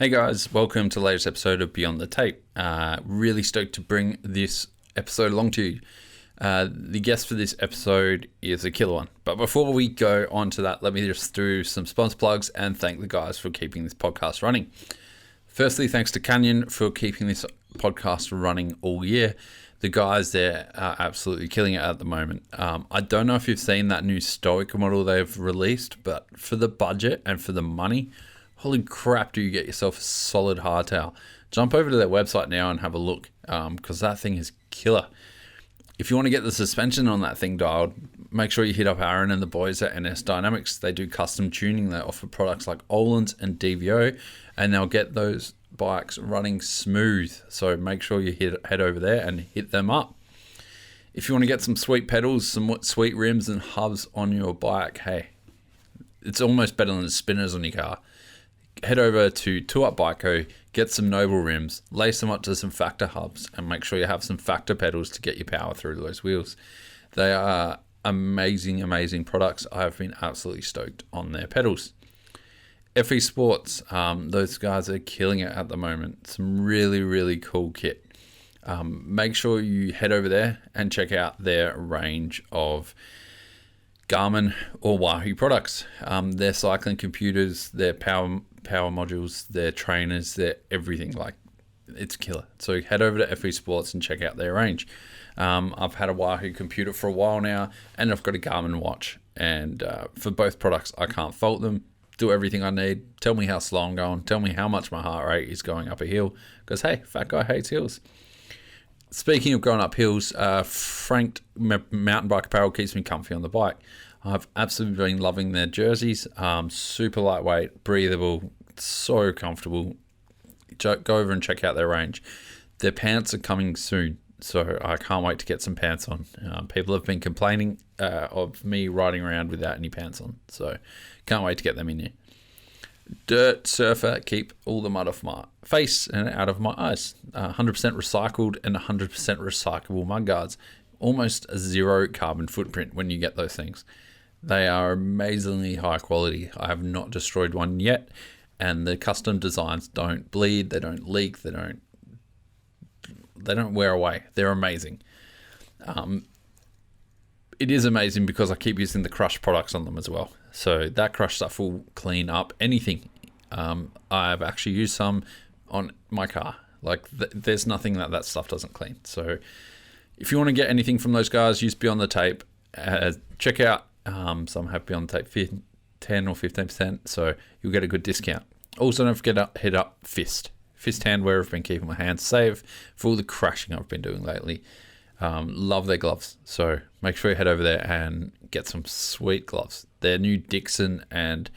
Hey guys, welcome to the latest episode of Beyond the Tape. Really stoked to bring this episode along to you. The guest for this episode is a killer one. But before we go on to that, let me just do some sponsor plugs and thank the guys for keeping this podcast running. Firstly, thanks to Canyon for keeping this podcast running all year. The guys there are absolutely killing it at the moment. I don't know if you've seen that new Stoic model they've released, but for the budget and for the money, holy crap, do you get yourself a solid hardtail. Jump over to their website now and have a look, because that thing is killer. If you want to get the suspension on that thing dialed, make sure you hit up Aaron and the boys at NSDynamics. They do custom tuning. They offer products like Öhlins and DVO, and they'll get those bikes running smooth. So make sure you head over there and hit them up. If you want to get some sweet pedals, some sweet rims and hubs on your bike, hey, it's almost better than the spinners on your car. Head over to Two Up Bike Co, get some Noble rims, lace them up to some Factor hubs, and make sure you have some Factor pedals to get your power through those wheels. They are amazing, amazing products. I have been absolutely stoked on their pedals. FE Sports, those guys are killing it at the moment. Some really, really cool kit. Make sure you head over there and check out their range of Garmin or Wahoo products. Their cycling computers, their power modules, their trainers, their everything. Like, it's killer. So head over to FE Sports and check out their range. I've had a Wahoo computer for a while now, and I've got a Garmin watch. And for both products, I can't fault them. Do everything I need. Tell me how slow I'm going. Tell me how much my heart rate is going up a hill. Because, hey, fat guy hates hills. Speaking of going up hills, Frank Mountain Bike Apparel keeps me comfy on the bike. I've absolutely been loving their jerseys. Super lightweight, breathable, so comfortable. Go over and check out their range. Their pants are coming soon, so I can't wait to get some pants on. People have been complaining of me riding around without any pants on, so can't wait to get them in here. Dirt Surfer, keep all the mud off my face and out of my eyes. 100% recycled and 100% recyclable mud guards. Almost a zero carbon footprint when you get those things. They are amazingly high quality. I have not destroyed one yet, and the custom designs don't bleed, they don't leak, they don't wear away. They're amazing. It is amazing because I keep using the Crush products on them as well. So that Crush stuff will clean up anything. I've actually used some on my car. Like, there's nothing that stuff doesn't clean. So if you want to get anything from those guys, use Beyond the Tape. Check out some have Beyond the Tape 10 or 15%, so you'll get a good discount. Also, don't forget to hit up Fist Handwear. I've been keeping my hands safe for all the crashing I've been doing lately. Love their gloves, so make sure you head over there and get some sweet gloves. Their new Dixon and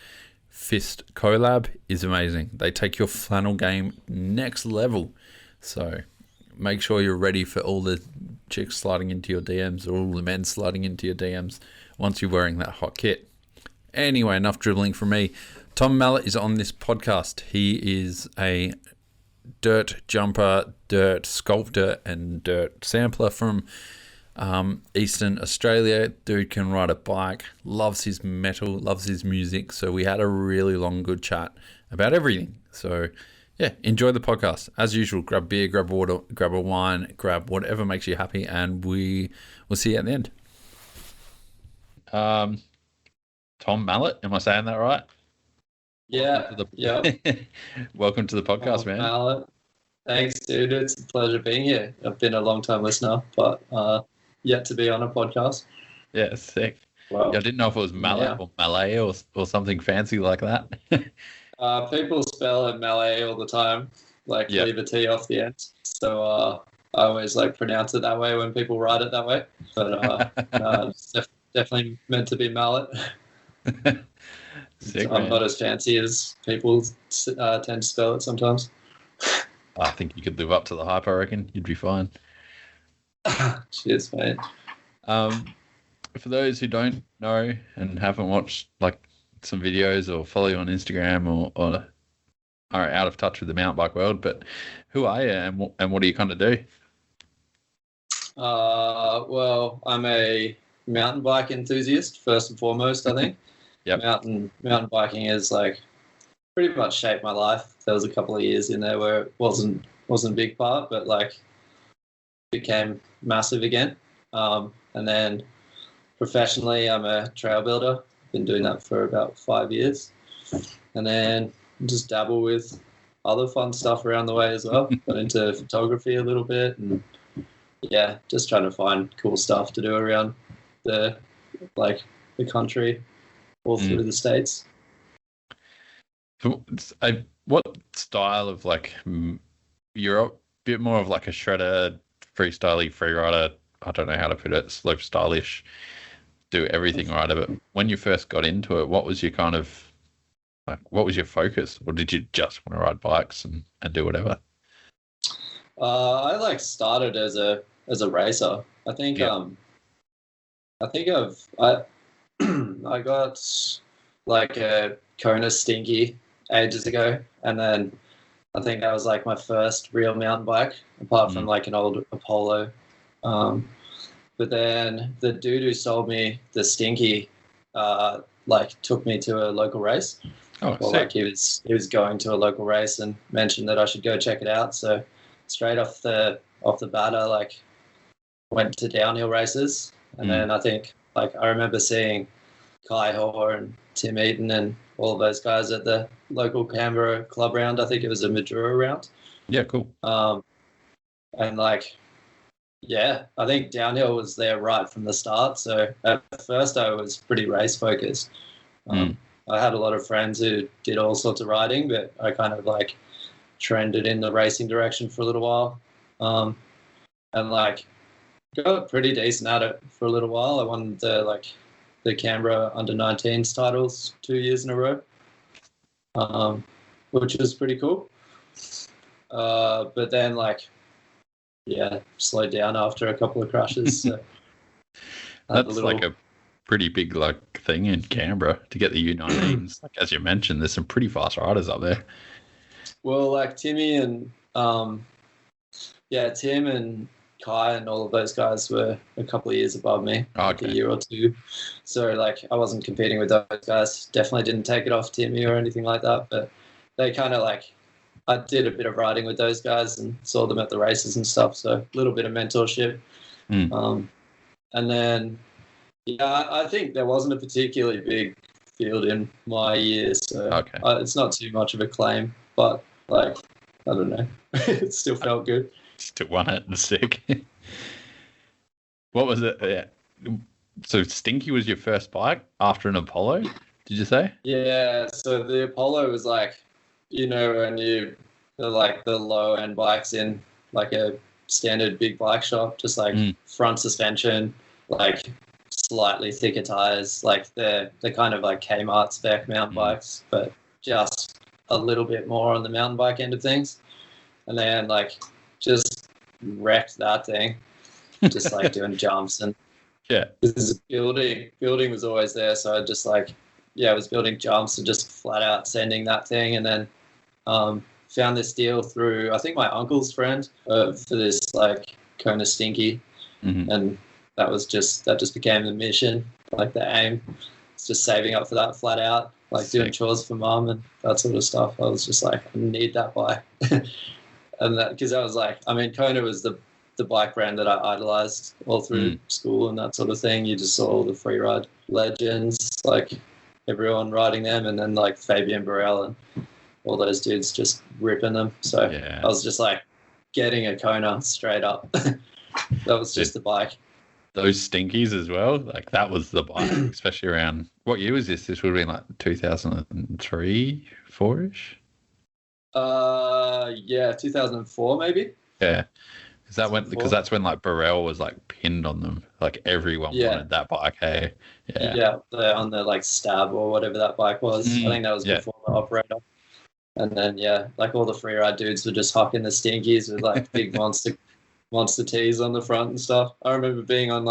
Fist collab is amazing. They take your flannel game next level, so make sure you're ready for all the chicks sliding into your DMs or all the men sliding into your DMs once you're wearing that hot kit. Anyway, enough dribbling from me. Tom Mallet is on this podcast. He is a dirt jumper, dirt sculptor, and dirt sampler from Eastern Australia. Dude can ride a bike, loves his metal, loves his music. So we had a really long, good chat about everything. So yeah, enjoy the podcast. As usual, grab beer, grab water, grab a wine, grab whatever makes you happy, and we will see you at the end. Tom Mallet, am I saying that right? Yeah. Welcome to the podcast, man. Mallet. Thanks, dude. It's a pleasure being here. I've been a long-time listener, but yet to be on a podcast. Yeah, sick. Well, I didn't know if it was Mallet or Malay or something fancy like that. People spell it Malay all the time, leave a T off the end. So I always pronounce it that way when people write it that way. But it's definitely meant to be Mallet. Sick, I'm not as fancy as people tend to spell it sometimes. I think you could live up to the hype, I reckon. You'd be fine. Cheers, mate. For those who don't know and haven't watched some videos or follow you on Instagram or are out of touch with the mountain bike world, but who are you and what do you kind of do? Well, I'm a mountain bike enthusiast first and foremost, I think. Yep. Mountain biking is pretty much shaped my life. There was a couple of years in there where it wasn't a big part, but like became massive again. And then professionally, I'm a trail builder. Been doing that for about 5 years, and then just dabble with other fun stuff around the way as well. Got into photography a little bit, and yeah, just trying to find cool stuff to do around the the country, all through the States. So, what style of you're a bit more of like a shredder, freestyle freerider. I don't know how to put it, slope stylish, do everything rider. But when you first got into it, what was your kind of what was your focus, or did you just want to ride bikes and do whatever? I started as a racer. I think I I got like a Kona Stinky ages ago, and then I think that was like my first real mountain bike, apart from like an old Apollo. But then the dude who sold me the Stinky, took me to a local race. Oh, well, like he was going to a local race and mentioned that I should go check it out. So straight off the bat, I went to downhill races, and then I think I remember seeing Kai Hoare and Tim Eaton and all of those guys at the local Canberra club round. I think it was a Madura round. Yeah, cool. And I think downhill was there right from the start. So at first I was pretty race focused. I had a lot of friends who did all sorts of riding, but I kind of trended in the racing direction for a little while. And got pretty decent at it for a little while. I won the Canberra under-19s titles 2 years in a row, which was pretty cool. But then slowed down after a couple of crashes. So that's a pretty big thing in Canberra to get the U19s. As you mentioned, there's some pretty fast riders up there. Well, Timmy and Tim and Kai and all of those guys were a couple of years above me, a year or two. So I wasn't competing with those guys. Definitely didn't take it off Timmy or anything like that. But they kind of I did a bit of riding with those guys and saw them at the races and stuff. So a little bit of mentorship. And then I think there wasn't a particularly big field in my year, so it's not too much of a claim. But I don't know, it still felt good. Still won it and sick. What was it? Yeah. So Stinky was your first bike after an Apollo, did you say? Yeah. So the Apollo was when you the low end bikes in a standard big bike shop, just front suspension, slightly thicker tires, the kind of Kmart spec mountain bikes, but just a little bit more on the mountain bike end of things. And then just wrecked that thing, just doing jumps and building was always there. So I just I was building jumps and just flat out sending that thing. And then found this deal through, I think, my uncle's friend for this Kona Stinky. And that just became the mission, the aim. It's just saving up for that flat out, doing chores for mum and that sort of stuff. I was just I need that bike. And that, because I was Kona was the bike brand that I idolized all through school and that sort of thing. You just saw all the freeride legends, everyone riding them, and then Fabian Burrell and all those dudes just ripping them. So I was just getting a Kona straight up. That was just the bike. Those Stinkies as well, that was the bike, especially around, what year was this? This would have been 2003, 4-ish? 2004 maybe. Yeah. Because that's when Burrell was pinned on them. Everyone wanted that bike, hey? Yeah, on the Stab or whatever that bike was. I think that was before the Operator. And then all the freeride dudes were just hocking the Stinkies with big monster tees on the front and stuff. I remember being on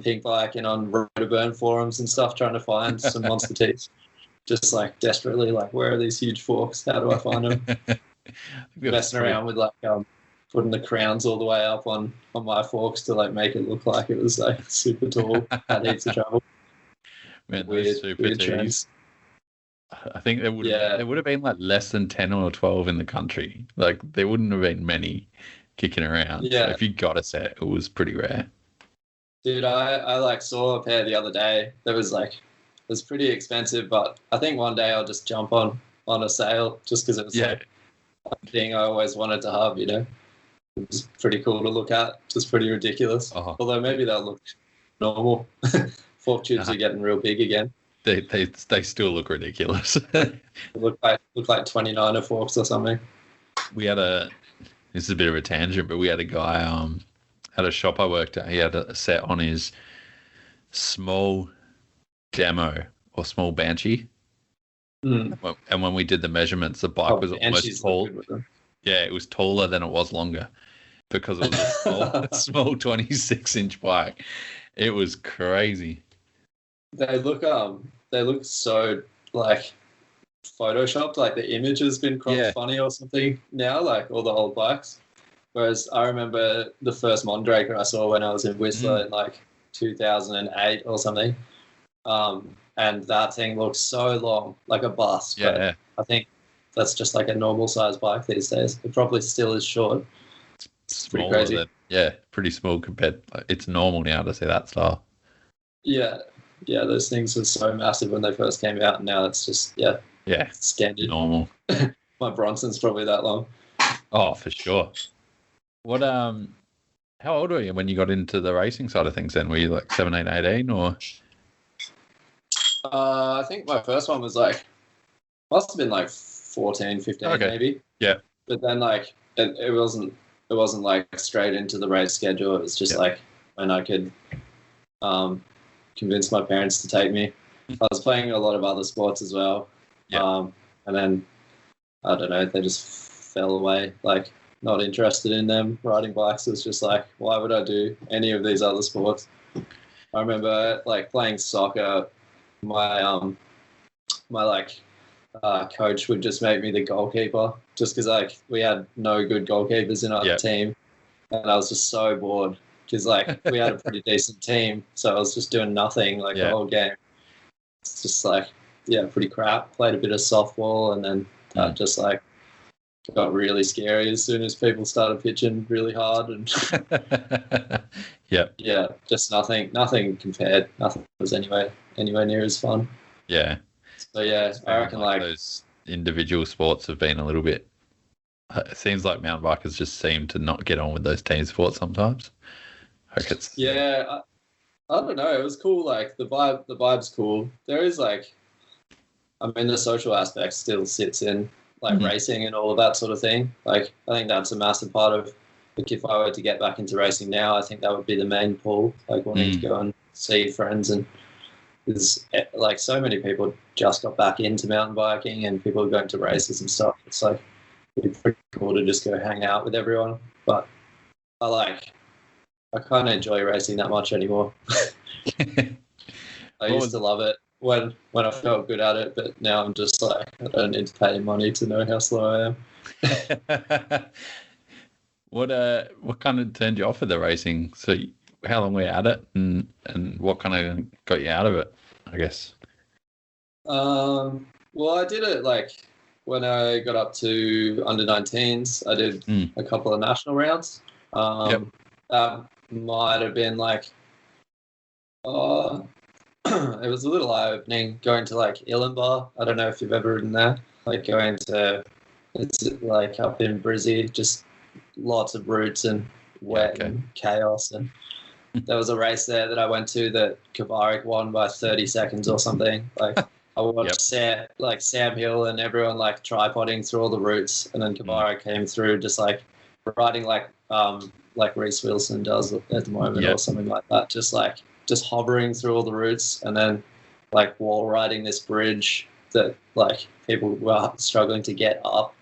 Pink Bike and on Rotoburn forums and stuff trying to find some monster tees. Just desperately where are these huge forks? How do I find them? Messing around with putting the crowns all the way up on my forks to make it look like it was super tall. Had heaps of trouble. Man, those super tees. I think there would have been like less than 10 or 12 in the country. Like there wouldn't have been many kicking around. So Yeah, if you got a set, it was pretty rare. dude, I like saw a pair the other day that was like it was pretty expensive, but I think one day I'll just jump on a sale just because it was like a thing I always wanted to have. It was pretty cool to look at, just pretty ridiculous. Although maybe they'll look normal. Fork tubes are getting real big again. They still look ridiculous. They look like 29er forks or something. This is a bit of a tangent, but we had a guy at a shop I worked at. He had a set on his small demo or small banshee. And when we did the measurements, the bike was almost tall. Yeah, it was taller than it was longer because it was a small 26-inch bike. It was crazy. They look so like photoshopped, like the image has been cropped funny or something now, like all the old bikes. Whereas I remember the first Mondraker I saw when I was in Whistler in like 2008 or something. And that thing looks so long, like a bus. Yeah. But I think that's just like a normal size bike these days. It probably still is short. It's pretty crazy. Pretty small compared. It's normal now to see that style. Yeah, those things were so massive when they first came out, and now it's just standard. Normal. My Bronson's probably that long. Oh, for sure. What how old were you when you got into the racing side of things then? Were you like 17, 18 or? I think my first one was like, must have been like 14, 15 maybe. Yeah. But then like it wasn't like straight into the race schedule. It was just like when I could convince my parents to take me. I was playing a lot of other sports as well. Yeah. And then I don't know, they just fell away. Like not interested in them. Riding bikes was just like, why would I do any of these other sports? I remember like playing soccer. My coach would just make me the goalkeeper just because like we had no good goalkeepers in our team, and I was just so bored because like we had a pretty decent team, so I was just doing nothing like the whole game. It's just like pretty crap. Played a bit of softball, and then that just like got really scary as soon as people started pitching really hard, and just nothing compared. Nothing was anywhere near as fun. Yeah. So I reckon like those individual sports have been a little bit. It seems like mountain bikers just seem to not get on with those team sports sometimes. Like it's I don't know. It was cool. Like the vibe's cool. There is like, I mean, the social aspect still sits in like racing and all of that sort of thing. Like I think that's a massive part of. Like if I were to get back into racing now, I think that would be the main pull. Like wanting to go and see friends, and there's like so many people just got back into mountain biking, and people are going to races and stuff. It's like it'd be pretty cool to just go hang out with everyone. But I can't enjoy racing that much anymore. I used to love it when I felt good at it, but now I'm just like I don't need to pay money to know how slow I am. What kind of turned you off of the racing? So how long were you at it, and what kind of got you out of it, I guess? Well, I did it like when I got up to under 19s. I did a couple of national rounds. That might have been like, it was a little eye-opening going to like Illenbar. I don't know if you've ever ridden there. Like going to, it's like up in Brizzy, just lots of routes and wet and chaos. And there was a race there that I went to that Kavarik won by 30 seconds or something. Like I watched Sam Hill and everyone like tripoding through all the routes, and then Kavarik came through just like riding like Reese Wilson does at the moment or something like that. Just hovering through all the routes, and then like wall riding this bridge that like people were struggling to get up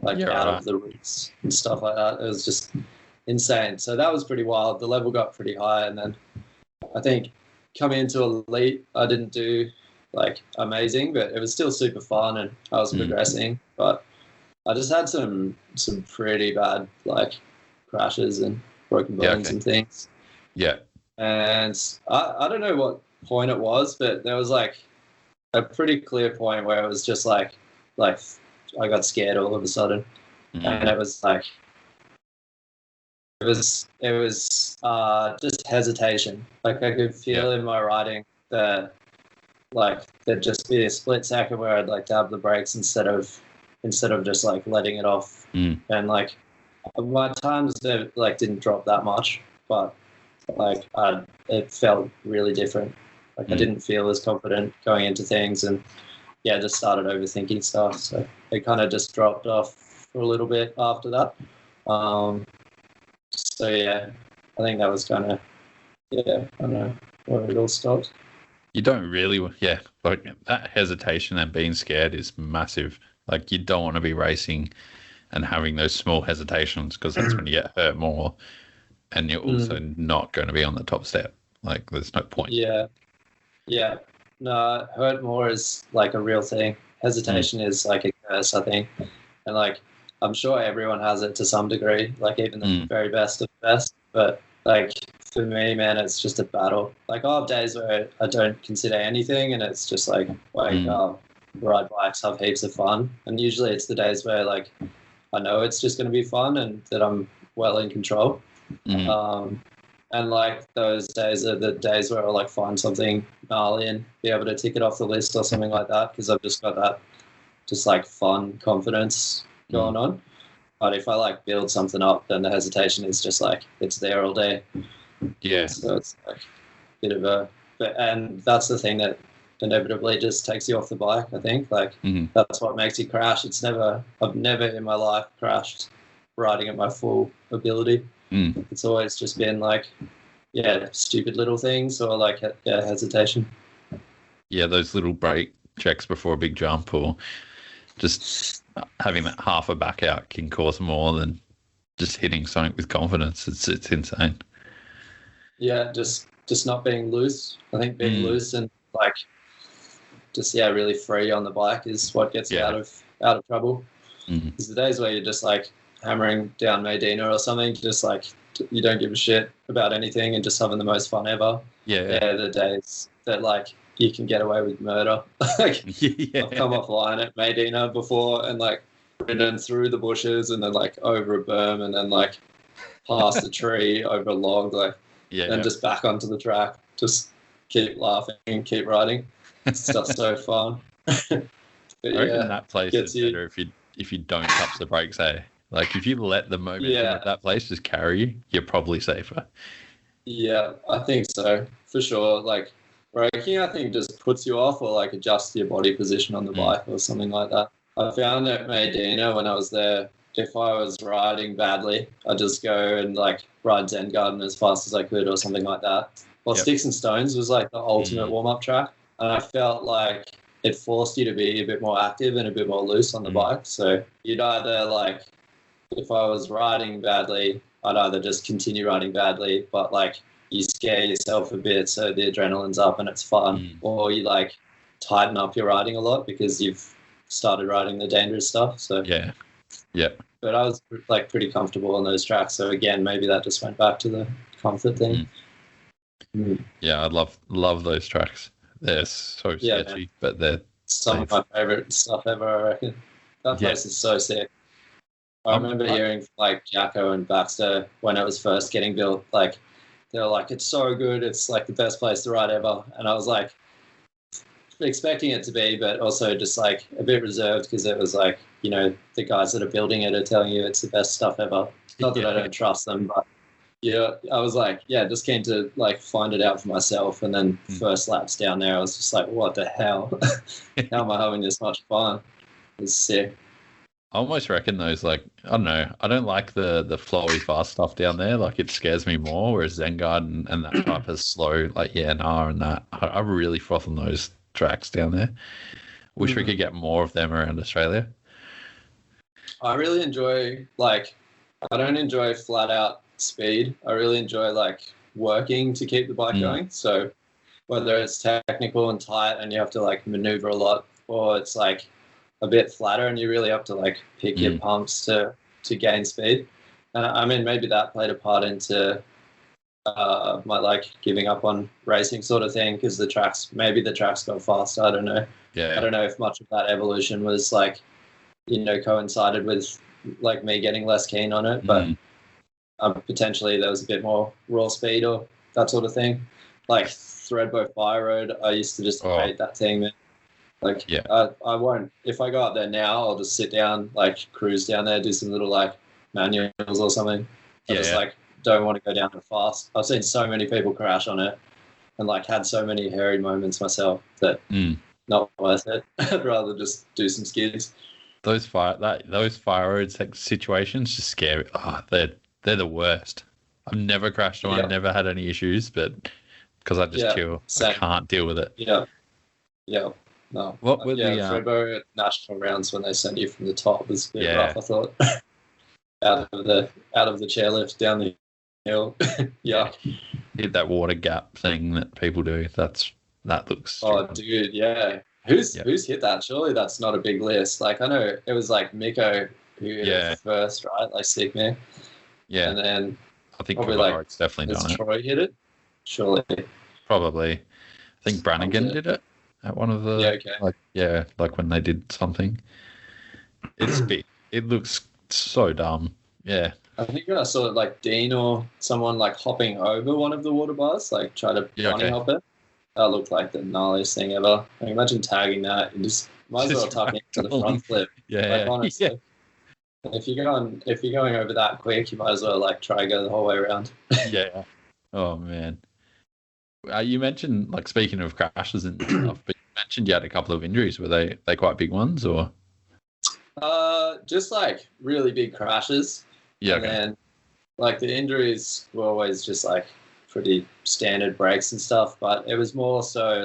out of the routes and stuff like that. It was just insane. So that was pretty wild. The level got pretty high, and then I think coming into elite, I didn't do like amazing, but it was still super fun, and I was progressing. But I just had some pretty bad like crashes and broken bones and things. Yeah. And I don't know what point it was, but there was like a pretty clear point where it was just like I got scared all of a sudden, and it was like it was just hesitation. Like I could feel in my riding that like there'd just be a split second where I'd like dab the brakes instead of just like letting it off, and like my times like didn't drop that much, but like it felt really different. Like I didn't feel as confident going into things, and just started overthinking stuff. So it kind of just dropped off for a little bit after that. So yeah, I think that was kind of I don't know where it all stopped. You don't really, like that hesitation and being scared is massive. Like you don't want to be racing and having those small hesitations, because that's when you get hurt more, and you're also not going to be on the top step. Like there's no point. Yeah. No, hurt more is like a real thing. Hesitation is like a curse, I think. And like, I'm sure everyone has it to some degree, like even the very best of the best. But like for me, man, it's just a battle. Like I have days where I don't consider anything, and it's just like ride bikes, have heaps of fun. And usually it's the days where like I know it's just going to be fun and that I'm well in control. And like those days are the days where I'll like find something gnarly and be able to tick it off the list or something like that, because I've just got that just like fun confidence going on. But if I like build something up, then the hesitation is just like it's there all day. Yeah. So it's like a bit of and that's the thing that inevitably just takes you off the bike, I think. Like that's what makes you crash. I've never in my life crashed riding at my full ability. It's always just been like, stupid little things or like hesitation. Yeah, those little brake checks before a big jump, or just having that half a back out can cause more than just hitting something with confidence. It's insane. Yeah, just not being loose. I think being loose and like just really free on the bike is what gets you out of trouble. Because the days where you're just like hammering down Medina or something, just like you don't give a shit about anything and just having the most fun ever. They're the days that like you can get away with murder. Like I've come offline at Medina before and like ridden through the bushes and then like over a berm and then like past a tree over a log, like and just back onto the track. Just keep laughing and keep riding. It's just so fun. But I reckon that place is better if you don't touch the brakes, eh? Like if you let the momentum of that place just carry you, you're probably safer. Yeah, I think so, for sure. Like braking, I think just puts you off or like adjusts your body position on the bike or something like that. I found at Medina when I was there, if I was riding badly, I'd just go and like ride Zen Garden as fast as I could or something like that. Well, Sticks and Stones was like the ultimate warm-up track. And I felt like it forced you to be a bit more active and a bit more loose on the bike. So you'd either like, if I was riding badly, I'd either just continue riding badly, but like you scare yourself a bit so the adrenaline's up and it's fun, or you like tighten up your riding a lot because you've started riding the dangerous stuff. So but I was like pretty comfortable on those tracks. So again, maybe that just went back to the comfort thing. Yeah, I love those tracks. They're so sketchy, but they're some of my favorite stuff ever, I reckon. That place is so sick. I remember hearing like Jacko and Baxter when it was first getting built, like they were like, it's so good, it's like the best place to ride ever. And I was like expecting it to be, but also just like a bit reserved because it was like, you know, the guys that are building it are telling you it's the best stuff ever. Not that I don't trust them, but I was like, just keen to like find it out for myself. And then first laps down there, I was just like, what the hell? How am I having this much fun? It's sick. I almost reckon those, like, I don't know, I don't like the flowy fast stuff down there. Like, it scares me more, whereas Zen Garden and that type of slow, like, and that, I really froth on those tracks down there. Wish we could get more of them around Australia. I really enjoy, like, I don't enjoy flat out speed. I really enjoy, like, working to keep the bike going. So whether it's technical and tight and you have to, like, maneuver a lot, or it's, like, a bit flatter and you really have to like pick your pumps to gain speed. And I mean, maybe that played a part into my like giving up on racing sort of thing, because the tracks got faster. I don't know. Yeah. I don't know if much of that evolution was like, coincided with like me getting less keen on it, but potentially there was a bit more raw speed or that sort of thing. Like Threadbow Fire Road, I used to just hate that thing, man. Like, I won't. If I go up there now, I'll just sit down, like cruise down there, do some little like manuals or something. I just like don't want to go down that fast. I've seen so many people crash on it, and like had so many hairy moments myself that not worth it. I'd rather just do some skids. Those fire roads situations just scary. Oh, they're the worst. I've never crashed on, never had any issues, but because I just chill, I can't deal with it. Yeah. No. What with the Threadbow national rounds when they send you from the top was a bit rough, I thought. out of the chairlift down the hill. Hit that water gap thing that people do. That looks. Oh, dude, yeah. Who's hit that? Surely that's not a big list. Like I know it was like Miko who hit it first, right? Like sick man. Yeah. And then I think probably like it's definitely done it. Troy hit it? Surely. Probably. I think Brannigan did it at one of the like when they did something. It's big. It looks so dumb. Yeah. I think I saw it like Dean or someone like hopping over one of the water bars, like try to bunny hop it. That looked like the gnarliest thing ever. I imagine tagging that and just might as well tuck into the front flip. Yeah. Honestly. If you're going over that quick, you might as well like try to go the whole way around. Yeah. Oh man. You mentioned, like, speaking of crashes and stuff, but you mentioned you had a couple of injuries. Were they quite big ones, or? Just like really big crashes. Yeah. And then like the injuries were always just like pretty standard breaks and stuff, but it was more so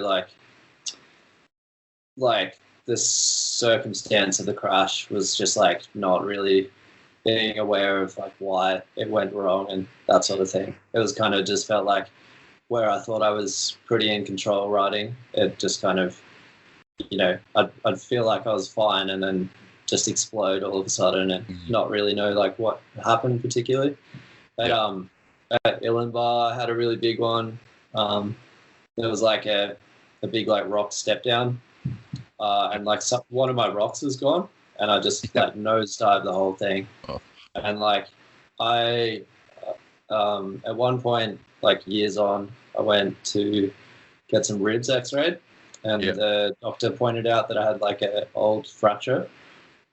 like the circumstance of the crash was just like not really being aware of like why it went wrong and that sort of thing. It was kind of just felt like where I thought I was pretty in control riding, it just kind of, I'd feel like I was fine and then just explode all of a sudden and not really know like what happened particularly. But at Illenbar, I had a really big one. There was like a big like rock step down, and like one of my rocks was gone, and I just like nosedived the whole thing. And like I at one point, like years on, I went to get some ribs x-rayed, and the doctor pointed out that I had like an old fracture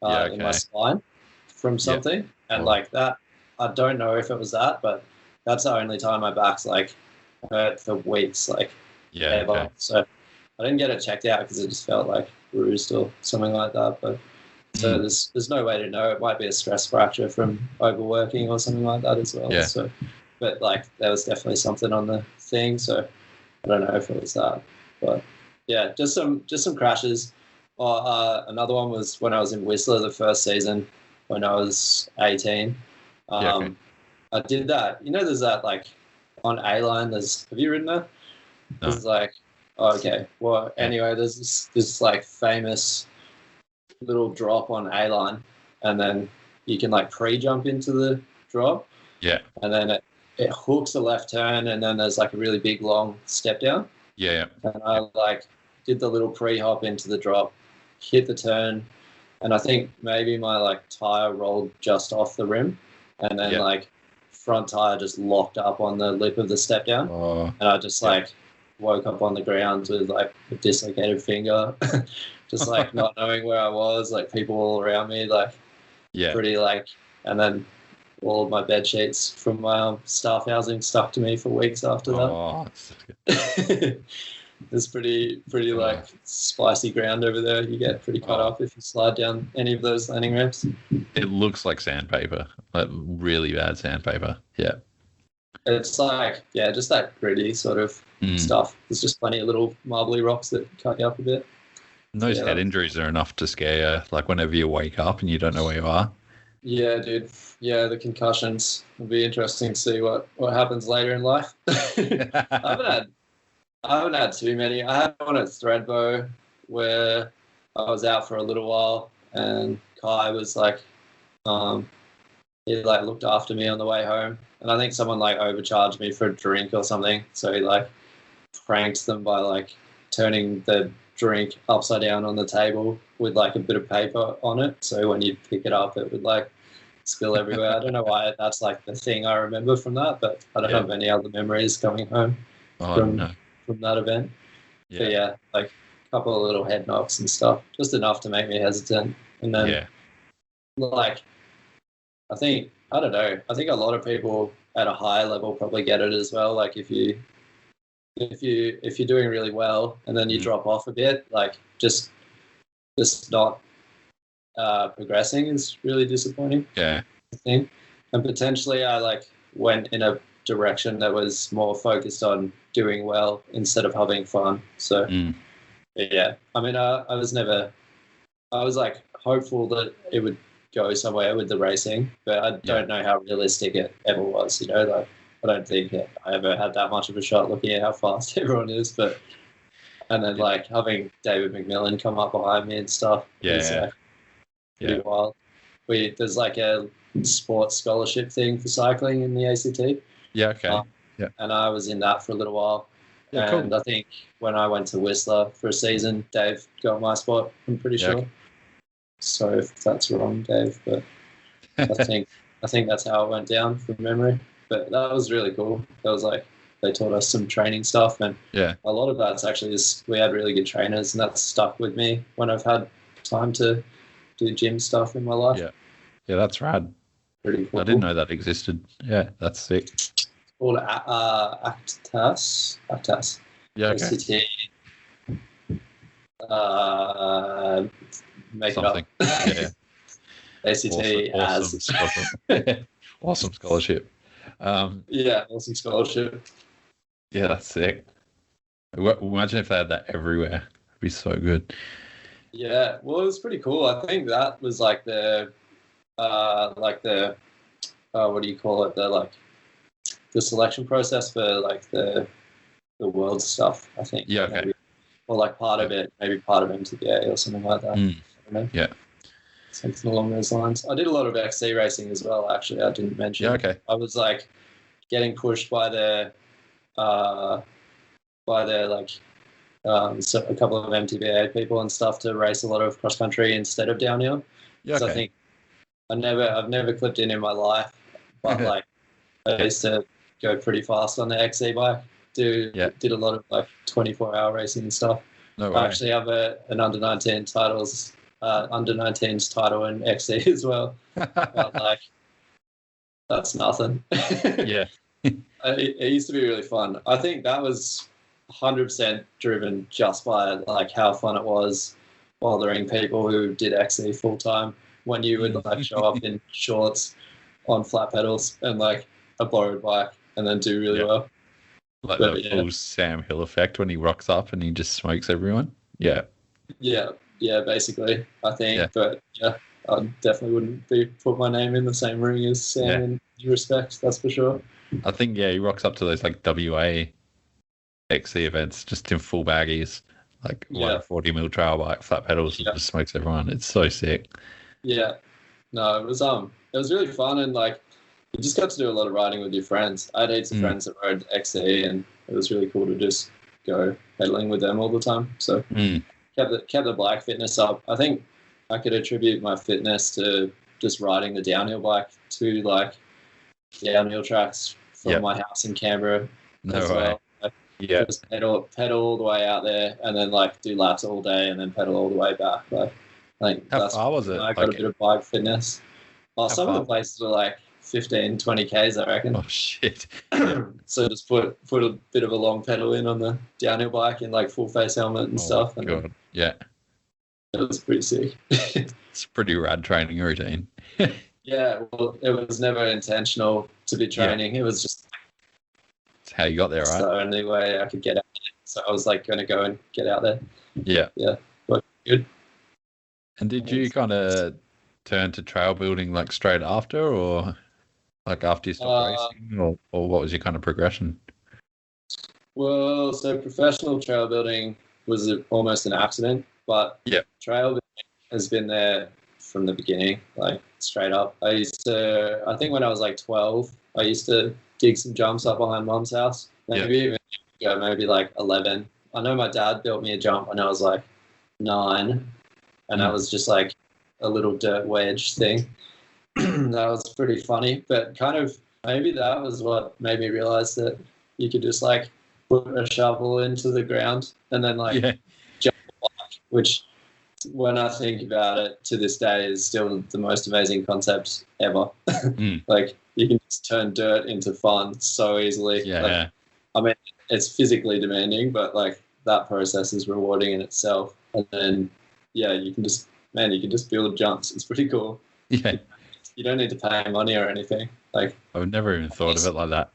in my spine from something. And like that, I don't know if it was that, but that's the only time my back's like hurt for weeks, like ever. Okay. So I didn't get it checked out because it just felt like bruised or something like that. But so there's no way to know. It might be a stress fracture from overworking or something like that as well. Yeah. So, but like there was definitely something on the thing. So I don't know if it was that, but yeah, just some crashes. Another one was when I was in Whistler the first season when I was 18. I did that. There's that like on A-line. Have you ridden that? No. There's like, okay. Well, anyway, there's this like famous little drop on A-line, and then you can like pre-jump into the drop. Yeah. And then it hooks a left turn, and then there's like a really big long step down. Yeah. And I like did the little pre-hop into the drop, hit the turn, and I think maybe my like tire rolled just off the rim, and then like front tire just locked up on the lip of the step down, and I just like woke up on the ground with like a dislocated finger, just like not knowing where I was, like people all around me, like pretty like, and then all of my bed sheets from my staff housing stuck to me for weeks after that. It's pretty like spicy ground over there. You get pretty cut off if you slide down any of those landing ramps. It looks like sandpaper, like really bad sandpaper. Yeah. It's like, just that gritty sort of stuff. There's just plenty of little marbly rocks that cut you up a bit. And those head injuries are enough to scare you, like whenever you wake up and you don't know where you are. Yeah, dude. Yeah, the concussions. It'll be interesting to see what happens later in life. I haven't had too many. I had one at Threadbow where I was out for a little while, and Kai was like he like looked after me on the way home, and I think someone like overcharged me for a drink or something. So he like pranked them by like turning the drink upside down on the table with like a bit of paper on it. So when you pick it up, it would like spill everywhere. I don't know why that's like the thing I remember from that, but I don't have any other memories coming home from that event. Yeah. But yeah, like a couple of little head knocks and stuff, just enough to make me hesitant. And then like, I think a lot of people at a high level probably get it as well. Like if you're doing really well and then you drop off a bit, like just not progressing is really disappointing. Yeah. I think. And potentially I like went in a direction that was more focused on doing well instead of having fun. So yeah, I mean, I was like hopeful that it would go somewhere with the racing, but I don't know how realistic it ever was, you know, like I don't think I ever had that much of a shot looking at how fast everyone is, but and then like having David McMillan come up behind me and stuff. Pretty wild. There's like a sports scholarship thing for cycling in the ACT. Yeah, okay. And I was in that for a little while. Yeah, and cool. I think when I went to Whistler for a season, Dave got my spot, I'm pretty sure. Okay. So if that's wrong, Dave, but I think that's how it went down from memory. But that was really cool. That was like they taught us some training stuff, and a lot of that's actually we had really good trainers, and that's stuck with me when I've had time to do gym stuff in my life. Yeah, that's rad. Pretty cool. I didn't know that existed. Yeah, that's sick. It's called Actas. Yeah, okay. ACT. Make something. It up. ACT awesome scholarship. Awesome scholarship. Yeah, that's sick. Imagine if they had that everywhere. It'd be so good. Yeah, well, it was pretty cool. I think that was like the what do you call it? The selection process for like the world stuff. I think. Yeah. Okay. Maybe, or like part of it, maybe part of MTBA or something like that. I don't know. Yeah. Something along those lines. I did a lot of XC racing as well. Actually, I didn't mention. Yeah. Okay. I was like getting pushed by a couple of MTBA people and stuff to race a lot of cross country instead of downhill. Yeah. Okay. I think I've never clipped in my life, but like I used to go pretty fast on the XC bike. Did a lot of like 24-hour racing and stuff. No way. I actually have an under-19 under-19s title in XC as well. But like that's nothing. Yeah. It used to be really fun. I think that was 100% driven just by like how fun it was bothering people who did XC full time. When you would like show up in shorts on flat pedals and like a borrowed bike and then do really well. Like the full Sam Hill effect when he rocks up and he just smokes everyone. Yeah. Yeah, basically, I think. Yeah. But yeah, I definitely wouldn't put my name in the same ring as Sam in respect, that's for sure. I think, he rocks up to those like WA XC events just in full baggies, like 140mm trail bike, flat pedals, and just smokes everyone. It's so sick. Yeah. No, it was really fun, and like you just got to do a lot of riding with your friends. I had heaps of friends that rode XC, and it was really cool to just go pedaling with them all the time. So kept the bike fitness up. I think I could attribute my fitness to just riding the downhill bike to like downhill tracks from my house in Canberra as well. Like, just pedal all the way out there, and then like do laps all day, and then pedal all the way back. Like, I think how far was it? I got a bit of bike fitness. Some of the places were like 15, 20 Ks, I reckon. Oh shit! So just put a bit of a long pedal in on the downhill bike in like full face helmet and stuff. And God. Yeah, it was pretty sick. It's a pretty rad training routine. Yeah, well, it was never intentional to be training. It was just it's how you got there, right? The only way I could get out there. So I was like going to go and get out there. Yeah. Yeah. But good. And did you kind of turn to trail building like straight after, or like after you stopped racing, or what was your kind of progression? Well, so professional trail building was almost an accident, but trail building has been there from the beginning, like straight up. I think when I was like 12, I used to dig some jumps up behind Mum's house. Maybe like 11. I know my dad built me a jump when I was like 9, and that was just like a little dirt wedge thing. That was pretty funny, but kind of maybe that was what made me realize that you could just like put a shovel into the ground and then like jump back, which when I think about it to this day is still the most amazing concept ever. Like you can just turn dirt into fun so easily. I mean, it's physically demanding, but like that process is rewarding in itself. And then, you can just build jumps. It's pretty cool. Yeah. You don't need to pay money or anything. Like I've never even thought of it like that.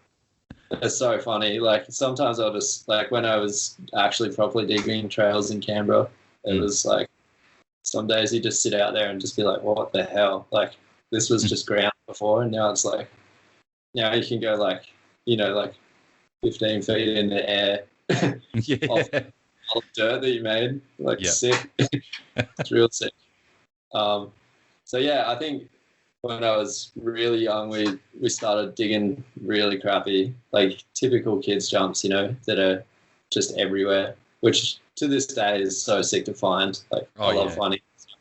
It's so funny. Like sometimes I'll just like when I was actually properly digging trails in Canberra, it was like some days you just sit out there and just be like, what the hell? Like this was just ground before, and now it's like now you can go like, like 15 feet in the air off dirt that you made. Like sick. It's real sick. I think when I was really young, we started digging really crappy, like typical kids jumps, that are just everywhere, which to this day is so sick to find. Like I love finding stuff.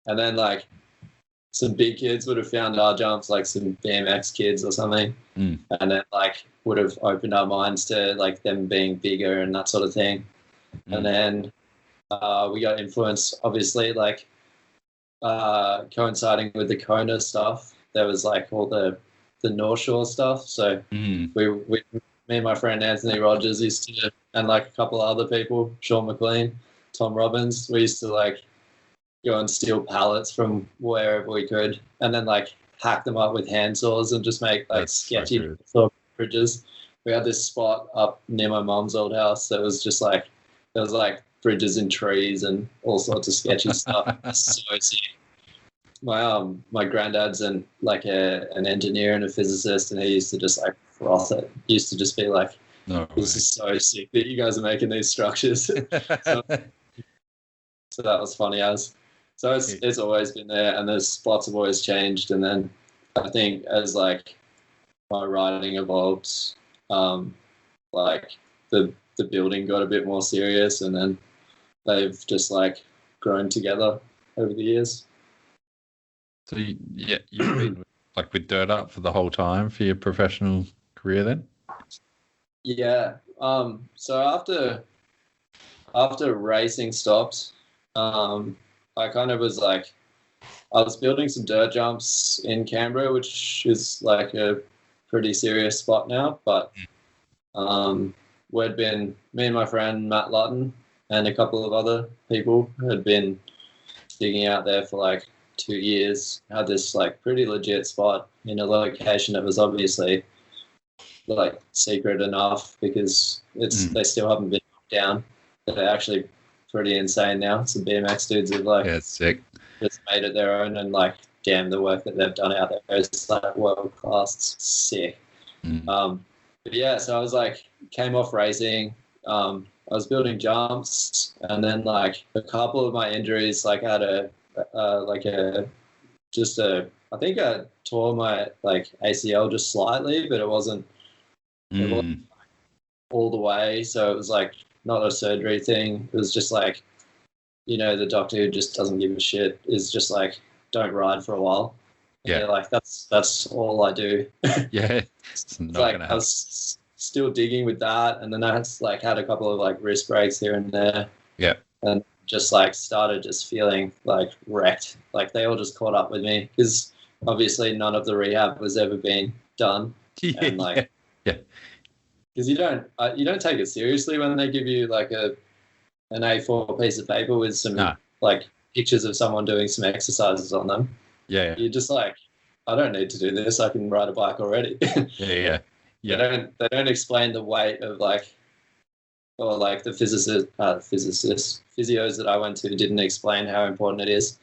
And then like some big kids would have found our jumps, like some BMX kids or something, and then like would have opened our minds to like them being bigger and that sort of thing. And then we got influenced, obviously, like coinciding with the Kona stuff. There was like all the North Shore stuff. So me and my friend Anthony Rogers used to, and like a couple of other people, Sean McLean, Tom Robbins, we used to like go and steal pallets from wherever we could, and then like hack them up with hand saws and just make like sketchy bridges. We had this spot up near my mum's old house that was just like there was like bridges in trees and all sorts of sketchy stuff. So sick. My granddad's an engineer and a physicist, and he used to just like froth it. He used to just be like, "This is so sick that you guys are making these structures." So that was funny as. So it's always been there, and the spots have always changed. And then I think as like my writing evolved, like the building got a bit more serious, and then they've just like grown together over the years. So you've been like with dirt up for the whole time for your professional career then? Yeah. So after racing stopped, I kind of was like, I was building some dirt jumps in Canberra, which is like a pretty serious spot now. But we'd been, me and my friend Matt Lutton and a couple of other people had been digging out there for like 2 years. Had this like pretty legit spot in a location that was obviously like secret enough because they still haven't been knocked down. They're actually pretty insane now. Some BMX dudes have like it's sick. Just made it their own, and like damn, the work that they've done out there is like world class. It's sick. But yeah, so I was like came off racing. I was building jumps, and then like a couple of my injuries, like I had I think I tore my like ACL just slightly, but it wasn't all the way. So it was like not a surgery thing. It was just like, the doctor who just doesn't give a shit is just like, don't ride for a while. Yeah. And like, that's all I do. Yeah. It's not like gonna I help. was still digging with that. And then I had a couple of like wrist breaks here and there. Yeah. And just like started just feeling like wrecked. Like they all just caught up with me because obviously none of the rehab was ever being done. And like, because you don't take it seriously when they give you like an A4 piece of paper with some like pictures of someone doing some exercises on them. Yeah. You're just like, I don't need to do this. I can ride a bike already. Yeah. They don't explain the weight of like, or like the physios that I went to didn't explain how important it is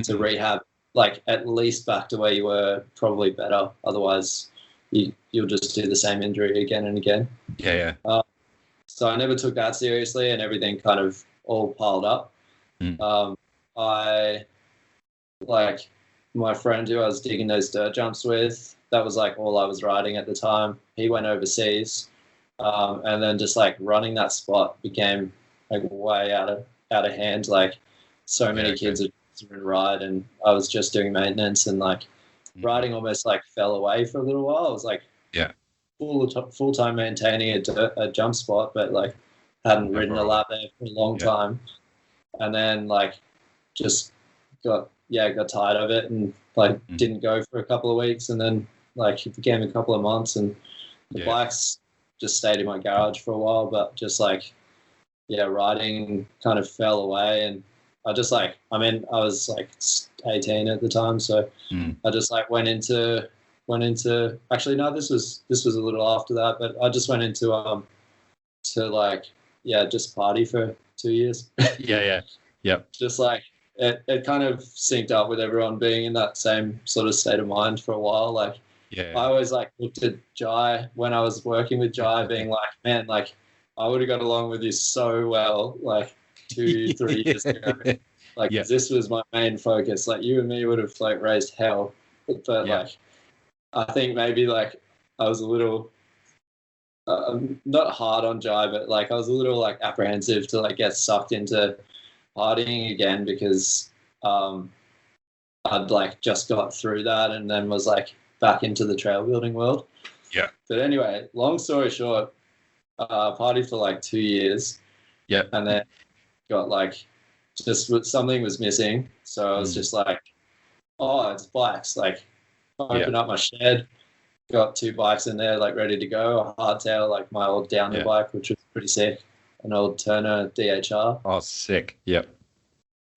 to rehab, like at least back to where you were, probably better. Otherwise, you'll just do the same injury again and again. Yeah. So I never took that seriously, and everything kind of all piled up. I like my friend who I was digging those dirt jumps with, that was like all I was riding at the time. He went overseas, and then just like running that spot became like way out of hand. Like so many kids would ride, and I was just doing maintenance, and like riding almost like fell away for a little while. I was like full time maintaining a jump spot, but like hadn't ridden a lap there for a long time, and then like just got tired of it and like didn't go for a couple of weeks, and then like it became a couple of months, and the bikes just stayed in my garage for a while, but just like riding kind of fell away, and I just like I was like 18 at the time, so I just like went into actually no, this was a little after that, but I just went into to like just party for 2 years. Just like it kind of synced up with everyone being in that same sort of state of mind for a while. Like I always like looked at Jai when I was working with Jai, being like, man, like I would have got along with you so well like 2-3 years ago. Like this was my main focus. Like you and me would have like raised hell, but like I think maybe like I was a little not hard on Jai, but like I was a little like apprehensive to like get sucked into partying again, because I'd like just got through that and then was like back into the trail building world. But anyway, long story short, partied for like 2 years. And then got like just something was missing, so I was just like, oh, it's bikes. Like opened up my shed, got 2 bikes in there like ready to go. A hardtail, like my old downer bike, which was pretty sick, an old Turner DHR. Oh, sick.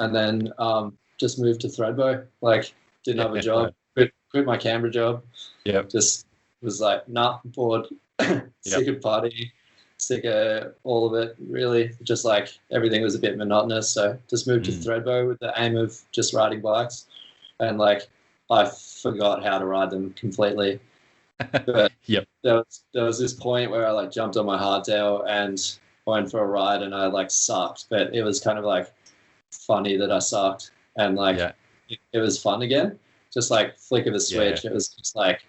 And then just moved to Threadbow. Like didn't have a job. Quit my Canberra job. Just was like, nah, bored. Sick of partying. Sick of all of it, really. Just like everything was a bit monotonous. So just moved to Threadbow with the aim of just riding bikes. And like I forgot how to ride them completely. But there was this point where I like jumped on my hardtail and went for a ride, and I like sucked. But it was kind of like funny that I sucked, and like it was fun again. Just like flick of a switch. It was just like,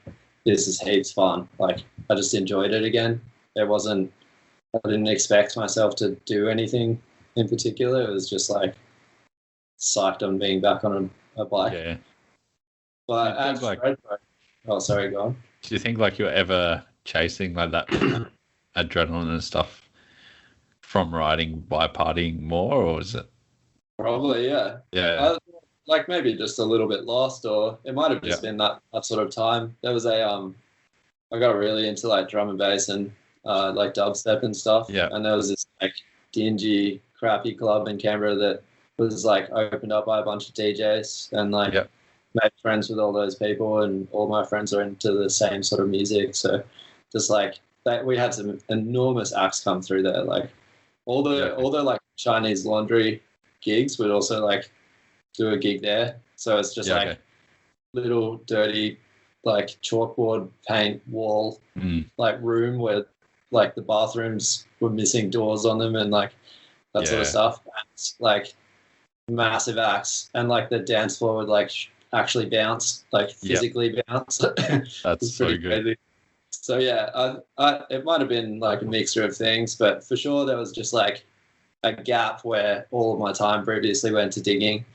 this is heaps fun. Like I just enjoyed it again. I didn't expect myself to do anything in particular. It was just like psyched on being back on a bike. But at Threadbow, oh, sorry, go on. Do you think like you're ever chasing like that adrenaline and stuff from riding by partying more, or is it? Probably, yeah. Like maybe just a little bit lost, or it might have just been that sort of time. There was I got really into like drum and bass and like dubstep and stuff. And there was this like dingy, crappy club in Canberra that was like opened up by a bunch of DJs, and like made friends with all those people, and all my friends are into the same sort of music. So just like that, we had some enormous acts come through there. Like all the like Chinese laundry gigs would also like do a gig there. So it's just like little dirty like chalkboard paint wall like room where like the bathrooms were missing doors on them and like that sort of stuff. It's like massive acts, and like the dance floor would like actually bounce, like physically bounce. That's so good. Crazy. So yeah, it might have been like a mixture of things, but for sure there was just like a gap where all of my time previously went to digging,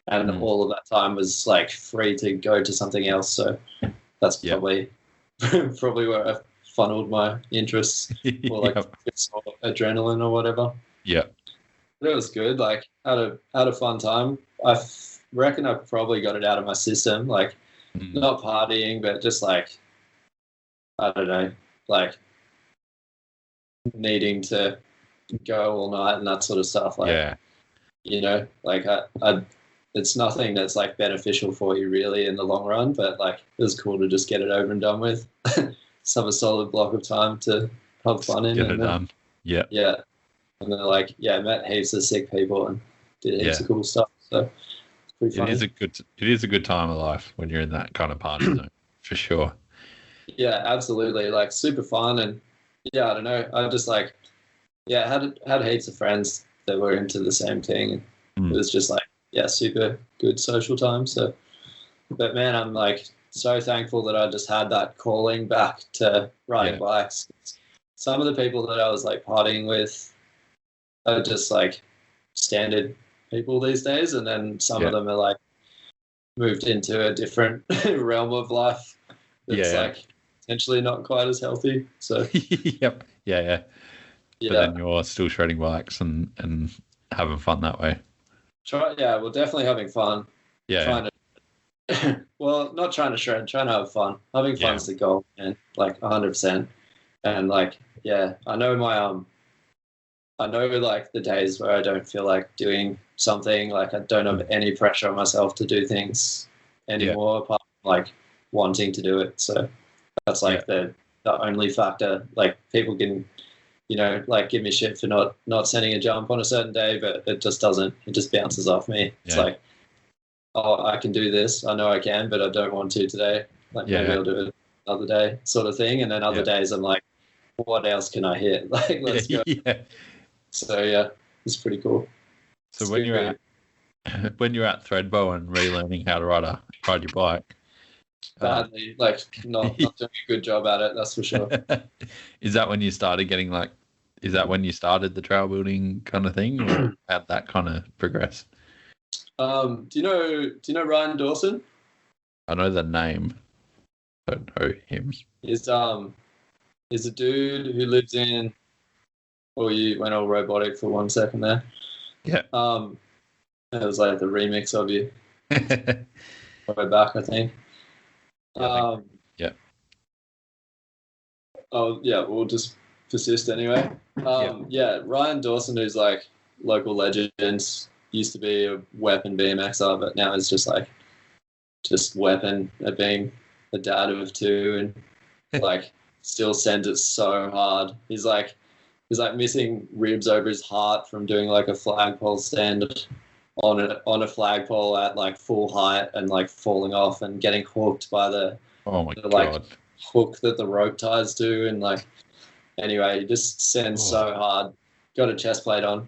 and all of that time was like free to go to something else. So that's probably where I funneled my interests, or like adrenaline or whatever. But it was good. Like had a fun time. I reckon I probably got it out of my system. Like not partying, but just like I don't know, like needing to go all night and that sort of stuff. Like you know, like I it's nothing that's like beneficial for you really in the long run, but like it was cool to just get it over and done with. Just have a solid block of time to have fun in. Get it done. Yeah. And then like met heaps of sick people and did heaps of cool stuff. So it's pretty funny. It is a good time of life when you're in that kind of party zone, for sure. Yeah, absolutely. Like super fun, and I don't know. I just like had heaps of friends that were into the same thing. It was just like yeah, super good social time. So, but man, I'm like so thankful that I just had that calling back to riding bikes. Some of the people that I was like partying with are just like standard people these days, and then some of them are like moved into a different realm of life that's like potentially not quite as healthy. So Yep. Yeah. But then you're still shredding bikes and having fun that way. We're definitely having fun. Yeah. Well, not trying to shred, trying to have fun. Having fun's the goal, man. Like 100%. And like, yeah, I know like the days where I don't feel like doing something, like I don't have any pressure on myself to do things anymore, apart from like wanting to do it. So that's like the only factor. Like people can, like give me shit for not sending a jump on a certain day, but it just bounces off me. It's like, oh, I can do this. I know I can, but I don't want to today. Like maybe I'll do it another day, sort of thing. And then other days I'm like, what else can I hit? Like, let's go. So yeah, it's pretty cool. So when you're at Threadbow and relearning how to ride your bike, badly, like not doing a good job at it, that's for sure. Is that when you started getting like? Is that when you started the trail building kind of thing, or how'd that kind of progress? Do you know Ryan Dawson? I know the name. Don't know him. He's a dude who lives in. Or you went all robotic for 1 second there. Yeah. It was like the remix of you. Way back, I think. Yeah. Oh yeah, we'll just persist anyway. Ryan Dawson, who's like local legend, used to be a weapon BMXer, but now is just weapon at being a dad of two and like still sends it so hard. He's like missing ribs over his heart from doing like a flagpole stand on a flagpole at like full height and like falling off and getting hooked by the God, hook that the rope ties to, and like anyway, he just sends so hard. Got a chest plate on.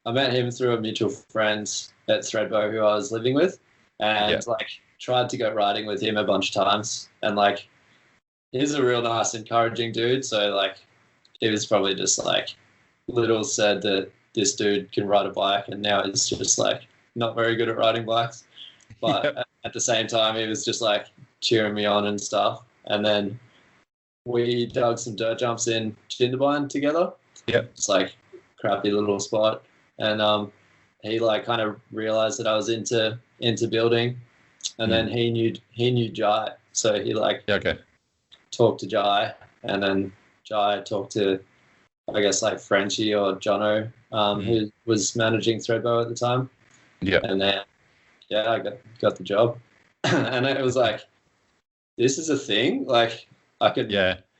I met him through a mutual friend at Threadbow who I was living with, and like tried to go riding with him a bunch of times, and like he's a real nice, encouraging dude. So like he was probably just like little said that this dude can ride a bike, and now he's just like not very good at riding bikes. But at the same time, he was just like cheering me on and stuff. And then we dug some dirt jumps in Jindabyne together. Yeah, it's like crappy little spot. And he like kind of realized that I was into building, and then he knew Jai, so he like talked to Jai, and then Jai talked to, I guess, like Frenchie or Jono, who was managing Threadbow at the time. Yeah. And then, I got the job. And it was like, this is a thing? Like, I could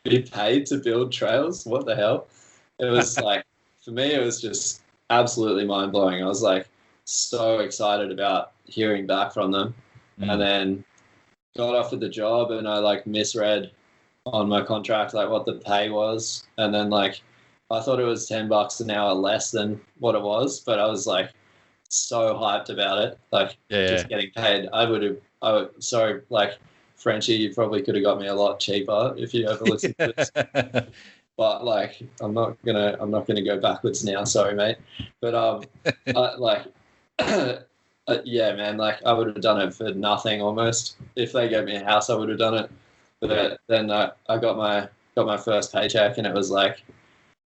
be paid to build trails? What the hell? It was like, for me, it was just absolutely mind-blowing. I was like so excited about hearing back from them. And then got offered the job, and I like misread on my contract like what the pay was, and then like I thought it was $10 an hour less than what it was, but I was like so hyped about it, like just getting paid. Sorry, like Frenchie, you probably could have got me a lot cheaper if you ever listened to this. But like I'm not gonna go backwards now, sorry mate. But yeah man, like I would have done it for nothing almost. If they gave me a house I would have done it. But then I got my first paycheck, and it was like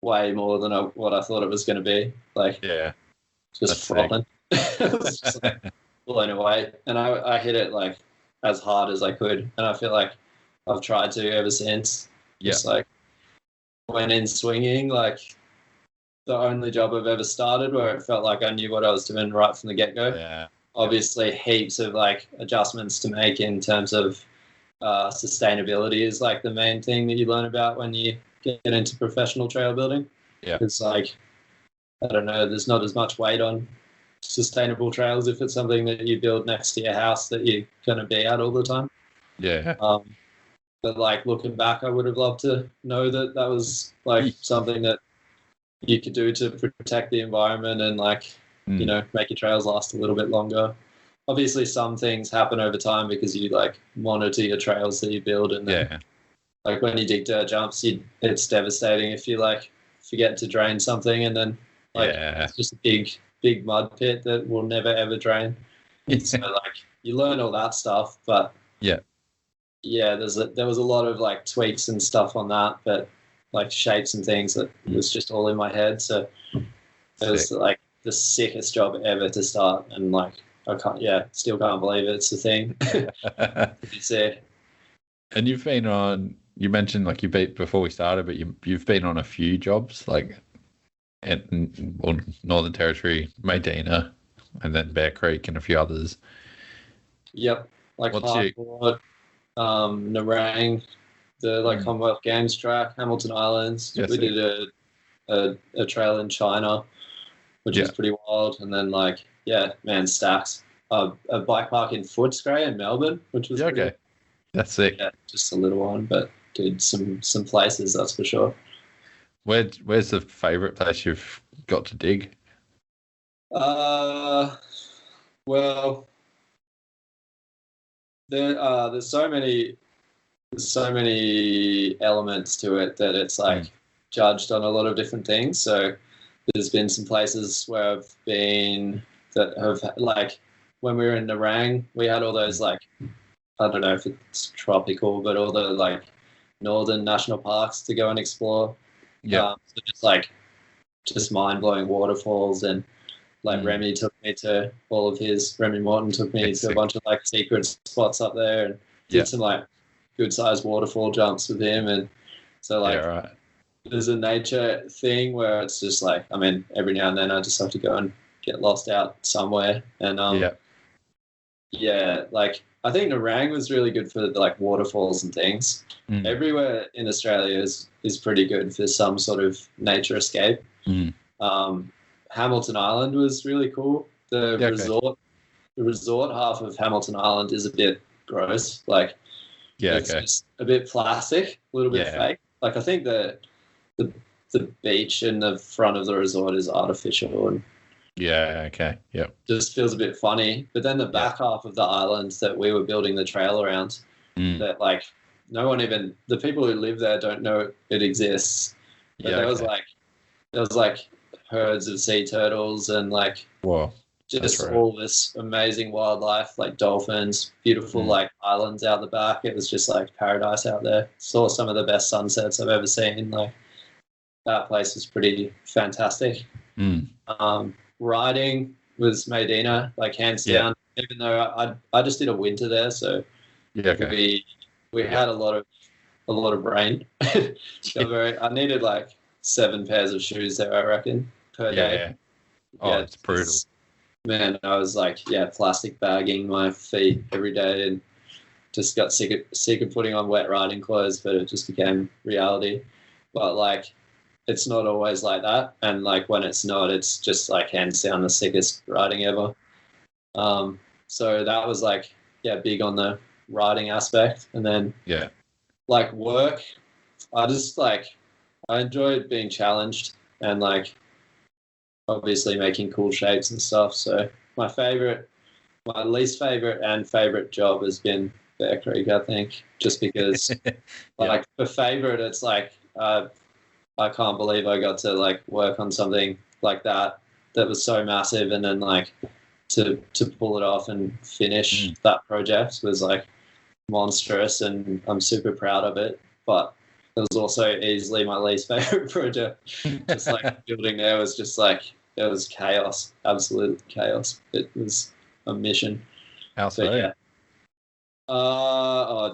way more than what I thought it was going to be. Like, just flopping. It was just like blown away, and I hit it like as hard as I could, and I feel like I've tried to ever since. Just like went in swinging, like the only job I've ever started where it felt like I knew what I was doing right from the get go. Yeah. Obviously, heaps of like adjustments to make in terms of sustainability is like the main thing that you learn about when you get into professional trail building. Yeah. It's like, I don't know, there's not as much weight on sustainable trails if it's something that you build next to your house that you're going to be at all the time. Yeah. But like looking back, I would have loved to know that was like something that you could do to protect the environment and like you know, make your trails last a little bit longer. Obviously, some things happen over time because you like monitor your trails that you build, and then, like when you dig dirt jumps, it's devastating if you like forget to drain something, and then like it's just a big mud pit that will never ever drain. So like you learn all that stuff, but there was a lot of like tweaks and stuff on that, but like shapes and things that was just all in my head. So it was like the sickest job ever to start, and like I still can't believe it's a thing. It's sick. And you've been on. You mentioned like you beat before we started, but you've been on a few jobs like in Northern Territory, Medina, and then Bear Creek, and a few others. Yep, like Hardboard, Narang, the like Commonwealth Games track, Hamilton Islands. We did a trail in China, which is pretty wild, and then like stacks. A bike park in Footscray in Melbourne, which was okay. That's sick. Yeah, just a little one, but did some places, that's for sure. Where's the favourite place you've got to dig? Well, there's so many elements to it that it's like judged on a lot of different things. So there's been some places where I've been that have like when we were in Narang, we had all those like, I don't know if it's tropical, but all the like northern national parks to go and explore. So just mind-blowing waterfalls, and like Remy took me to Remy Morton took me to a bunch of like secret spots up there, and did some like good-sized waterfall jumps with him. And so like there's a nature thing where it's just like, I mean, every now and then I just have to go and get lost out somewhere. And like I think Narang was really good for like waterfalls and things. Everywhere in Australia is pretty good for some sort of nature escape. Hamilton Island was really cool. The resort half of Hamilton Island is a bit gross. Like it's just a bit plastic, a little bit fake. Like I think the beach in the front of the resort is artificial and just feels a bit funny. But then the back half of the island that we were building the trail around, that like the people who live there don't know it exists. But there was like herds of sea turtles and like just all this amazing wildlife, like dolphins, beautiful like islands out the back. It was just like paradise out there. Saw some of the best sunsets I've ever seen. Like that place was pretty fantastic. Riding was Medina, like hands down. Even though I just did a winter there, so we had a lot of rain. I needed like 7 pairs of shoes there, I reckon, per day. It's brutal. Man, I was like, plastic bagging my feet every day, and just got sick of putting on wet riding clothes, but it just became reality. But like, it's not always like that, and like when it's not, it's just like hands down the sickest riding ever. So that was like big on the riding aspect, and then like work, I enjoyed being challenged and like obviously making cool shapes and stuff. So my least favorite and favorite job has been Bear Creek, I think, just because like for favorite, it's like I can't believe I got to like work on something like that was so massive, and then like to pull it off and finish that project was like monstrous, and I'm super proud of it. But it was also easily my least favorite project. Just like building there was just like, it was chaos, absolute chaos. It was a mission. How so?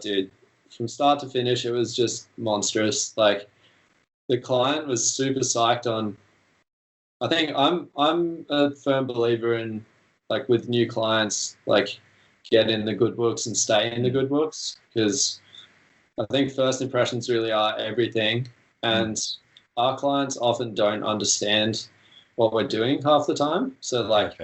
Dude, from start to finish, it was just monstrous. Like the client was super psyched on. I think I'm a firm believer in like with new clients, like get in the good books and stay in the good books, because I think first impressions really are everything, and our clients often don't understand what we're doing half the time. So like,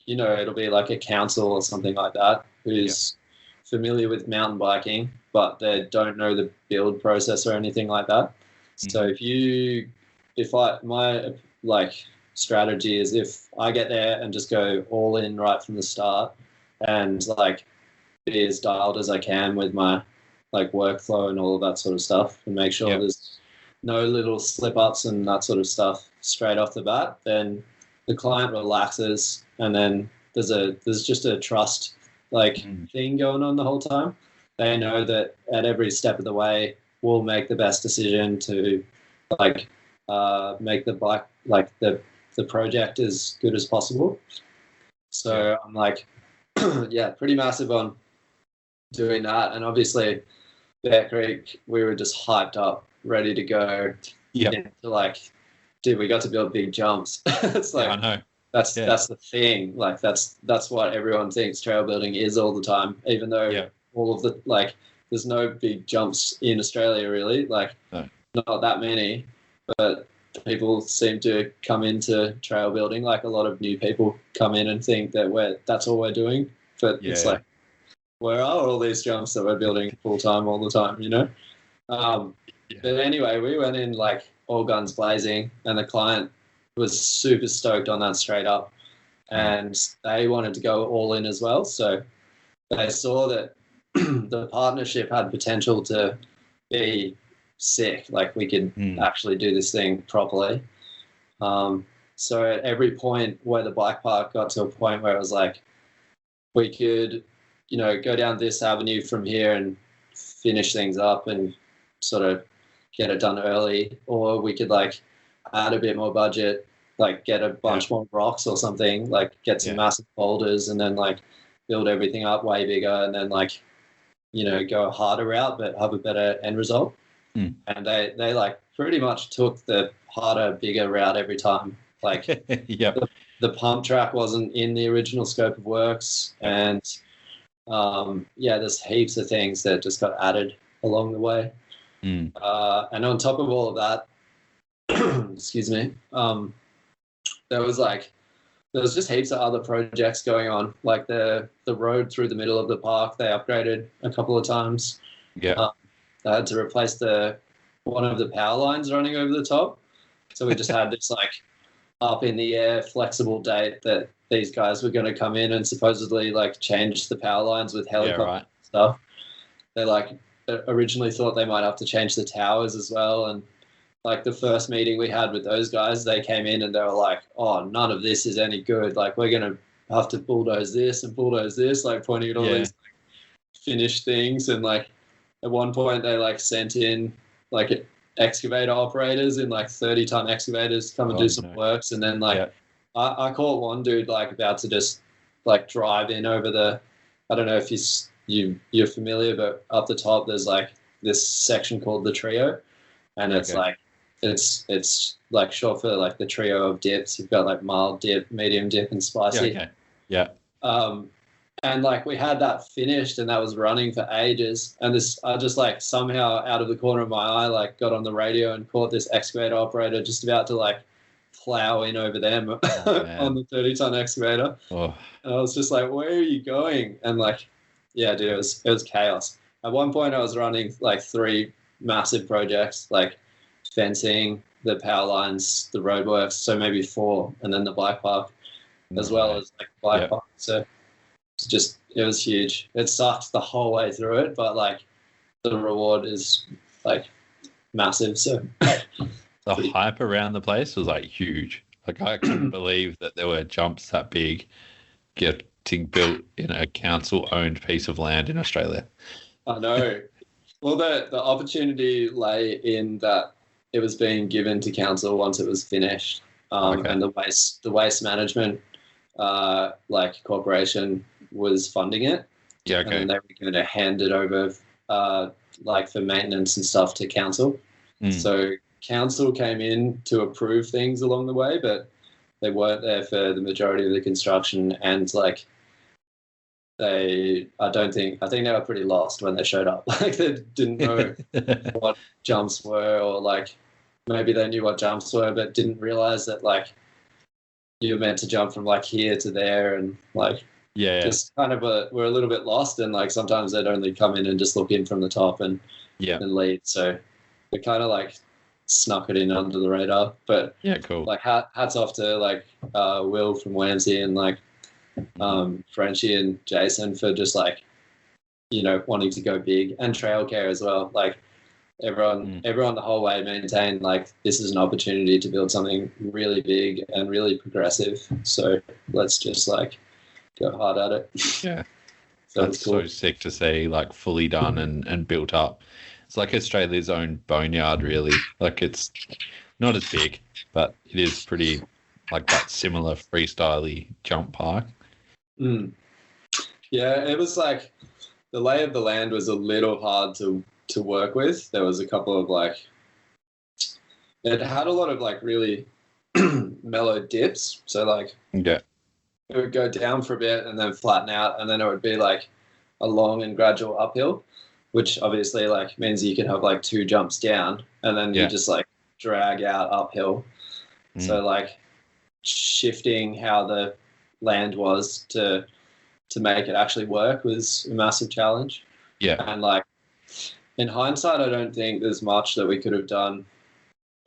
it'll be like a council or something like that who's familiar with mountain biking, but they don't know the build process or anything like that. So my strategy is if I get there and just go all in right from the start and like be as dialed as I can with my like workflow and all of that sort of stuff, and make sure there's no little slip ups and that sort of stuff straight off the bat, then the client relaxes, and then there's just a trust like thing going on the whole time. They know that at every step of the way we'll make the best decision to like make the bike like the project as good as possible. So I'm like pretty massive on doing that. And obviously Bear Creek, we were just hyped up, ready to go. Like, dude, we got to build big jumps. It's like, I know. That's the thing. Like that's what everyone thinks trail building is all the time, even though all of the like there's no big jumps in Australia really, like not that many, but people seem to come into trail building, like a lot of new people come in and think that that's all we're doing, but it's like, where are all these jumps that we're building full time all the time, you know? But anyway, we went in like all guns blazing, and the client was super stoked on that straight up, and they wanted to go all in as well. So they saw that the partnership had potential to be sick, like we could actually do this thing properly. So at every point where the bike park got to a point where it was like we could, you know, go down this avenue from here and finish things up and sort of get it done early, or we could like add a bit more budget, like get a bunch more rocks or something, like get some massive boulders and then like build everything up way bigger, and then like, you know, go a harder route but have a better end result. And they like pretty much took the harder, bigger route every time. Like the pump track wasn't in the original scope of works, and there's heaps of things that just got added along the way. And on top of all of that, excuse me, there was just heaps of other projects going on, like the road through the middle of the park. They upgraded a couple of times. They had to replace one of the power lines running over the top. So we just had this like up in the air flexible date that these guys were going to come in and supposedly like change the power lines with helicopter stuff. They like originally thought they might have to change the towers as well. And like the first meeting we had with those guys, they came in and they were like, oh, none of this is any good. Like we're going to have to bulldoze this and bulldoze this, like pointing at all these like, finished things. And like at one point they like sent in like excavator operators in like 30-ton excavators to come and do some works. And then like I caught one dude like about to just like drive in over the, I don't know if you're familiar, but up the top there's like this section called the trio, and it's like it's like short for like the trio of dips. You've got like mild dip, medium dip, and spicy. And like we had that finished and that was running for ages, and I just like somehow out of the corner of my eye like got on the radio and caught this excavator operator just about to like plow in over them on the 30-ton excavator. And I was just like, where are you going? And like, yeah, dude, it was chaos. At one point I was running like 3 massive projects, like fencing, the power lines, the roadworks, so maybe 4, and then the bike park as well as like bike park. So it was huge. It sucked the whole way through it, but like the reward is like massive. So the hype around the place was like huge. Like I couldn't believe that there were jumps that big getting built in a council-owned piece of land in Australia. I know. Well, the opportunity lay in that it was being given to council once it was finished, and the waste management like corporation was funding it. And they were going to hand it over like for maintenance and stuff to council. So council came in to approve things along the way, but they weren't there for the majority of the construction, and like I think they were pretty lost when they showed up. Like they didn't know what jumps were, or like maybe they knew what jumps were but didn't realize that like you were meant to jump from like here to there, and like just kind of we're a little bit lost, and like sometimes they'd only come in and just look in from the top and lead. So it kind of like snuck it in under the radar. But yeah, cool. Like hats off to like Will from Whamsy and like Frenchie and Jason for just like, you know, wanting to go big, and Trail Care as well. Like everyone the whole way maintained like this is an opportunity to build something really big and really progressive. So let's just like go hard at it. Yeah. So that's cool. So sick to see, like fully done and built up. It's like Australia's own boneyard, really. Like it's not as big, but it is pretty like that similar freestyle-y jump park. Yeah, it was like the lay of the land was a little hard to work with. There was a couple of like, it had a lot of like really mellow dips. So like, yeah, it would go down for a bit and then flatten out, and then it would be like a long and gradual uphill, which obviously like means you can have like 2 jumps down and then you just like drag out uphill. So like shifting how the land was to make it actually work was a massive challenge. Yeah. And like in hindsight, I don't think there's much that we could have done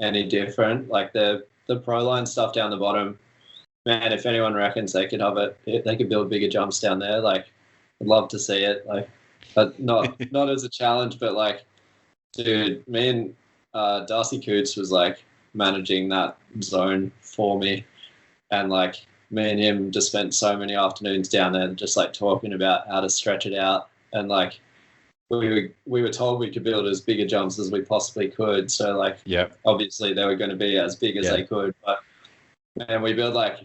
any different. Like the pro line stuff down the bottom, man, if anyone reckons they could have it, they could build bigger jumps down there. Like I'd love to see it. Like, but not as a challenge, but like, dude, me and Darcy Coots was like managing that zone for me, and like me and him just spent so many afternoons down there just like talking about how to stretch it out, and like we were told we could build as big a jumps as we possibly could. So like, obviously they were going to be as big as they could, but and we built like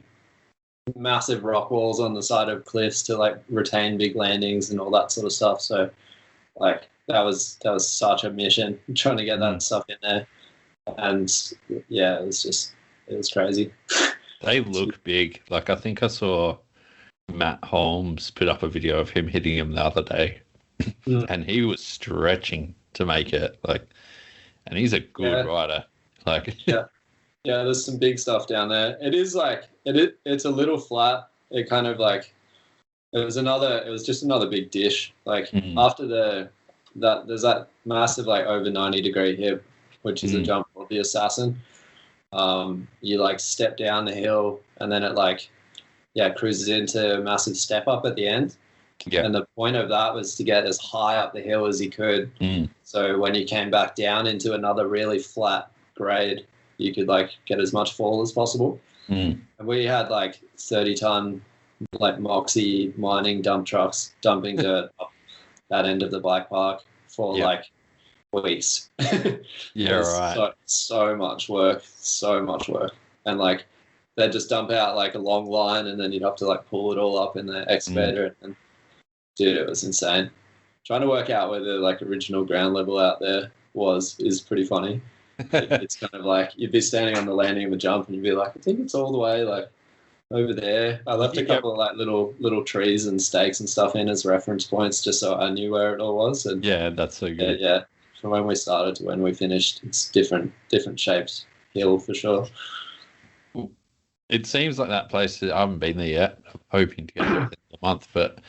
massive rock walls on the side of cliffs to like retain big landings and all that sort of stuff. So like that was such a mission trying to get that stuff in there. And yeah, it was crazy. They look big. Like I think I saw Matt Holmes put up a video of him hitting him the other day, and he was stretching to make it. Like, and he's a good rider. Like, yeah, there's some big stuff down there. It is like it's a little flat. It kind of like it was just another big dish. Like after there's that massive like over 90-degree hip, which is a jump of the Assassin. You like step down the hill and then it like cruises into a massive step up at the end. And the point of that was to get as high up the hill as you could. So when you came back down into another really flat grade, you could like get as much fall as possible. And we had like 30-ton like Moxie mining dump trucks dumping dirt up that end of the bike park for like weeks. Right. So much work. And like they'd just dump out like a long line and then you'd have to like pull it all up in the excavator. And dude, it was insane. Trying to work out where the like original ground level out there is pretty funny. It's kind of like you'd be standing on the landing of a jump and you'd be like, I think it's all the way like over there. I left a couple of like little trees and stakes and stuff in as reference points just so I knew where it all was. And that's so good. From when we started to when we finished, it's different shapes hill for sure. It seems like that place, I haven't been there yet. I'm hoping to get there within a month, but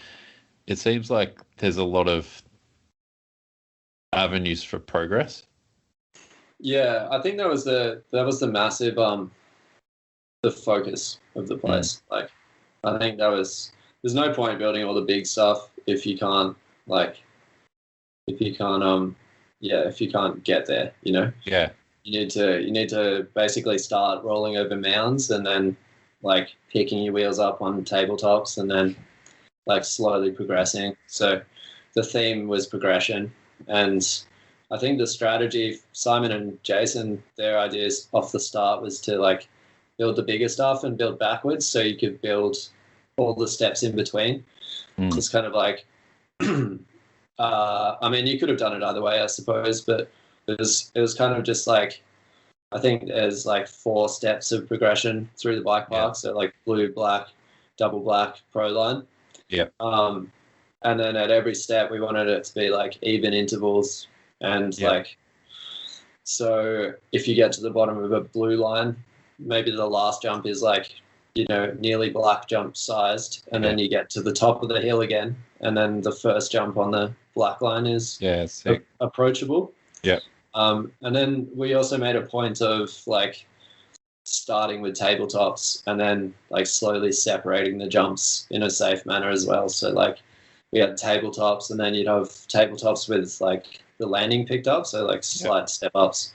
it seems like there's a lot of avenues for progress. Yeah, I think that was the massive the focus of the place. Like I think there's no point building all the big stuff if you can't get there, you know? Yeah. You need to basically start rolling over mounds and then like picking your wheels up on tabletops and then like slowly progressing. So the theme was progression, and I think the strategy, Simon and Jason, their ideas off the start was to like build the bigger stuff and build backwards so you could build all the steps in between. Just kind of like I mean, you could have done it either way, I suppose, but it was kind of just like, I think there's like 4 steps of progression through the bike park. So like blue, black, double black, pro line. And then at every step we wanted it to be like even intervals. And like, so if you get to the bottom of a blue line, maybe the last jump is like, you know, nearly black jump sized, and then you get to the top of the hill again, and then the first jump on the black line is approachable. And then we also made a point of like starting with tabletops and then like slowly separating the jumps in a safe manner as well. So like we had tabletops and then you'd have tabletops with like the landing picked up, so like slight step ups,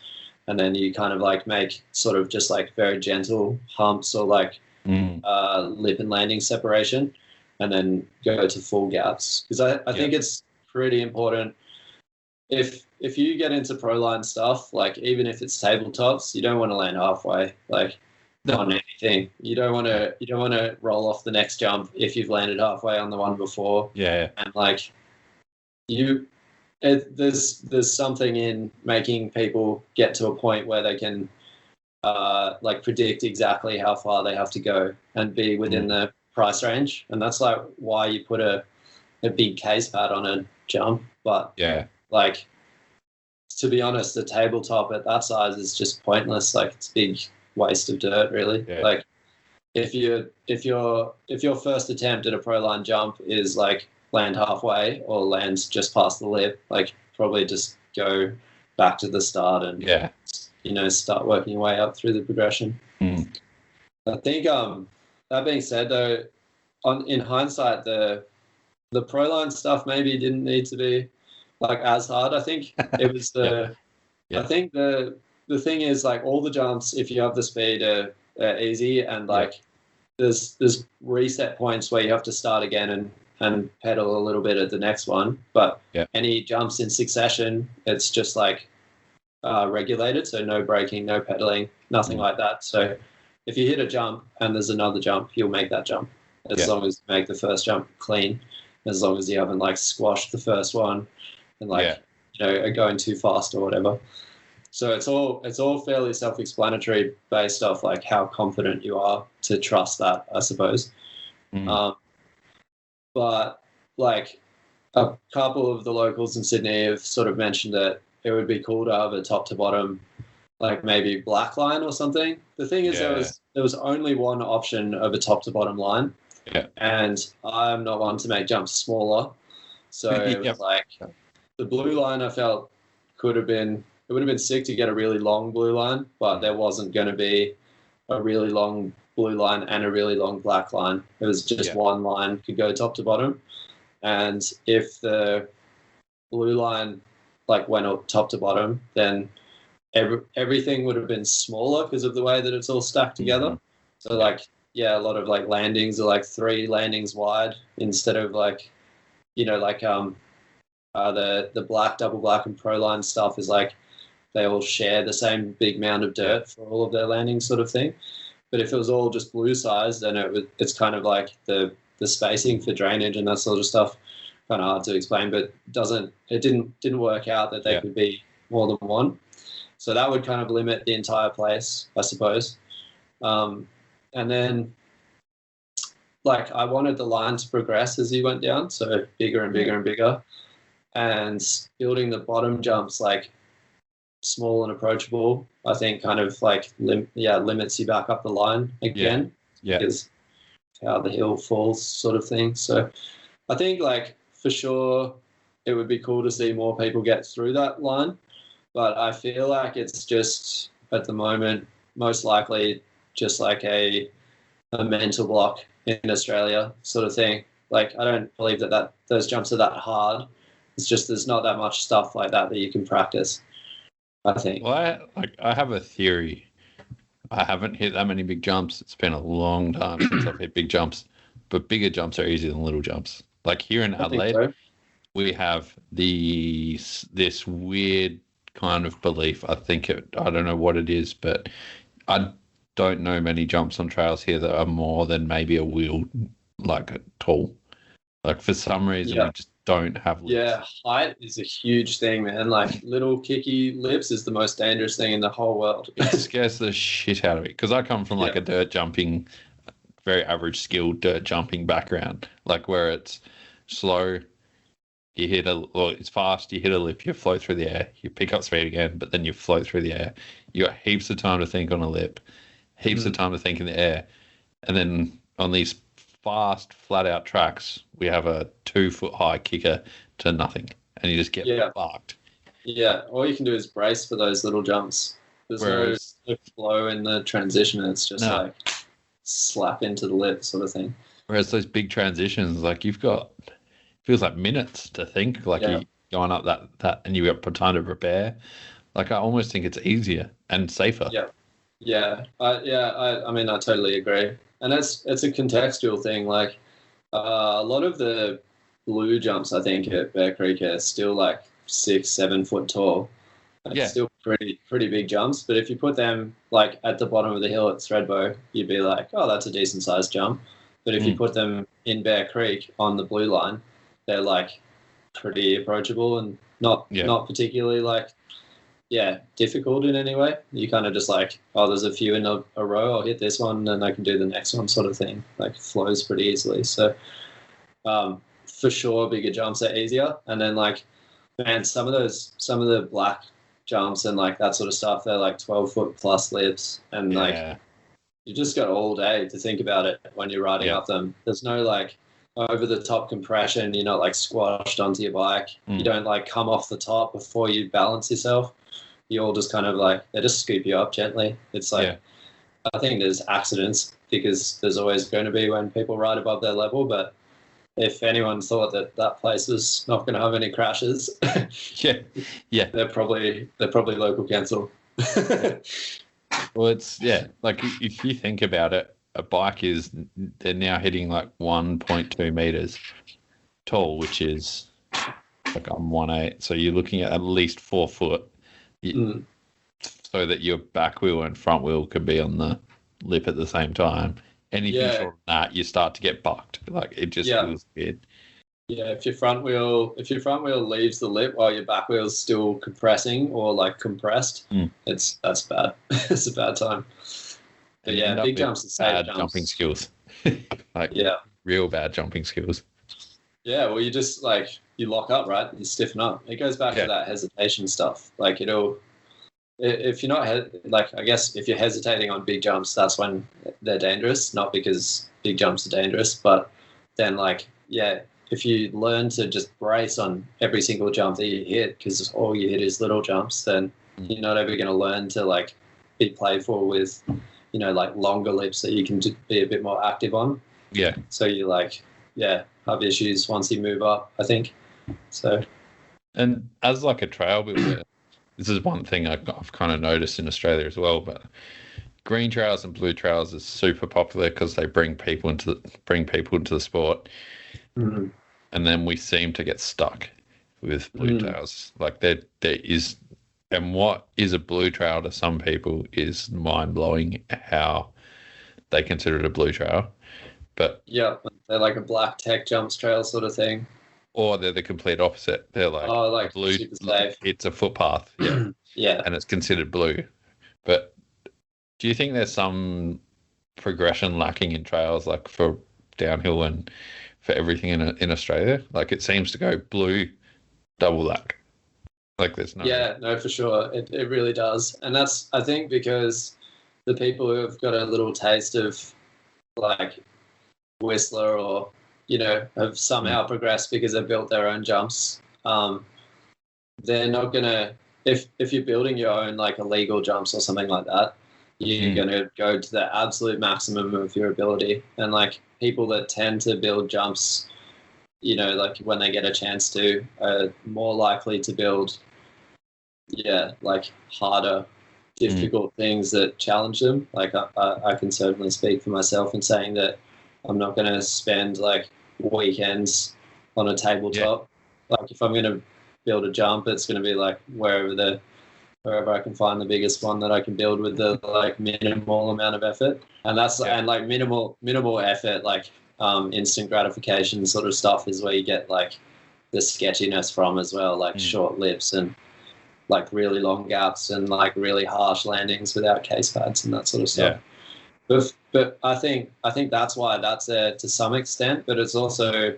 and then you kind of like make sort of just like very gentle humps or like lip and landing separation, and then go to full gaps, because I think it's pretty important if you get into pro line stuff, like even if it's tabletops, you don't want to land halfway like on anything. You don't want to roll off the next jump if you've landed halfway on the one before. And like there's something in making people get to a point where they can like predict exactly how far they have to go and be within the price range, and that's like why you put a big case pad on a jump. But like, to be honest, the tabletop at that size is just pointless. Like, it's a big waste of dirt, really. Like, if your first attempt at a pro line jump is like land halfway or land just past the lip, like probably just go back to the start and start working your way up through the progression. I think that being said, though, in hindsight, the pro line stuff maybe didn't need to be like as hard. I think it was I think the thing is, like, all the jumps, if you have the speed, are easy, and like there's reset points where you have to start again and pedal a little bit at the next one. But any jumps in succession, it's just like regulated, so no braking, no pedaling, nothing like that. So if you hit a jump and there's another jump, you'll make that jump as long as you make the first jump clean, as long as you haven't like squashed the first one and like are going too fast or whatever. So it's all fairly self-explanatory based off like how confident you are to trust that, I suppose. But like a couple of the locals in Sydney have sort of mentioned that it would be cool to have a top to bottom, like maybe black line or something. The thing is, there was only one option of a top to bottom line, and I'm not one to make jumps smaller, so it was like the blue line I felt it would have been sick to get a really long blue line, but there wasn't going to be a really long blue line and a really long black line. It was just one line could go top to bottom, and if the blue line like went up top to bottom, then everything would have been smaller because of the way that it's all stacked together. So like a lot of like landings are like 3 landings wide instead of like the black, double black and pro line stuff is like they all share the same big mound of dirt for all of their landings, sort of thing. But if it was all just blue size, then it's kind of like the spacing for drainage and that sort of stuff, kind of hard to explain, but it didn't work out that they could be more than one. So that would kind of limit the entire place, I suppose. And then like I wanted the line to progress as you went down, so bigger and bigger and bigger, and building the bottom jumps like small and approachable, I think kind of like limits you back up the line again. Because how the hill falls, sort of thing. So I think like for sure it would be cool to see more people get through that line, but I feel like it's just at the moment most likely just like a mental block in Australia, sort of thing. Like I don't believe that those jumps are that hard. It's just there's not that much stuff like that you can practice, I think. Well, I have a theory. I haven't hit that many big jumps. It's been a long time since I've hit big jumps, but bigger jumps are easier than little jumps. Like here in Adelaide, we have this weird kind of belief. I don't know what it is, but I don't know many jumps on trails here that are more than maybe a wheel, like tall. Like for some reason, we just don't have lips. Yeah, height is a huge thing, man. Like little kicky lips is the most dangerous thing in the whole world. It scares the shit out of me because I come from like a dirt jumping, very average skilled dirt jumping background, like where it's slow, it's fast, you hit a lip, you float through the air, you pick up speed again, but then you float through the air. You got heaps of time to think on a lip, heaps of time to think in the air, and then on these fast, flat-out tracks, we have a 2-foot high kicker to nothing, and you just get fucked. Yeah, all you can do is brace for those little jumps. There's Whereas, no flow in the transition. It's just no, like slap into the lip sort of thing. whereas those big transitions, like you've got, feels like minutes to think, like Yeah, you going up that, and you got time to prepare. Like I almost think it's easier and safer. yeah, I mean, I totally agree. And it's a contextual thing. Like a lot of the blue jumps, I think, at Bear Creek are still like 6, 7 foot tall. Like Yeah. still pretty big jumps. But if you put them like at the bottom of the hill at Threadbow, you'd be like, oh, that's a decent sized jump. But if you Mm. put them in Bear Creek on the blue line, they're like pretty approachable and not Yeah. not particularly like difficult in any way. You kind of just like, oh, there's a few in a row. I'll hit this one and I can do the next one, sort of thing. Like flows pretty easily. So for sure, bigger jumps are easier. And then like, man, some of the black jumps and like that sort of stuff, they're like 12 foot plus lips, and like Yeah. you just got all day to think about it when you're riding Yeah. up them. There's no like over the top compression. You're not like squashed onto your bike. You don't like come off the top before you balance yourself. You all just kind of like, they just scoop you up gently. It's like, Yeah. I think there's accidents because there's always going to be when people ride above their level. But if anyone thought that that place was not going to have any crashes, Yeah. Yeah. they're probably local council. Well, it's like if you think about it, a bike they're now hitting like 1.2 meters tall, which is like I'm 1.8. So you're looking at least 4 foot, so that your back wheel and front wheel could be on the lip at the same time. Anything short of that, you start to get bucked. Like it just feels weird. Yeah, if your front wheel leaves the lip while your back wheel's still compressing or like compressed, that's bad. It's a bad time. But yeah, big jumps and safe jumps. Jumping skills. Like real bad jumping skills. Yeah, well, you just like you lock up, right? You stiffen up. It goes back to that hesitation stuff. Like if you're not like, I guess if you're hesitating on big jumps, that's when they're dangerous. Not because big jumps are dangerous, but then like if you learn to just brace on every single jump that you hit, because all you hit is little jumps, then you're not ever going to learn to like be playful with, like longer lips that you can be a bit more active on. Yeah. So you like, have issues once you move up, I think. So. And as like a trail builder, this is one thing I've kind of noticed in Australia as well, but green trails and blue trails is super popular because they bring people into the sport. Mm-hmm. And then we seem to get stuck with blue trails. Like there is, and what is a blue trail to some people is mind blowing how they consider it a blue trail. But yeah, they're like a black tech jumps trail sort of thing. Or they're the complete opposite. They're like blue. Super safe. It's a footpath. Yeah. Yeah. And it's considered blue. But do you think there's some progression lacking in trails, like for downhill and for everything in Australia? Like it seems to go blue, double lack. Like there's no. Yeah, no, for sure. It really does. And that's, I think, because the people who have got a little taste of like Whistler or, have somehow progressed because they've built their own jumps. They're not going to, if you're building your own like illegal jumps or something like that, you're going to go to the absolute maximum of your ability. And like people that tend to build jumps, like when they get a chance to, are more likely to build, like harder, difficult things that challenge them. Like I can certainly speak for myself in saying that I'm not going to spend like weekends on a tabletop. Like if I'm going to build a jump, it's going to be like wherever I can find the biggest one that I can build with the like minimal amount of effort. And that's and like minimal effort, like instant gratification sort of stuff is where you get like the sketchiness from as well, like short lips and like really long gaps and like really harsh landings without case pads and that sort of stuff. But I think that's why that's there to some extent, but it's also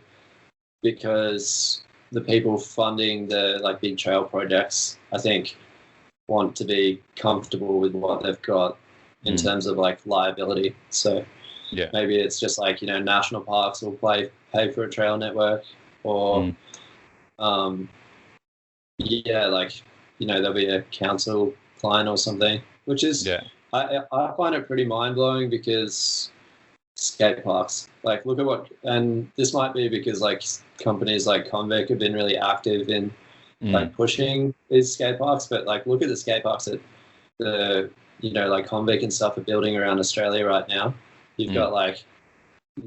because the people funding the like big trail projects, I think, want to be comfortable with what they've got in terms of like liability. So maybe it's just like, national parks will pay for a trail network or like there'll be a council client or something, which is I find it pretty mind blowing because skate parks, like look at what, and this might be because like companies like Convic have been really active in like pushing these skate parks, but like look at the skate parks that the like Convic and stuff are building around Australia right now. You've got like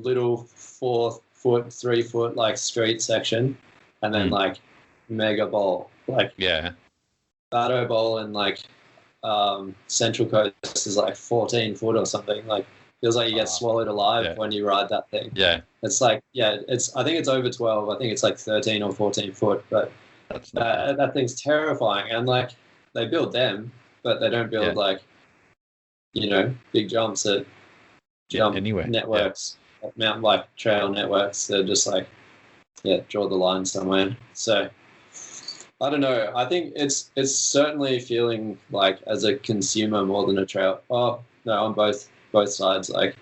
little 4 foot, 3 foot like street section, and then like mega bowl, like Batto Bowl and like Central Coast is like 14 foot or something. Like feels like you get swallowed alive when you ride that thing. Yeah, it's like I think it's over 12. I think it's like 13 or 14 foot, but that thing's terrifying. And like they build them, but they don't build like big jumps at jump networks, like mountain bike trail networks. They're just like draw the line somewhere. So I don't know. I think it's certainly feeling like as a consumer more than a trail. Oh no, on both sides. Like,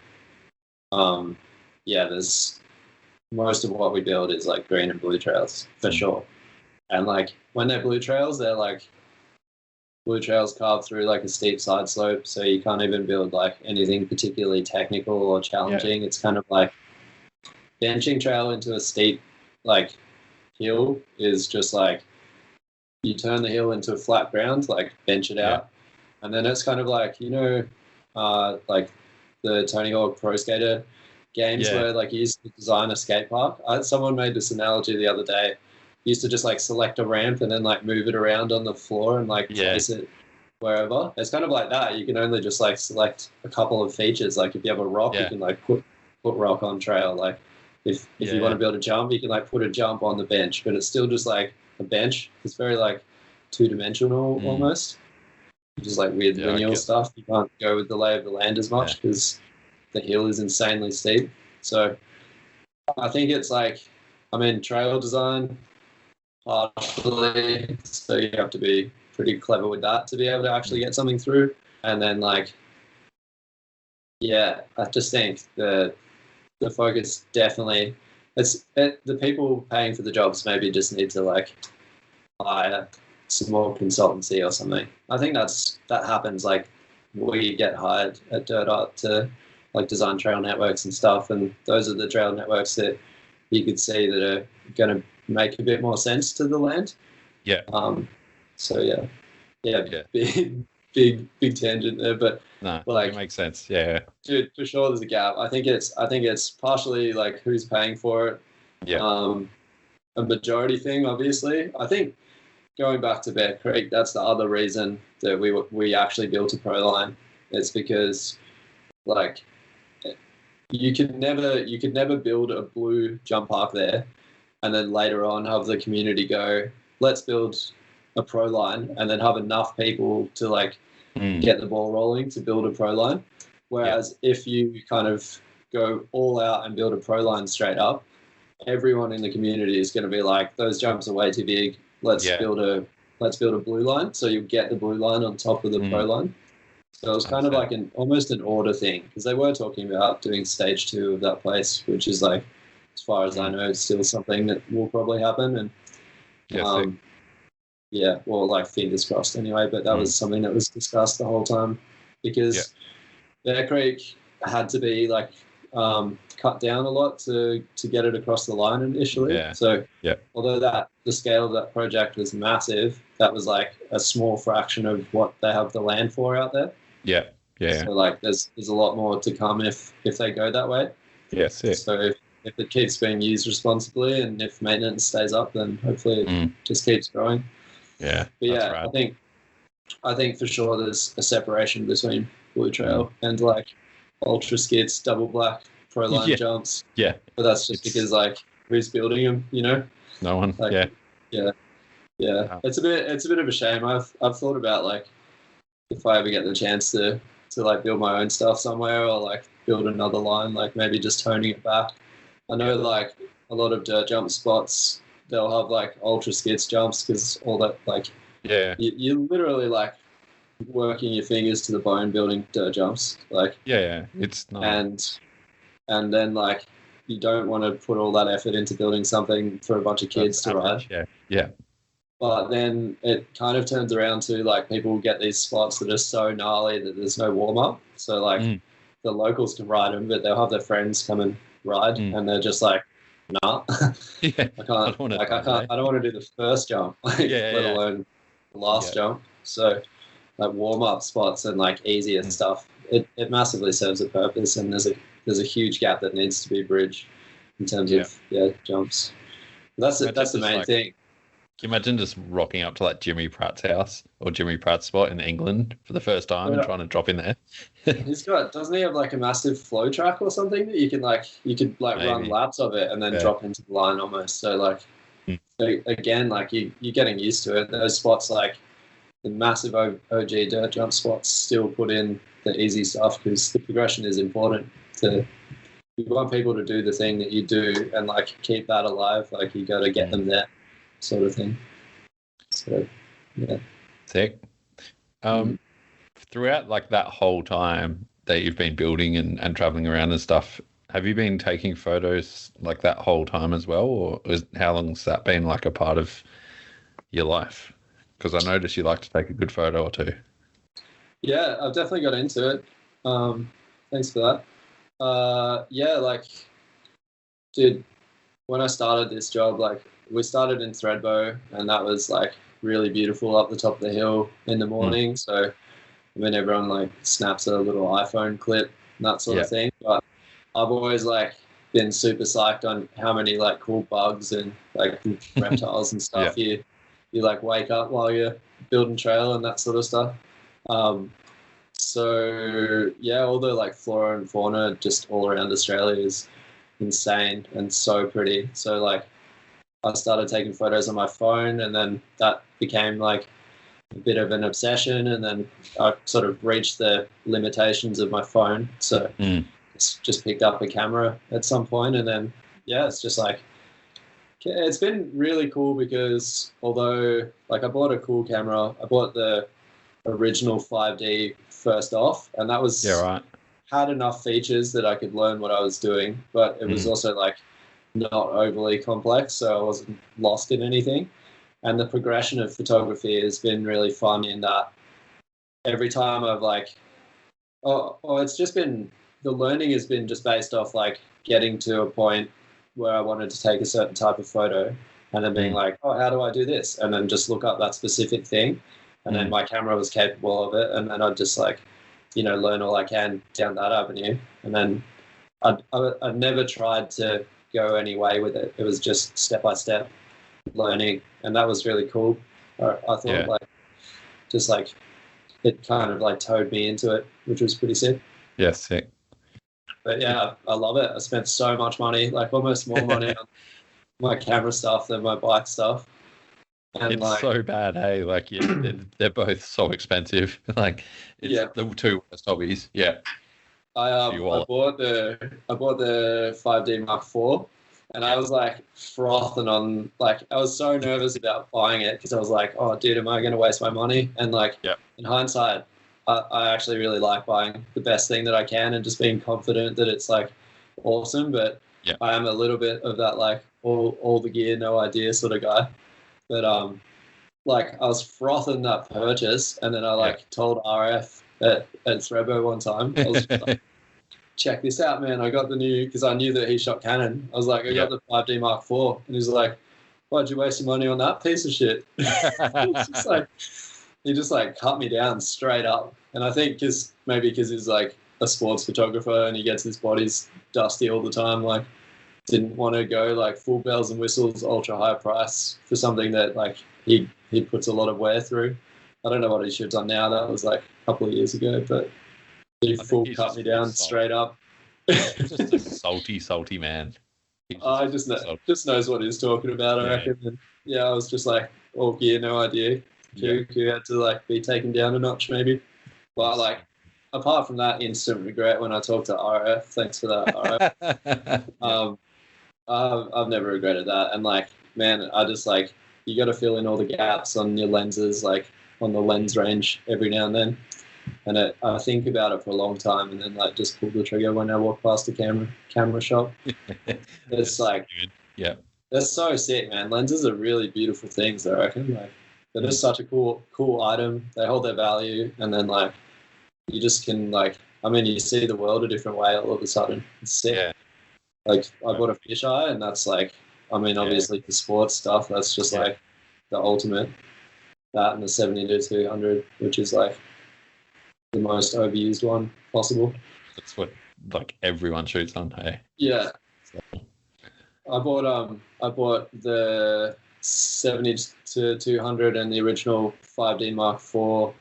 there's most of what we build is like green and blue trails for sure. And like when they're blue trails, they're like blue trails carved through like a steep side slope, so you can't even build like anything particularly technical or challenging. It's kind of like benching trail into a steep like hill is just like you turn the hill into a flat ground, like bench it out, and then it's kind of like like the Tony Hawk Pro Skater games where like you used to design a skate park. Someone made this analogy the other day. You used to just like select a ramp and then like move it around on the floor and like place it wherever. It's kind of like that. You can only just like select a couple of features. Like if you have a rock, you can like put rock on trail. Like if you want to build a jump, you can like put a jump on the bench, but it's still just like a bench. It's very like two-dimensional almost. Just like weird lineal stuff. You can't go with the lay of the land as much because the hill is insanely steep. So I think it's like, trail design partially, so you have to be pretty clever with that to be able to actually get something through. And then like, I just think the focus definitely, the people paying for the jobs maybe just need to like hire some more consultancy or something. I think that happens. Like we get hired at Dirt Art to like design trail networks and stuff, and those are the trail networks that you could see that are going to make a bit more sense to the land. So big tangent there, but no, like it makes sense. Dude, for sure there's a gap. I think it's partially like who's paying for it. A majority thing, obviously. I think going back to Bear Creek, that's the other reason that we actually built a pro line. It's because like you could never build a blue jump park there and then later on have the community go, let's build a pro line, and then have enough people to like get the ball rolling to build a pro line. Whereas if you kind of go all out and build a pro line straight up, everyone in the community is going to be like, those jumps are way too big. Let's build a blue line. So you'll get the blue line on top of the pro line. So it was kind of like almost an order thing, because they were talking about doing stage 2 of that place, which is like, as far as I know, still something that will probably happen. And well, like fingers crossed anyway. But that was something that was discussed the whole time, because Bear Creek had to be like cut down a lot to get it across the line initially. So although the scale of that project was massive, that was like a small fraction of what they have the land for out there. So like there's a lot more to come if they go that way. So if it keeps being used responsibly and if maintenance stays up, then hopefully it just keeps growing. But right. I think for sure there's a separation between Blue Trail and like ultra skids, double black, pro line jumps. But that's just because like who's building them, No one. Like, It's a bit of a shame. I've thought about like if I ever get the chance to like build my own stuff somewhere, or like build another line, like maybe just toning it back. I know like a lot of dirt jump spots, they'll have like ultra skids jumps, because all that like you literally like working your fingers to the bone building dirt jumps, like it's not. And then like you don't want to put all that effort into building something for a bunch of kids to ride. But then it kind of turns around to like people get these spots that are so gnarly that there's no warm up. So like the locals can ride them, but they'll have their friends come and ride, and they're just like, nah, Yeah, I can't. I don't want to do the first jump, let alone the last jump. So like warm up spots and like easier stuff, it massively serves a purpose. And there's a huge gap that needs to be bridged in terms of jumps. That's the main thing. Can you imagine just rocking up to like Jimmy Pratt's house or Jimmy Pratt's spot in England for the first time and trying to drop in there? Doesn't he have like a massive flow track or something that you could Maybe. Run laps of it and then drop into the line almost. So like again, like you're getting used to it. Those spots like the massive OG dirt jump spots still put in the easy stuff because the progression is important. You want people to do the thing that you do and like keep that alive. Like you got to get them there, sort of thing. So yeah, sick. Throughout like that whole time that you've been building and traveling around and stuff, have you been taking photos like that whole time as well, or how long's that been like a part of your life? Because I noticed you like to take a good photo or two. Yeah, I've definitely got into it. Thanks for that. Yeah, like, dude, when I started this job, like, we started in Threadbow, and that was like really beautiful up the top of the hill in the morning. So when everyone like snaps a little iPhone clip and that sort of thing. But I've always like been super psyched on how many like cool bugs and like reptiles and stuff you like wake up while you're building trail and that sort of stuff. So yeah, all the like flora and fauna just all around Australia is insane and so pretty. So like I started taking photos on my phone, and then that became like a bit of an obsession, and then I sort of reached the limitations of my phone. So just picked up a camera at some point, and then it's just like it's been really cool because although like I bought a cool camera, I bought the original 5D first off, and that was had enough features that I could learn what I was doing, but it was also like not overly complex, so I wasn't lost in anything. And the progression of photography has been really fun in that every time I've like, it's just been, the learning has been just based off like getting to a point where I wanted to take a certain type of photo and then being like, how do I do this? And then just look up that specific thing. And then my camera was capable of it. And then I'd just like, learn all I can down that avenue. And then I'd never tried to go any way with it. It was just step-by-step learning. And that was really cool. I thought like, just like, it kind of like towed me into it, which was pretty sick. Yeah, sick. But yeah, I love it. I spent so much money, like almost more money on my camera stuff than my bike stuff. And it's like, so bad, hey? Like, they're both so expensive. Like, it's the two worst hobbies. Yeah. I bought the 5D Mark IV, and I was like frothing on, like, I was so nervous about buying it because I was like, oh, dude, am I going to waste my money? And like, in hindsight, I actually really like buying the best thing that I can and just being confident that it's like awesome. But I am a little bit of that like all the gear, no idea sort of guy. But like I was frothing that purchase, and then I like told RF at Threadbow one time, I was just like, check this out, man. I got the new, because I knew that he shot Canon. I was like, I got the 5D Mark IV. And he's like, why'd you waste your money on that piece of shit? Just like, he just like cut me down straight up. And I think maybe because he's like a sports photographer and he gets his bodies dusty all the time, like didn't want to go like full bells and whistles, ultra high price for something that like he puts a lot of wear through. I don't know what he should have done now. That was like a couple of years ago, but he full cut me down straight up. He's just a salty man. I just knows what he's talking about, I reckon. And I was just like, all gear, no idea. Who had to like be taken down a notch maybe. But like, apart from that instant regret when I talked to RF, thanks for that, RF. I've never regretted that. And like, man, I just like, you got to fill in all the gaps on your lenses, like on the lens range every now and then. And I think about it for a long time, and then like just pull the trigger when I walk past the camera shop. It's like, They're so sick, man. Lenses are really beautiful things, I reckon. Like, they're just such a cool item. They hold their value, and then like you just can like, I mean, you see the world a different way all of a sudden. It's sick. Yeah. Like I bought a fisheye, and that's like, I mean, obviously for sports stuff, that's just like the ultimate. That and the 70-200, which is like the most overused one possible. That's what like everyone shoots on. Hey. Yeah. I bought the 70-200 and the original 5D Mark IV.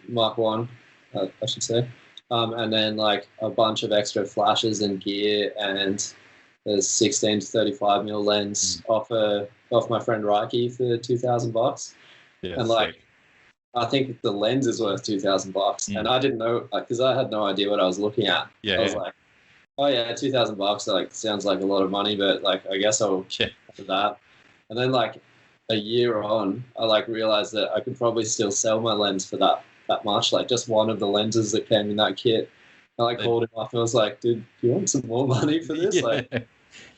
Mark One, I should say. And then like a bunch of extra flashes and gear, and the 16-35mm lens off my friend Reiki for $2,000. Yeah, and like sick. I think the lens is worth $2,000, and I didn't know because I had no idea what I was looking at. I was like, oh yeah, $2,000 like sounds like a lot of money, but like I guess I'll check for that. And then like a year on, I like realized that I could probably still sell my lens for that much, like just one of the lenses that came in that kit. I like called him up and I was like, dude, do you want some more money for this? Like,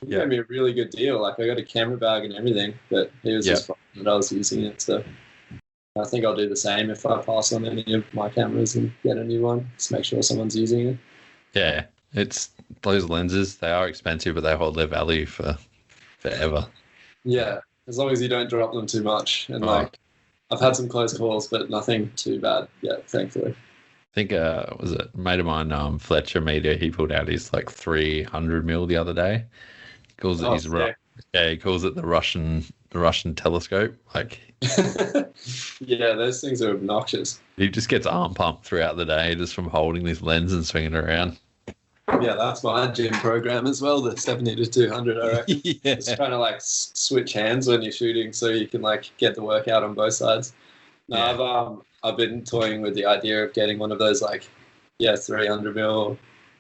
he gave me a really good deal. Like I got a camera bag and everything, but he was just fine that I was using it. So I think I'll do the same if I pass on any of my cameras and get a new one. Just make sure someone's using it. Yeah, it's those lenses. They are expensive, but they hold their value for forever. Yeah, as long as you don't drop them too much. And like, I've had some close calls, but nothing too bad yet, thankfully. I think was it a mate of mine, Fletcher Media. He pulled out his like 300mm the other day. He calls it he calls it the Russian telescope. Like, yeah, those things are obnoxious. He just gets arm pumped throughout the day just from holding this lens and swinging it around. Yeah, that's my gym program as well, the 70-200, I reckon. Just trying to like switch hands when you're shooting so you can like get the workout on both sides. No, I've been toying with the idea of getting one of those like 300mm,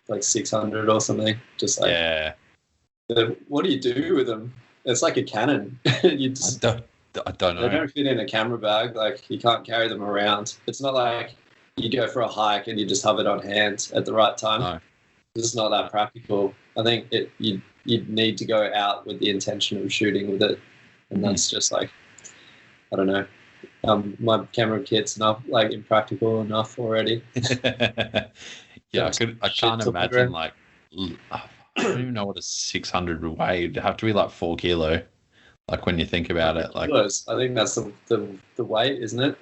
like 600 or something. Just like what do you do with them? It's like a cannon. You just I don't know. They don't fit in a camera bag. Like you can't carry them around. It's not like you go for a hike and you just have it on hand at the right time. No. It's not that practical. I think you'd need to go out with the intention of shooting with it, and that's just like, I don't know. My camera kit's not like impractical enough already. I can't imagine like I don't even know what a 600 would weigh. It'd have to be like 4 kilo. Like when you think about it, like kilos. I think that's the weight, isn't it?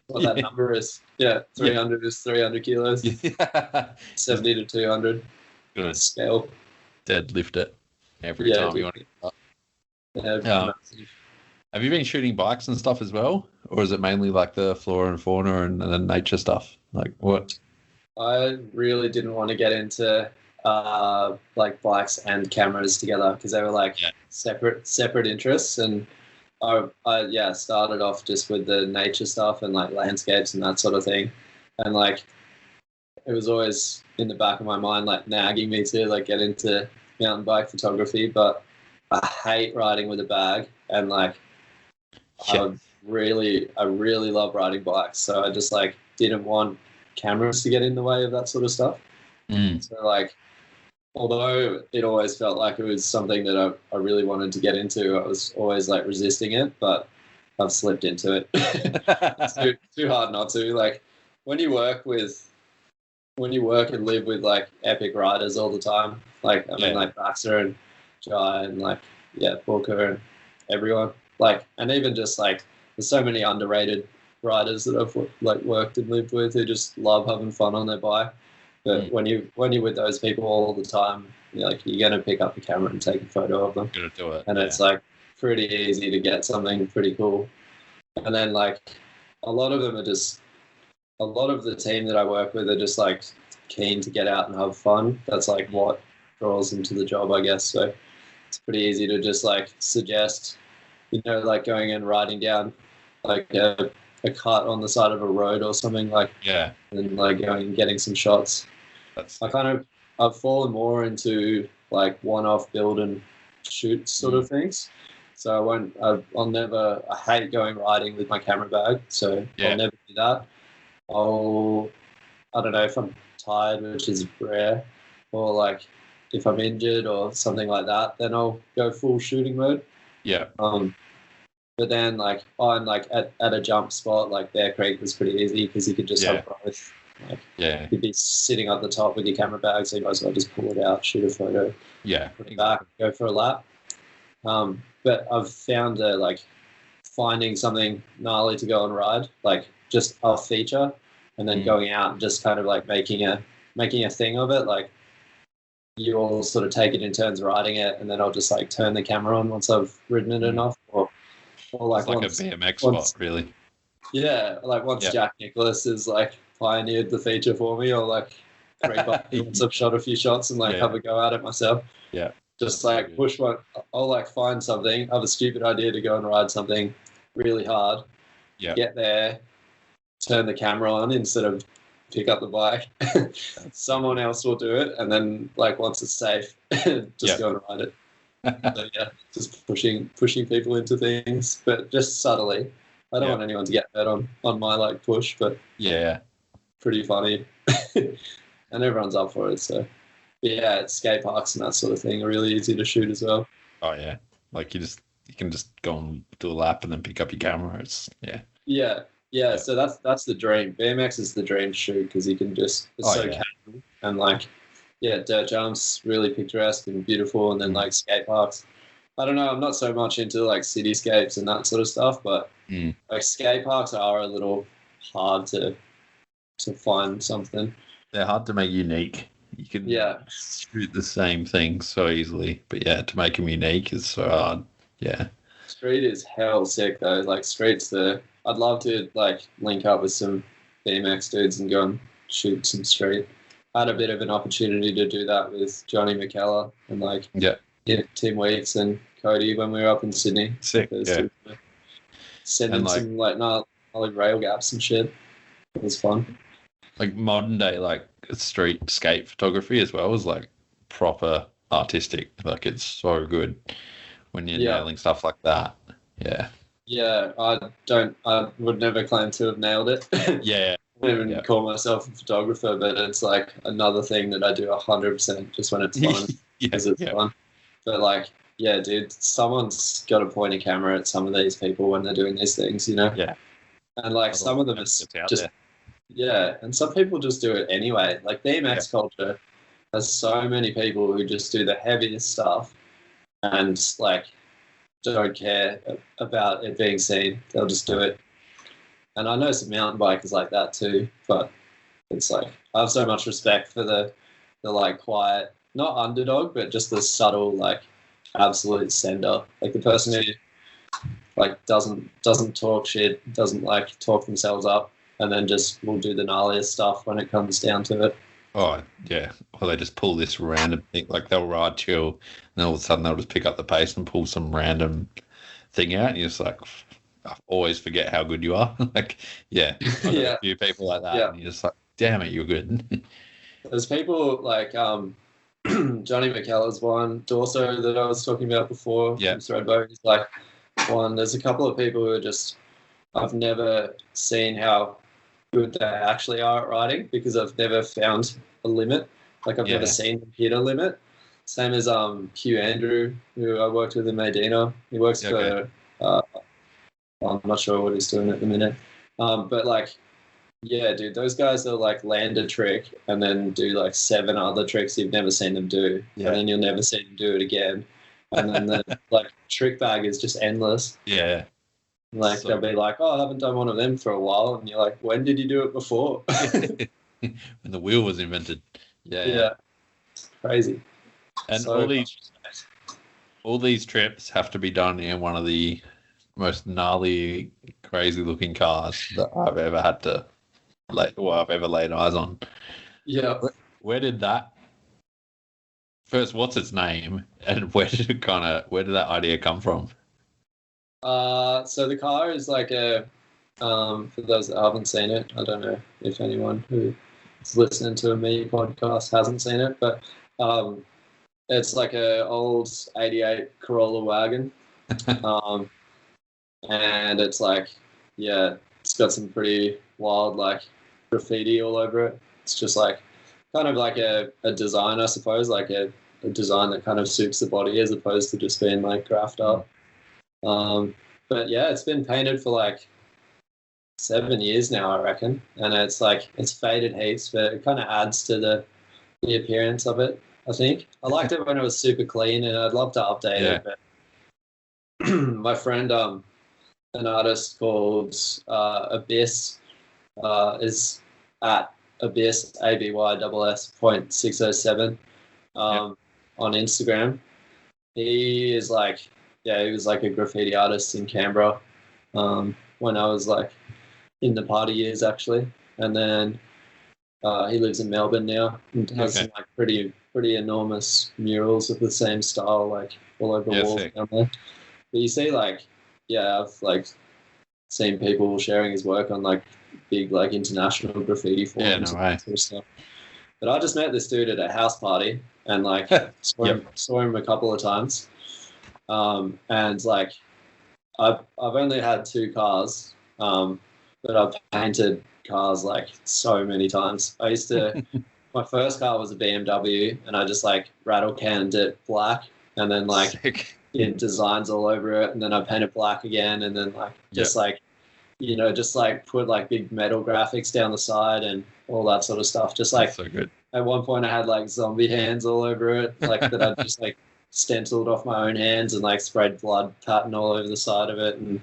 What that number is. 300 is 300 kilos. 70-200. Good. Scale. Deadlift it every time you want to. Have you been shooting bikes and stuff as well, or is it mainly like the flora and fauna and the nature stuff? Like what? I really didn't want to get into like bikes and cameras together because they were like separate interests, and I started off just with the nature stuff and like landscapes and that sort of thing, and like it was always in the back of my mind like nagging me to like get into mountain bike photography, but I hate riding with a bag, and like I really love riding bikes, so I just like didn't want cameras to get in the way of that sort of stuff. So like, although it always felt like it was something that I really wanted to get into, I was always like resisting it, but I've slipped into it. It's too hard not to. Like when you work and live with like epic riders all the time, like I mean like Baxter and Jai and like Booker and everyone, like, and even just like there's so many underrated riders that I've like worked and lived with who just love having fun on their bike. But when you're with those people all the time, you're gonna pick up the camera and take a photo of them. Gonna do it, and it's like pretty easy to get something pretty cool. And then like a lot of the team that I work with are just like keen to get out and have fun. That's like what draws them to the job, I guess. So it's pretty easy to just like suggest, like going and riding down like a cut on the side of a road or something, like and like going and getting some shots. I've fallen more into like one-off build and shoot sort of things. So I hate going riding with my camera bag, so I'll never do that. I don't know if I'm tired, which is rare, or like if I'm injured or something like that, then I'll go full shooting mode. Yeah. But then like on like at a jump spot like Bear Creek was pretty easy because you could just have both. Like, you'd be sitting up the top with your camera bag, so you might as well just pull it out, shoot a photo, put it back, go for a lap. But I've found like finding something gnarly to go and ride, like just a feature, and then going out and just kind of like making a thing of it. Like you all sort of take it in turns riding it, and then I'll just like turn the camera on once I've ridden it enough, or like, it's like a BMX spot, really. Yeah, like once Jack Nicholas has like pioneered the feature for me, I'll like creep up once I've shot a few shots and like have a go at it myself. Yeah. Just like push one. I'll like find something, have a stupid idea to go and ride something really hard. Yeah. Get there, turn the camera on instead of pick up the bike. Someone else will do it, and then like once it's safe, just go and ride it. So yeah, just pushing people into things, but just subtly. I don't want anyone to get hurt on my like push, but pretty funny, and everyone's up for it. So yeah, skate parks and that sort of thing are really easy to shoot as well. Oh yeah, like you can just go and do a lap and then pick up your camera. It's yeah. So that's the dream. BMX is the dream to shoot because you can just casual and like. Yeah, dirt jumps, really picturesque and beautiful, and then like skate parks. I don't know, I'm not so much into like cityscapes and that sort of stuff, but like skate parks are a little hard to find something. They're hard to make unique. You can shoot the same thing so easily, but to make them unique is so hard. Yeah. Street is hell sick though. Like street's I'd love to like link up with some BMX dudes and go and shoot some street. I had a bit of an opportunity to do that with Johnny McKellar and like Tim Weeks and Cody when we were up in Sydney. Sick, sending some like gnarly rail gaps and shit. It was fun. Like modern day like street skate photography as well is like proper artistic. Like it's so good when you're nailing stuff like that. Yeah. Yeah, I would never claim to have nailed it. I don't even call myself a photographer, but it's like another thing that I do 100% just when it's fun because it's fun. But like, yeah, dude, someone's got to point a camera at some of these people when they're doing these things, you know? Yeah. And like some of them are just, and some people just do it anyway. Like BMX culture has so many people who just do the heaviest stuff and like don't care about it being seen. They'll just do it. And I know some mountain bikers like that too, but it's like I have so much respect for the like quiet, not underdog, but just the subtle like absolute sender, like the person who like doesn't talk shit, doesn't like talk themselves up, and then just will do the gnarliest stuff when it comes down to it. Oh yeah, or they just pull this random thing, like they'll ride chill, and then all of a sudden they'll just pick up the pace and pull some random thing out, and you're just like. I always forget how good you are. Like, I've got a few people like that, and you're just like, damn it, you're good. There's people like Johnny McKellar's one, Dorso that I was talking about before. Yeah, Threadbow is like one. There's a couple of people who are just I've never seen how good they actually are at riding because I've never found a limit. Like I've never seen them hit a limit. Same as Hugh Andrew, who I worked with in Medina. He works for. I'm not sure what he's doing at the minute. But like, yeah, dude, those guys will like land a trick and then do like 7 other tricks you've never seen them do. Yeah. And then you'll never see them do it again. And then the like trick bag is just endless. Yeah. Like they'll be like, oh, I haven't done one of them for a while. And you're like, when did you do it before? When the wheel was invented. Yeah. It's crazy. And all these trips have to be done in one of the most gnarly, crazy-looking cars that I've ever had to, I've ever laid eyes on. Yeah. Where did that? First, what's its name, and where did that idea come from? So the car is like a, for those that haven't seen it, I don't know if anyone who is listening to a Me podcast hasn't seen it, but it's like a old '88 Corolla wagon. And it's like, it's got some pretty wild like graffiti all over it. It's just like kind of like a design, I suppose, like a a design that kind of suits the body as opposed to just being like graphed up. But yeah, it's been painted for like 7 years now, I reckon, and it's faded heaps, but it kind of adds to the appearance of it. I think I liked it when it was super clean, and I'd love to update it. But my friend, an artist called Abyss, is at Abyss ABYSS.607 on Instagram. He is like, he was like a graffiti artist in Canberra when I was like in the party years actually, and then he lives in Melbourne now and has some like pretty enormous murals of the same style like all over walls down there. But you see like, I've like seen people sharing his work on like big like international graffiti forums and that sort of stuff. But I just met this dude at a house party and like saw him a couple of times. And like I've only had 2 cars, but I've painted cars like so many times. I used to my first car was a BMW, and I just like rattle canned it black, and then like did designs all over it, and then I painted black again, and then like just like just like put like big metal graphics down the side and all that sort of stuff. Just like so good. At one point I had like zombie hands all over it, like that I just like stenciled off my own hands and like sprayed blood pattern all over the side of it, and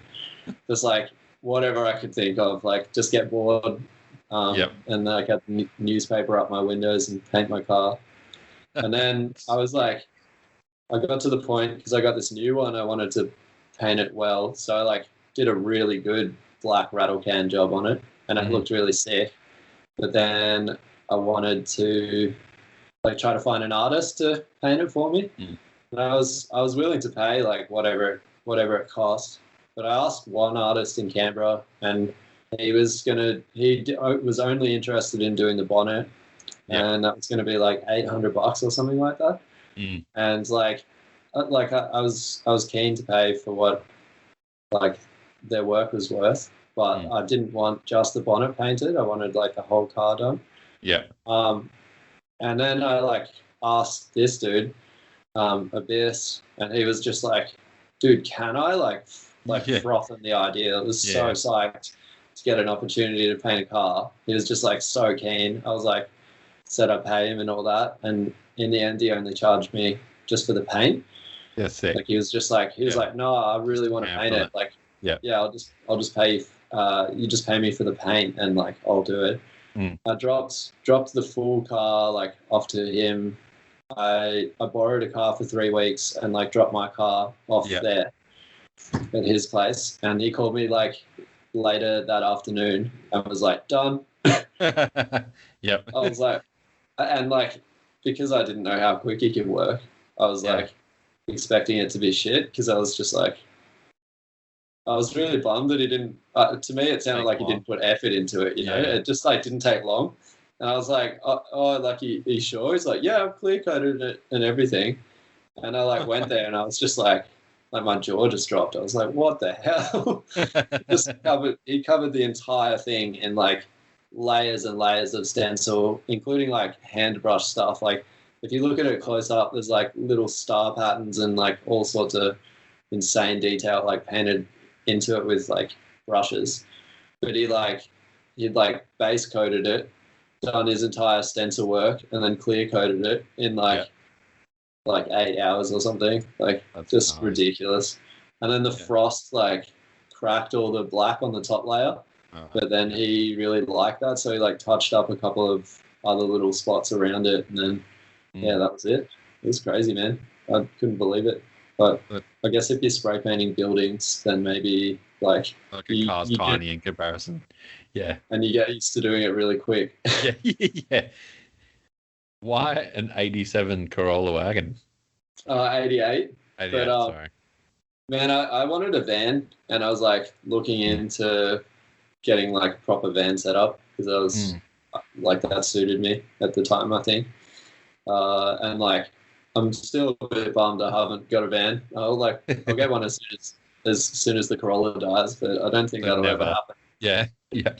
just like whatever I could think of, like just get bored. And like had the newspaper up my windows and paint my car. And then I was like, I got to the point because I got this new one, I wanted to paint it well, so I like did a really good black rattle can job on it, and it looked really sick. But then I wanted to like try to find an artist to paint it for me, and I was willing to pay like whatever it cost. But I asked one artist in Canberra, and he was only interested in doing the bonnet, and that was going to be like $800 or something like that. And like I was keen to pay for what like their work was worth, but I didn't want just the bonnet painted. I wanted like the whole car done. And then I like asked this dude, Abyss, and he was just like, dude, can I like frothing the idea? I was so psyched to get an opportunity to paint a car. He was just like so keen. I was like, said I'd pay him and all that, and in the end he only charged me just for the paint. Sick. Like he was like, no, I really want to paint it. Like I'll just pay you. You just pay me for the paint, and like I'll do it. I dropped the full car like off to him. I borrowed a car for 3 weeks and like dropped my car off there at his place, and he called me like later that afternoon and was like, done. I was like, and like because I didn't know how quick he could work, I was like expecting it to be shit, because I was just like, I was really bummed that he didn't. To me, it sounded like he didn't put effort into it. You know, it just like didn't take long. And I was like, oh, like he sure? He's like, yeah, I've clear coated it and everything. And I like went there, and I was just like my jaw just dropped. I was like, what the hell? He covered the entire thing in like layers and layers of stencil, including like hand brush stuff. Like if you look at it close up, there's like little star patterns and like all sorts of insane detail like painted into it with like brushes. But he'd base coated it, done his entire stencil work, and then clear coated it in like 8 hours or something. Like that's just nice. Ridiculous. And then the frost like cracked all the black on the top layer. But then he really liked that, so he like touched up a couple of other little spots around it, and then that was it. It was crazy, man. I couldn't believe it. But I guess if you're spray painting buildings, then maybe like a car's tiny in comparison. Yeah. And you get used to doing it really quick. Yeah. Why an 87 Corolla wagon? 88. 88, sorry. Man, I wanted a van, and I was like looking into getting like a proper van set up, because I was like, that suited me at the time, I think. And like, I'm still a bit bummed I haven't got a van. I'll get one as soon as the Corolla dies, but I don't think that'll ever happen. Yeah.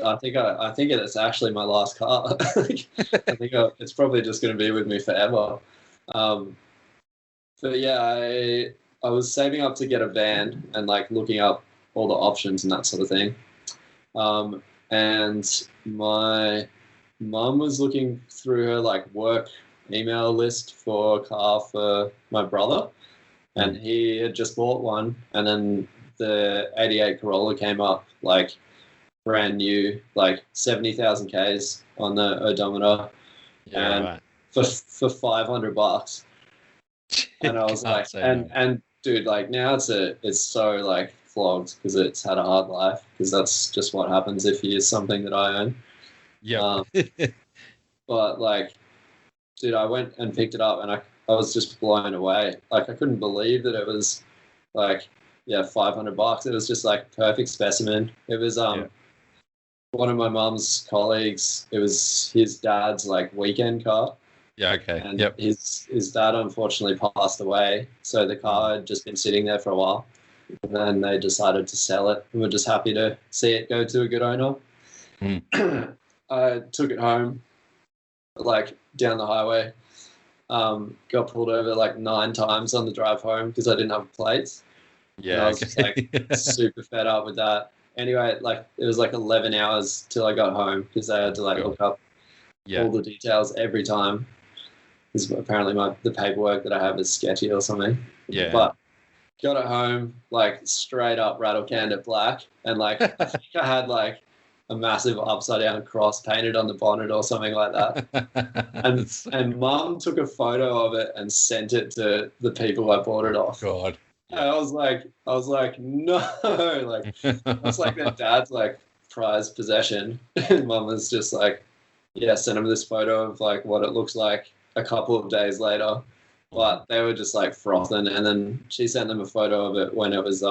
I think it's actually my last car. I think it's probably just going to be with me forever. But yeah, I was saving up to get a van and like looking up all the options and that sort of thing. And my mum was looking through her like work email list for a car for my brother, and he had just bought one, and then the 88 Corolla came up like brand new, like 70,000 Ks on the odometer, and right. for $500. And I was like, and dude, like now it's so like flogged because it's had a hard life, because that's just what happens if you use something that I own. Yeah. But like, dude, I went and picked it up, and I was just blown away. Like I couldn't believe that it was like, yeah, $500. It was just like perfect specimen. It was one of my mum's colleagues. It was his dad's like weekend car. Yeah, okay. And his dad unfortunately passed away, so the car had just been sitting there for a while. And then they decided to sell it, and we're just happy to see it go to a good owner. I took it home, like down the highway. Got pulled over like 9 times on the drive home because I didn't have plates. Yeah, and I was just like super fed up with that. Anyway, like it was like 11 hours till I got home because I had to like look up all the details every time. Because apparently the paperwork that I have is sketchy or something. Yeah. But got it home, like straight up rattle canned it black, and like I think I had like a massive upside down cross painted on the bonnet or something like that. And mum took a photo of it and sent it to the people I bought it off. God. Yeah. And I was like, no, like it's like their dad's like prized possession. And mum was just like, yeah, send him this photo of like what it looks like a couple of days later. But they were just like frothing, and then she sent them a photo of it when it was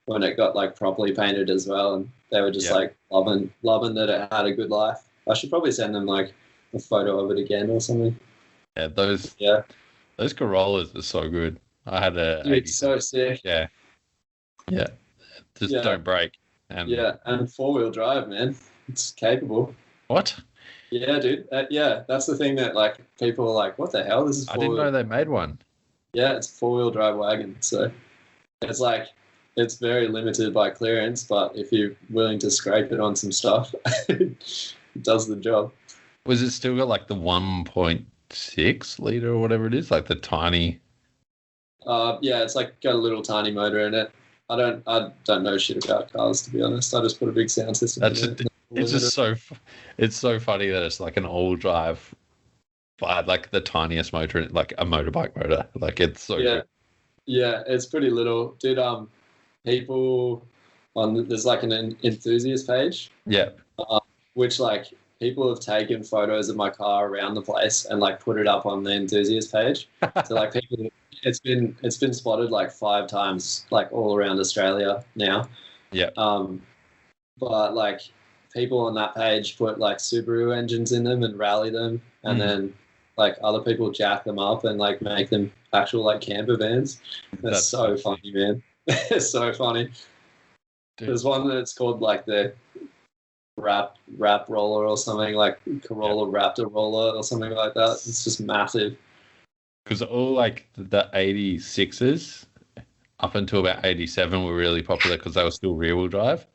when it got like properly painted as well, and they were just like loving that it had a good life. I should probably send them like a photo of it again or something. Yeah, those Corollas are so good. I had a Dude, so sick. Yeah. Just don't break. And and 4-wheel drive, man. It's capable. What? Yeah, dude. That's the thing that like people are like, what the hell? This is 4-wheel. I didn't know they made one. Yeah, it's a 4-wheel drive wagon. So it's like, it's very limited by clearance, but if you're willing to scrape it on some stuff, it does the job. Was it still got like the 1.6 liter or whatever it is, like the tiny? Yeah, it's like got a little tiny motor in it. I don't know shit about cars, to be honest. I just put a big sound system in it. It's just it's so funny that it's like an all drive, but like the tiniest motor, like a motorbike motor. Like it's so good. Yeah, it's pretty little, dude. People there's like an enthusiast page. Yeah. Which like people have taken photos of my car around the place and like put it up on the enthusiast page. So like people, it's been spotted like 5 times, like all around Australia now. Yeah. But like people on that page put like Subaru engines in them and rally them, and then like other people jack them up and like make them actual like camper vans. That's so funny, man. It's so funny. Dude. There's one that's called like the Rap roller or something, like Corolla Raptor roller or something like that. It's just massive. Because all like the 86s up until about 87 were really popular because they were still rear wheel drive.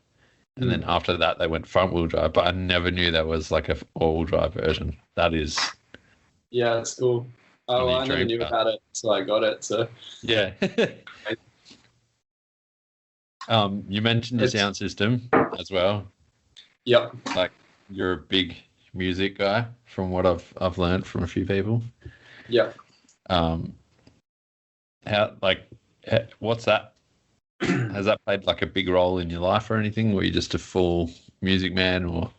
And then after that, they went front wheel drive. But I never knew there was like a all drive version. That is. Yeah, it's cool. Oh, I never knew about it, so I got it. So yeah. You mentioned the sound system as well. Yep. Like you're a big music guy, from what I've learned from a few people. Yep. What's that? Has that played like a big role in your life or anything? Were you just a full music man, or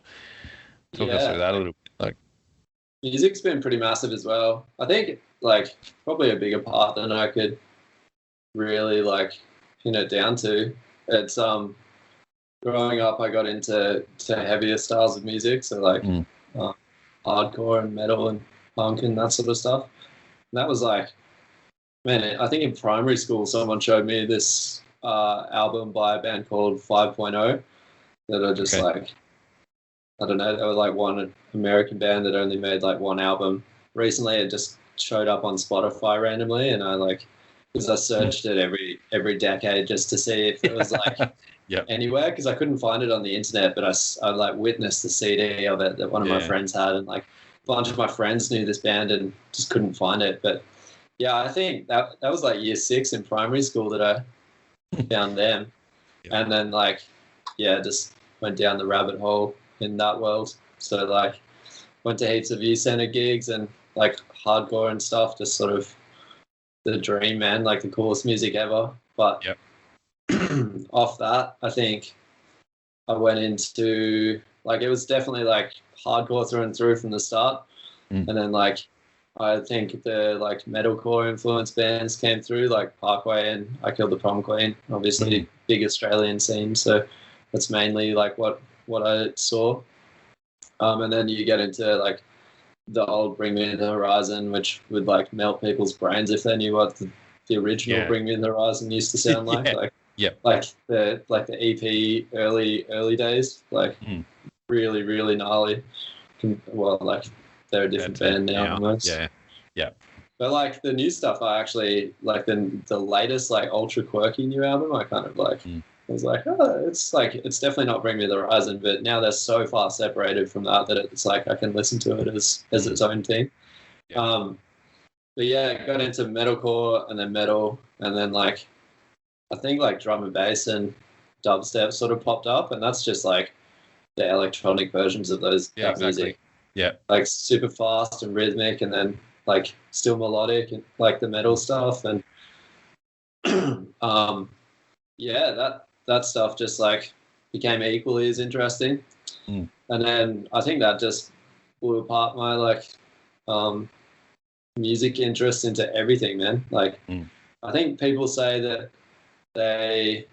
talk us through that a little bit? Like, music's been pretty massive as well. I think like probably a bigger part than I could really like pin it down to. It's growing up, I got into heavier styles of music, so like hardcore and metal and punk and that sort of stuff. And that was like, man, I think in primary school, someone showed me this album by a band called 5.0 that are just like, I don't know, they were like one American band that only made like one album. Recently, it just showed up on Spotify randomly, and I like because I searched it every decade just to see if it was like anywhere, because I couldn't find it on the internet, but I like witnessed the CD of it that one of my friends had, and like a bunch of my friends knew this band and just couldn't find it. But yeah, I think that was like year 6 in primary school that I found them. And then like, just went down the rabbit hole in that world. So like went to heaps of youth center gigs and like hardcore and stuff, just sort of the dream, man, like the coolest music ever. But off that, I think I went into like, it was definitely like hardcore through and through from the start. And then like, I think the like metalcore influence bands came through, like Parkway and I Killed the Prom Queen, obviously big Australian scene. So that's mainly like what I saw. And then you get into like the old Bring Me the Horizon, which would like melt people's brains if they knew what the original Bring Me the Horizon used to sound like. Like the EP early days, like really, really gnarly. Well, like they're a different band now almost. But like the new stuff, I actually like the latest like ultra quirky new album. I kind of like I was like, oh, it's definitely not Bring Me the Horizon, but now they're so far separated from that it's like I can listen to it as its own thing. But yeah, got into metalcore and then metal, and then like I think like drum and bass and dubstep sort of popped up, and that's just like the electronic versions of that music. Like super fast and rhythmic, and then like still melodic, and like the metal stuff, and that stuff just like became equally as interesting. And then I think that just blew apart my like music interest into everything, man. Like I think people say that they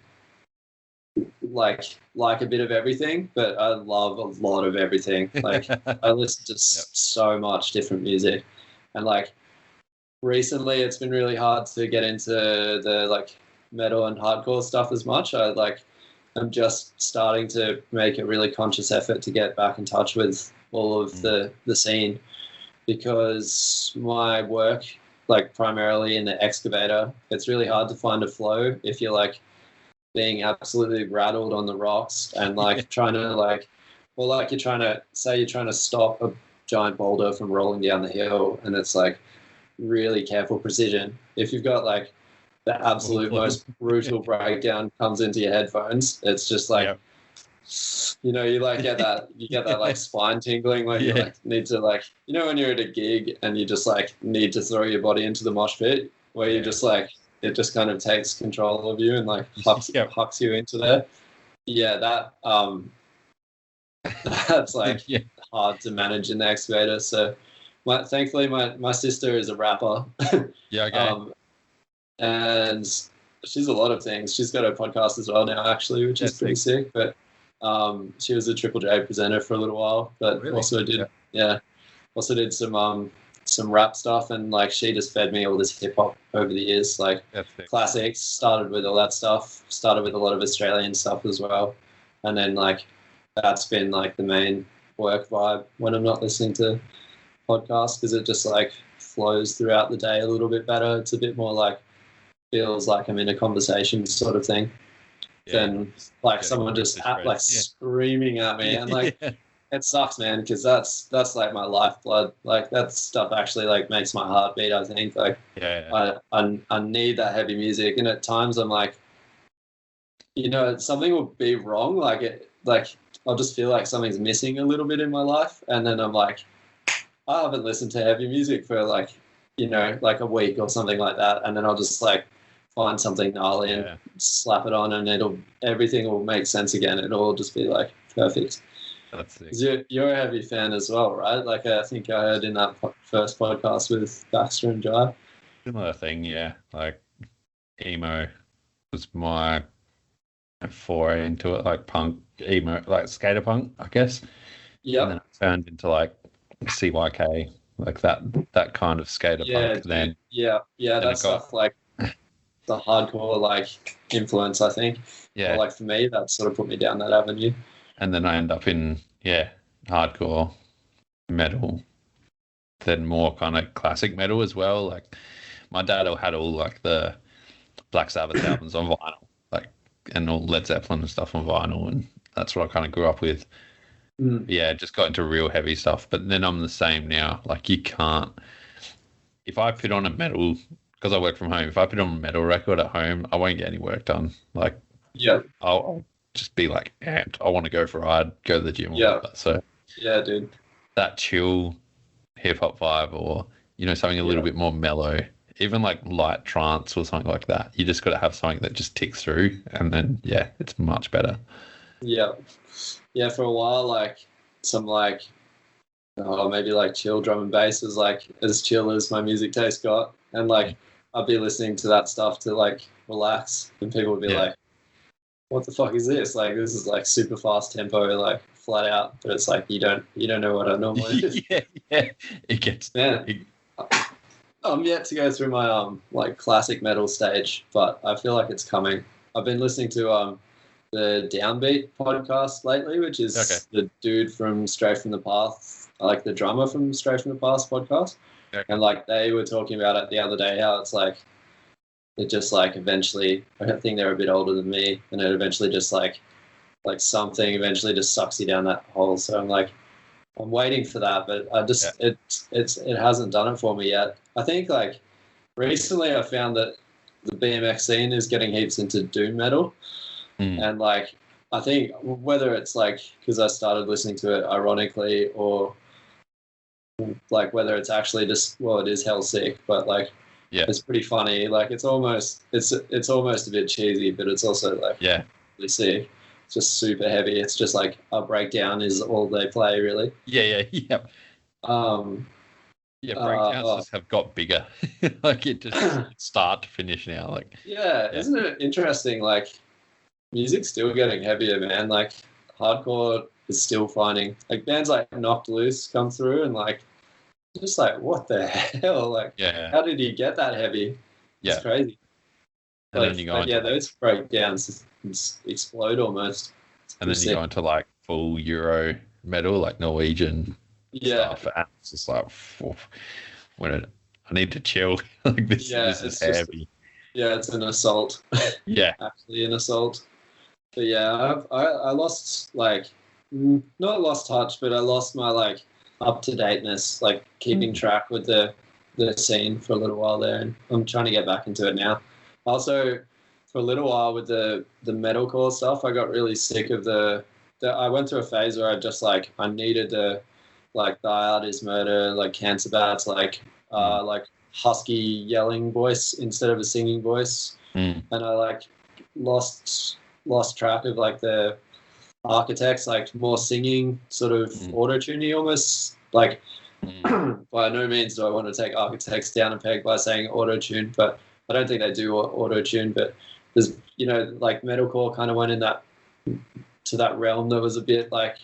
like a bit of everything, but I love a lot of everything. Like I listen to so much different music, and like recently it's been really hard to get into the like metal and hardcore stuff as much. I'm just starting to make a really conscious effort to get back in touch with all of the scene, because my work, like primarily in the excavator, it's really hard to find a flow if you're like being absolutely rattled on the rocks and like trying to like, well, like you're trying to stop a giant boulder from rolling down the hill, and it's like really careful precision. If you've got like the absolute most brutal breakdown comes into your headphones, it's just like, you know, you get that like spine tingling where you like need to like, you know, when you're at a gig and you just like need to throw your body into the mosh pit, where you just like, it just kind of takes control of you and like hucks you into there. Yeah, that's like hard to manage in the excavator. So thankfully my sister is a rapper. And she's a lot of things. She's got a podcast as well now, actually, which is pretty sick. But she was a Triple J presenter for a little while, but also did some rap stuff, and like she just fed me all this hip hop over the years, like classics. Started with all that stuff. Started with a lot of Australian stuff as well, and then like that's been like the main work vibe when I'm not listening to podcasts, because it just like flows throughout the day a little bit better. It's a bit more like feels like I'm in a conversation sort of thing than like someone just screaming at me and like it sucks, man, because that's like my lifeblood. Like that stuff actually like makes my heart beat, I think. Like I need that heavy music, and at times I'm like, you know, something will be wrong, like I'll just feel like something's missing a little bit in my life, and then I'm like, I haven't listened to heavy music for like, you know, like a week or something like that, and then I'll just like find something gnarly and slap it on, and everything will make sense again. It'll all just be like perfect. You're a heavy fan as well, right? Like I think I heard in that first podcast with Baxter and Jai. Similar thing, yeah. Like emo was my foray into it, like punk, emo, like skater punk, I guess. Yeah. And then I turned into like CYK, like that kind of skater punk. Then that stuff like the hardcore like influence, I think. Yeah. Or, like for me, that sort of put me down that avenue. And then I end up in hardcore metal, then more kind of classic metal as well. Like my dad had all like the Black Sabbath albums on vinyl, like, and all Led Zeppelin and stuff on vinyl, and that's what I kind of grew up with. Yeah, just got into real heavy stuff. But then I'm the same now. Like, you can't. If I put on a metal, because I work from home, if I put on a metal record at home, I won't get any work done. Like, I'll just be like amped. I want to go for a ride, go to the gym. So yeah, dude, that chill hip hop vibe, or something a little bit more mellow, even like light trance or something like that. You just got to have something that just ticks through, and then it's much better. Yeah, for a while, like some like maybe like chill drum and bass was like as chill as my music taste got, and like I'd be listening to that stuff to like relax, and people would be like, "What the fuck is this? Like, this is like super fast tempo, like flat out." But it's like you don't know what I normally do. It gets I'm yet to go through my like classic metal stage, but I feel like it's coming. I've been listening to the Downbeat podcast lately, which is the dude from Stray from the Path, like the drummer from Stray from the Path podcast. And like they were talking about it the other day, how it's like it just like eventually, I think they're a bit older than me, and it eventually just like something eventually just sucks you down that hole. So I'm waiting for that, but I just it hasn't done it for me yet. I think like recently I found that the BMX scene is getting heaps into doom metal. And like I think whether it's like because I started listening to it ironically, or like whether it's actually just it is hell sick, but like it's pretty funny. Like it's almost a bit cheesy, but it's also like really sick. It's just super heavy. It's just like a breakdown is all they play really. Breakdowns just have got bigger. Like it just start to finish now. Like isn't it interesting? Like music's still getting heavier, man. Like hardcore is still finding like bands like Knocked Loose come through and like just like what the hell? Like how did he get that heavy? It's crazy. And like, then you go into those breakdowns explode almost. And then you go into like full Euro metal, like Norwegian stuff. And it's just like I need to chill. Like this is heavy. It's an assault. Actually an assault. But I lost like not lost touch, but I lost my like up to dateness, like keeping track with the scene for a little while there, and I'm trying to get back into it now. Also, for a little while with the metalcore stuff, I got really sick of I went through a phase where I just like I needed to like Die Out Is Murder, like Cancer Bats, like husky yelling voice instead of a singing voice, and I like lost track of like the Architects, like more singing sort of auto-tuney almost. Like by no means do I want to take Architects down a peg by saying auto-tune, but I don't think they do auto-tune. But there's like metalcore kind of went in that realm that was a bit like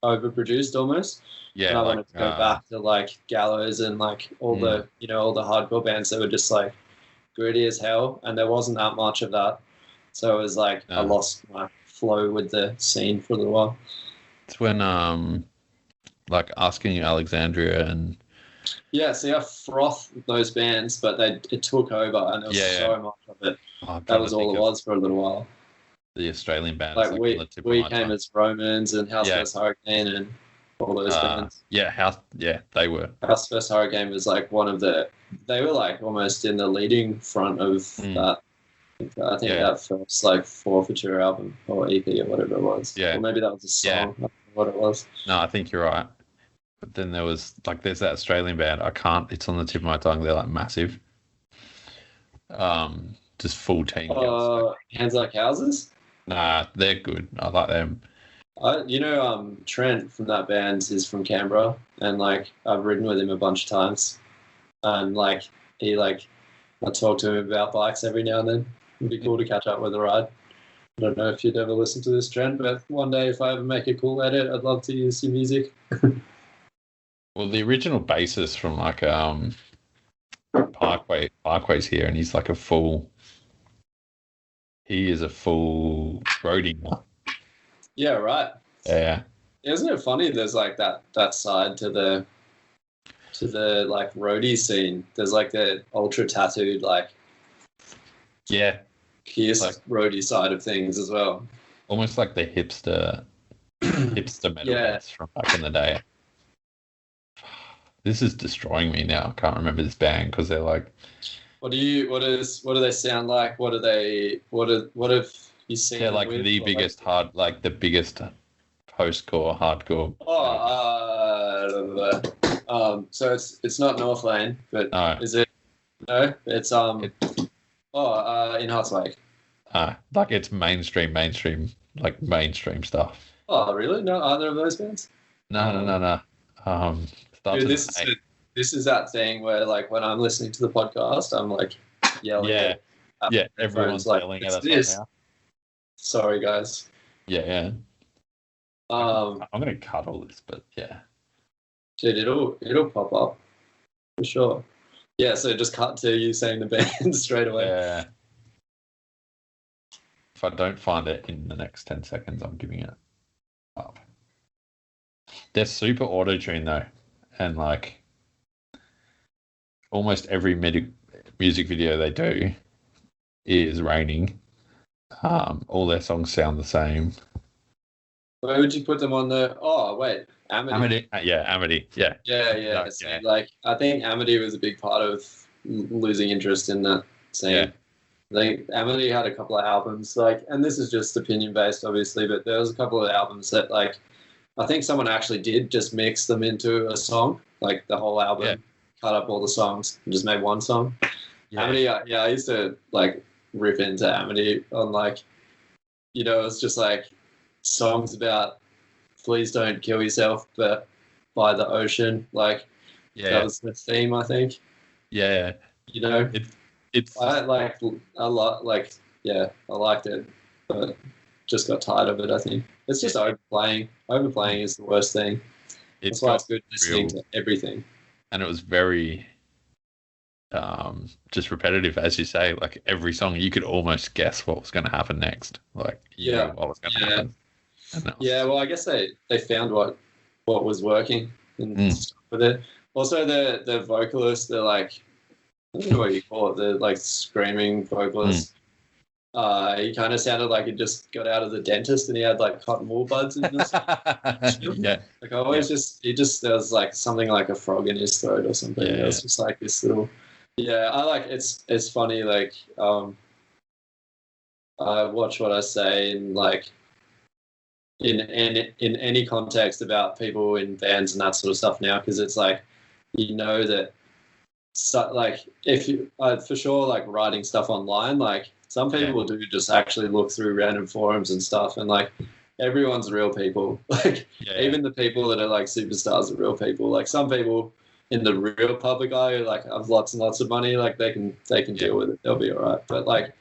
overproduced almost. And I wanted to go back to like Gallows and like all the all the hardcore bands that were just like gritty as hell, and there wasn't that much of that. So it was like I lost my flow with the scene for a little while. It's when like Asking Alexandria and see, I froth those bands, but it took over, and there was so much of it. That was all it was for a little while. The Australian bands, like we came as Romans and House First Hurricane and all those bands. They were. House First Hurricane was like they were like almost in the leading front of that. I think that first like Forfeiture album or EP or whatever it was. Or maybe that was a song. I don't know what it was. No, I think you're right. But then there's that Australian band. It's on the tip of my tongue. They're like massive. Just full team. Hands Like Houses? Nah, they're good. I like them. Trent from that band is from Canberra, and like I've ridden with him a bunch of times, and like I talk to him about bikes every now and then. It'd be cool to catch up with a ride. I don't know if you'd ever listen to this, Trent, but one day if I ever make a cool edit, I'd love to use your music. Well, the original bassist from like Parkway's here, and he's like he is a full roadie now. Yeah, right. Yeah. Isn't it funny? There's like that side to the like roadie scene. There's like the ultra tattooed like Kiss Like- roadie side of things as well. Almost like the hipster metal bands from back in the day. This is destroying me now. I can't remember this band because they're like. What do they sound like? What have you seen? They're them like with? the Or biggest the biggest post-core hardcore. So it's not North Lane, but No. is it? No, it's in Hearts Lake. Like it's mainstream, like mainstream stuff. Oh, really? No, either of those bands? No. Starts Dude, with this is that thing where, like, when I'm listening to the podcast, I'm like yelling. Yeah, everyone's like, yelling at "It's us this." right now. Sorry, guys. Yeah. I'm gonna cut all this, but yeah. Dude, it'll pop up for sure. Yeah, so just cut to you saying the band straight away. Yeah. If I don't find it in the next 10 seconds, I'm giving it up. They're super auto-tuned though, and like almost every music video they do is raining. All their songs sound the same. Where would you put them on the? Oh, wait, Amity. Amity. Yeah. Yeah. No, So, yeah. like, I think Amity was a big part of losing interest in that scene. Yeah. I think Amity had a couple of albums, like, and this is just opinion based, obviously, but there was a couple of albums that, like, I think someone actually did just mix them into a song, like the whole album, cut up all the songs and just made one song. Yeah. Amity, I used to like rip into Amity on like, it's just like songs about please don't kill yourself, but by the ocean, like that was the theme, I think. Yeah. It's I like a lot, like I liked it, but just got tired of it. I think it's just overplaying. Overplaying is the worst thing. That's why it's good listening to everything. And it was very just repetitive, as you say. Like every song, you could almost guess what was going to happen next. Like what was going to happen. Well, I guess they found what was working and stuff with it. Also, the vocalists, they're like, I don't know what you call it. They're like screaming vocalists. He kind of sounded like he just got out of the dentist and he had like cotton wool buds in his Yeah. Like I always there was like something like a frog in his throat or something. It was just like this little I like it's funny, like I watch what I say in like in any context about people in bands and that sort of stuff now, because it's like that like if you for sure, like writing stuff online, like some people do just actually look through random forums and stuff, and like everyone's real people. Like even the people that are like superstars are real people. Like some people in the real public eye like have lots and lots of money, like they can deal with it. They'll be all right. But like,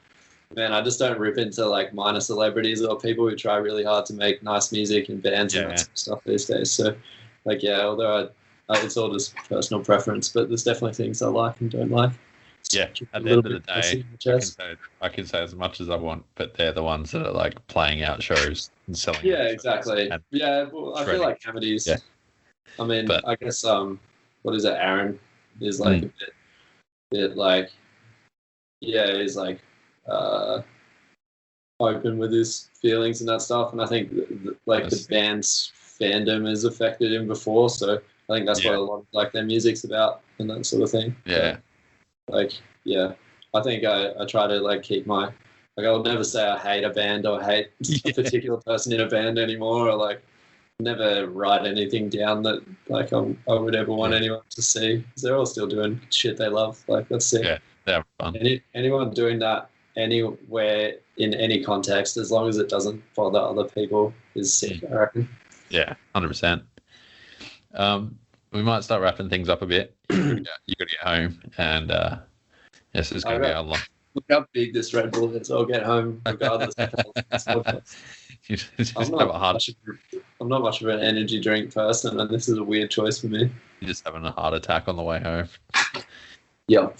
man, I just don't rip into like minor celebrities or people who try really hard to make nice music and bands and that sort of stuff these days. So like, although it's all just personal preference, but there's definitely things I like and don't like. Yeah, at the end of the day, I can say as much as I want, but they're the ones that are like playing out shows and selling. Yeah, exactly. Well, I feel like Amity's. Yeah. I mean, I guess what is it? Aaron is like a bit like, he's like open with his feelings and that stuff, and I think the band's fandom has affected him before, so I think that's what a lot of like their music's about and that sort of thing. Yeah. Like, I think I try to like keep my, like, I'll never say I hate a band or hate a particular person in a band anymore, or like never write anything down that like I would ever want anyone to see, because they're all still doing shit they love. Like, that's it. Yeah, they're fun. Anyone doing that anywhere in any context, as long as it doesn't bother other people, is sick, I reckon. Yeah, 100%. We might start wrapping things up a bit. You got to get home, and this is going to be our long. Look how big this Red Bull is. I'll get home regardless. I'm not much of an energy drink person, and this is a weird choice for me. You're just having a heart attack on the way home. Yep.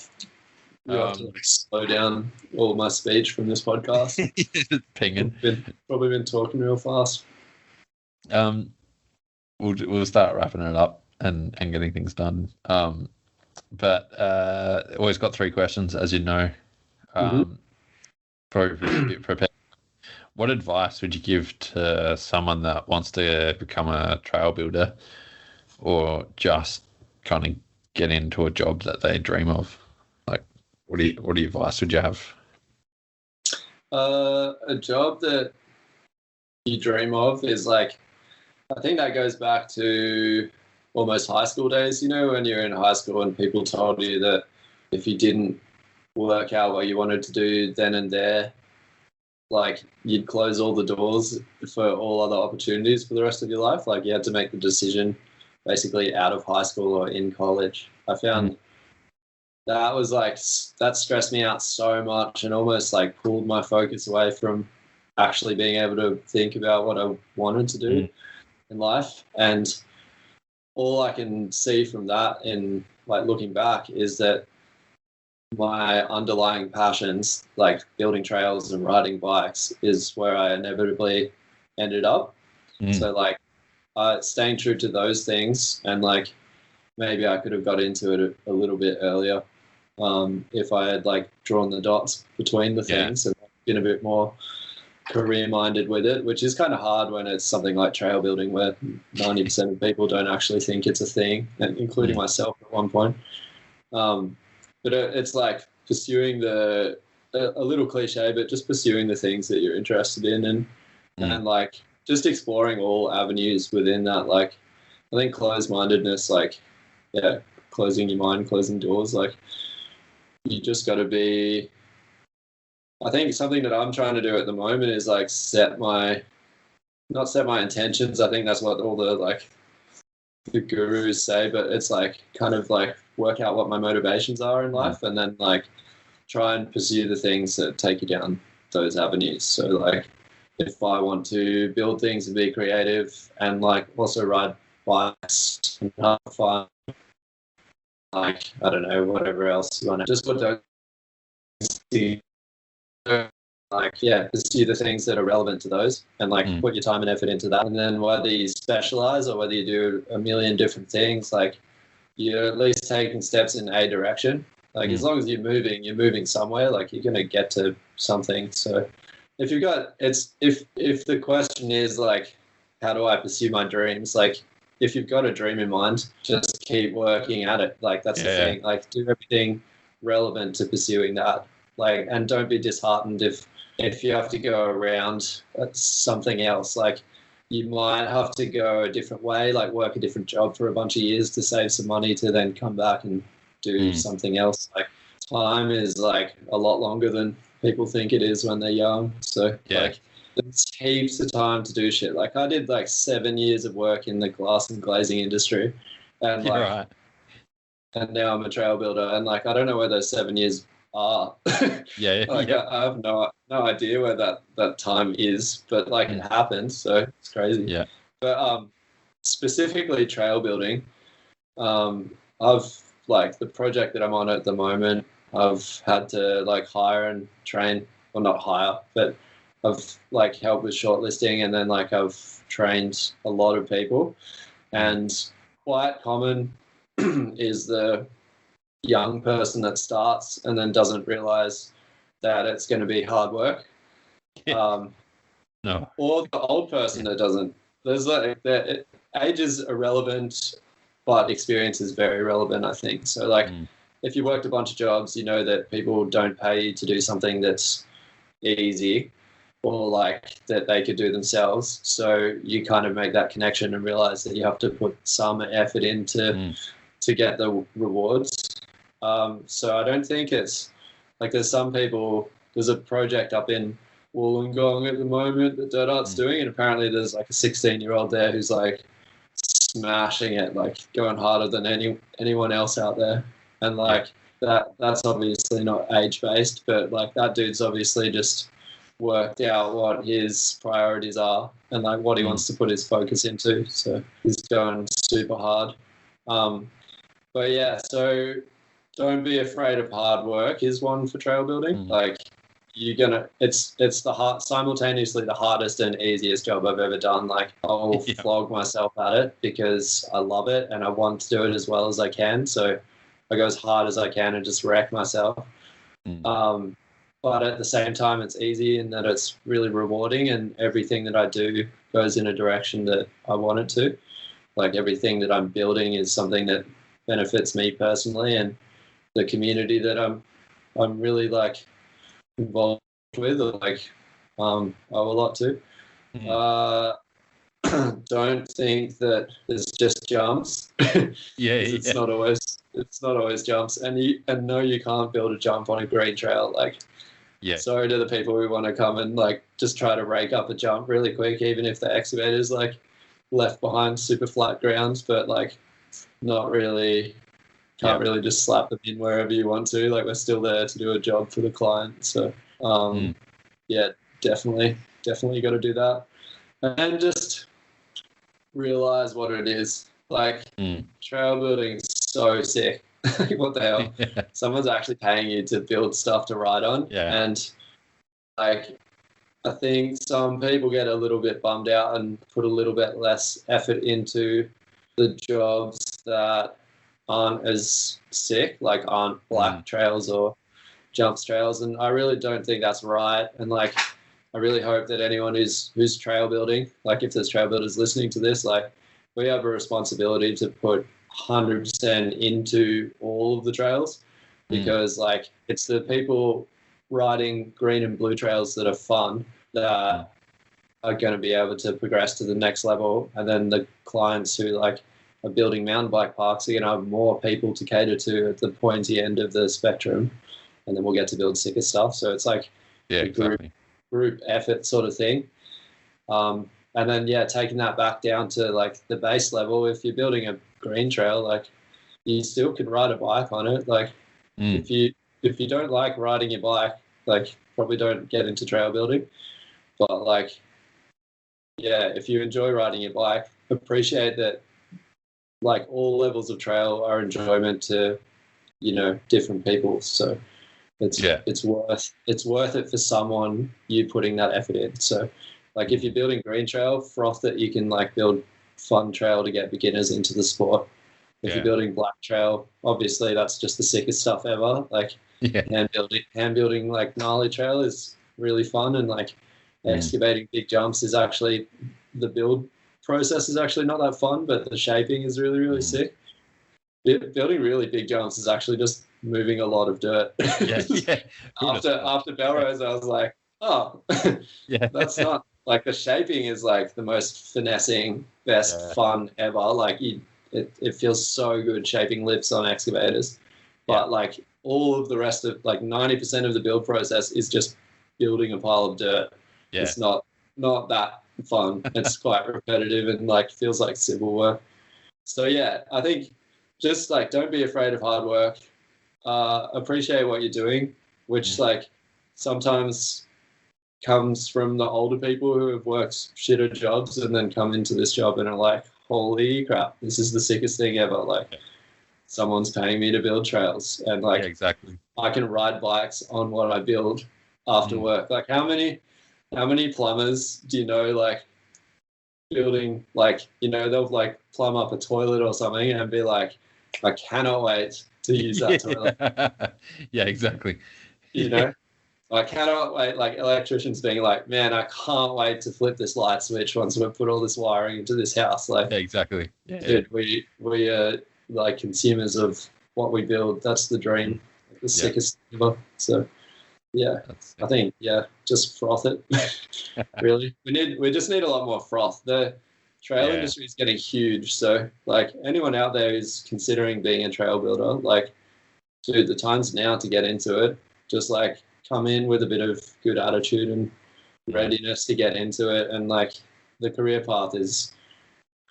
You have to like slow down all of my speech from this podcast. Pinging. Probably been talking real fast. We'll start wrapping it up and getting things done. But always got 3 questions, as you know. Prepare. What advice would you give to someone that wants to become a trail builder or just kind of get into a job that they dream of? Like, what advice would you have? A job that you dream of is like, I think that goes back to almost high school days, when you're in high school and people told you that if you didn't work out what you wanted to do then and there, like you'd close all the doors for all other opportunities for the rest of your life. Like you had to make the decision basically out of high school or in college. I found that was like, that stressed me out so much and almost like pulled my focus away from actually being able to think about what I wanted to do in life. And all I can see from that in like looking back is that my underlying passions, like building trails and riding bikes, is where I inevitably ended up. So like staying true to those things, and like maybe I could have got into it a little bit earlier if I had like drawn the dots between the things and been a bit more career minded with it, which is kind of hard when it's something like trail building where 90% of people don't actually think it's a thing, and including myself at one point. But it's like pursuing a little cliche, but just pursuing the things that you're interested in and like just exploring all avenues within that. Like I think closed-mindedness, like, closing your mind, closing doors, like you just got to be, I think something that I'm trying to do at the moment is like not set my intentions. I think that's what all the gurus say, but it's like kind of like work out what my motivations are in life and then like try and pursue the things that take you down those avenues. So like if I want to build things and be creative and like also ride bikes and have fun, like I don't know, whatever else you want to just put those pursue the things that are relevant to those and like put your time and effort into that. And then whether you specialize or whether you do a million different things, like you're at least taking steps in a direction. Like as long as you're moving somewhere, like you're going to get to something. So if you've got, if the question is like, how do I pursue my dreams? Like if you've got a dream in mind, just keep working at it. Like that's the thing, like do everything relevant to pursuing that. Like, and don't be disheartened if you have to go around something else. Like you might have to go a different way, like work a different job for a bunch of years to save some money to then come back and do something else. Like time is like a lot longer than people think it is when they're young. So like there's heaps of time to do shit. Like I did like 7 years of work in the glass and glazing industry and like and now I'm a trail builder and like I don't know where those 7 years are. I have no idea where that time is, but like it happened, so it's crazy. But specifically trail building, I've like the project that I'm on at the moment, I've had to like hire and train, well not hire, but I've like helped with shortlisting and then like I've trained a lot of people, and quite common is the young person that starts and then doesn't realize that it's going to be hard work. Or the old person that doesn't. There's like age is irrelevant, but experience is very relevant, I think. So like if you worked a bunch of jobs, you know that people don't pay you to do something that's easy or like that they could do themselves. So you kind of make that connection and realize that you have to put some effort into to get the rewards. So I don't think it's like there's some people, there's a project up in Wollongong at the moment that Dirt Art's doing, and apparently there's like a 16-year-old there who's like smashing it, like going harder than anyone else out there. And like that's obviously not age-based, but like that dude's obviously just worked out what his priorities are and like what he wants to put his focus into. So he's going super hard. But yeah, so don't be afraid of hard work is one for trail building. Like it's the simultaneously the hardest and easiest job I've ever done. Like I'll flog myself at it because I love it and I want to do it as well as I can. So I go as hard as I can and just wreck myself. On but at the same time, it's easy in that it's really rewarding, and everything that I do goes in a direction that I want it to. Like everything that I'm building is something that benefits me personally and the community that I'm really like involved with, or like owe a lot to. Don't think that it's just jumps. It's not always jumps, and no, you can't build a jump on a green trail. Like, sorry to the people who want to come and like just try to rake up a jump really quick, even if the excavator's like left behind super flat grounds, but like not really. Can't really just slap them in wherever you want to. Like, we're still there to do a job for the client. So, definitely got to do that. And just realize what it is. Like, trail building is so sick. What the hell? Someone's actually paying you to build stuff to ride on. And, like, I think some people get a little bit bummed out and put a little bit less effort into the jobs that aren't as sick, like aren't black trails or jumps trails, and I really don't think that's right. And like, I really hope that anyone who's trail building, like if there's trail builders listening to this, like we have a responsibility to put 100% into all of the trails, because like it's the people riding green and blue trails that are fun that are going to be able to progress to the next level, and then the clients who like are building mountain bike parks are going to have more people to cater to at the pointy end of the spectrum, and then we'll get to build sicker stuff. So it's like a group effort sort of thing. And then taking that back down to like the base level, if you're building a green trail, like you still can ride a bike on it. Like if you don't like riding your bike, like probably don't get into trail building. But like, if you enjoy riding your bike, appreciate that like all levels of trail are enjoyment to, different people. So it's worth it for someone, you putting that effort in. So like if you're building green trail, froth that you can like build fun trail to get beginners into the sport. If you're building black trail, obviously that's just the sickest stuff ever. Like hand building like gnarly trail is really fun, and like excavating big jumps is actually, the build process is actually not that fun, but the shaping is really, really sick. Building really big jumps is actually just moving a lot of dirt. After Belrose, I was like, that's not like, the shaping is like the most finessing, best fun ever. Like it feels so good shaping lifts on excavators, but like all of the rest of like 90% of the build process is just building a pile of dirt. It's not that fun. It's quite repetitive and like feels like civil work. So I think just like don't be afraid of hard work. Appreciate what you're doing, which like sometimes comes from the older people who have worked shitter jobs and then come into this job and are like, holy crap, this is the sickest thing ever. Like someone's paying me to build trails, and like I can ride bikes on what I build after work. Like how many plumbers do you know, like building, like, they'll like plumb up a toilet or something and be like, I cannot wait to use that toilet. I cannot wait, like electricians being like, man, I can't wait to flip this light switch once we've put all this wiring into this house. Like, dude, we are like consumers of what we build. That's the dream, the sickest ever. So I think just froth it. Really, we just need a lot more froth. The trail industry is getting huge. So like anyone out there who's considering being a trail builder, like, dude, the time's now to get into it. Just like come in with a bit of good attitude and readiness to get into it. And like the career path is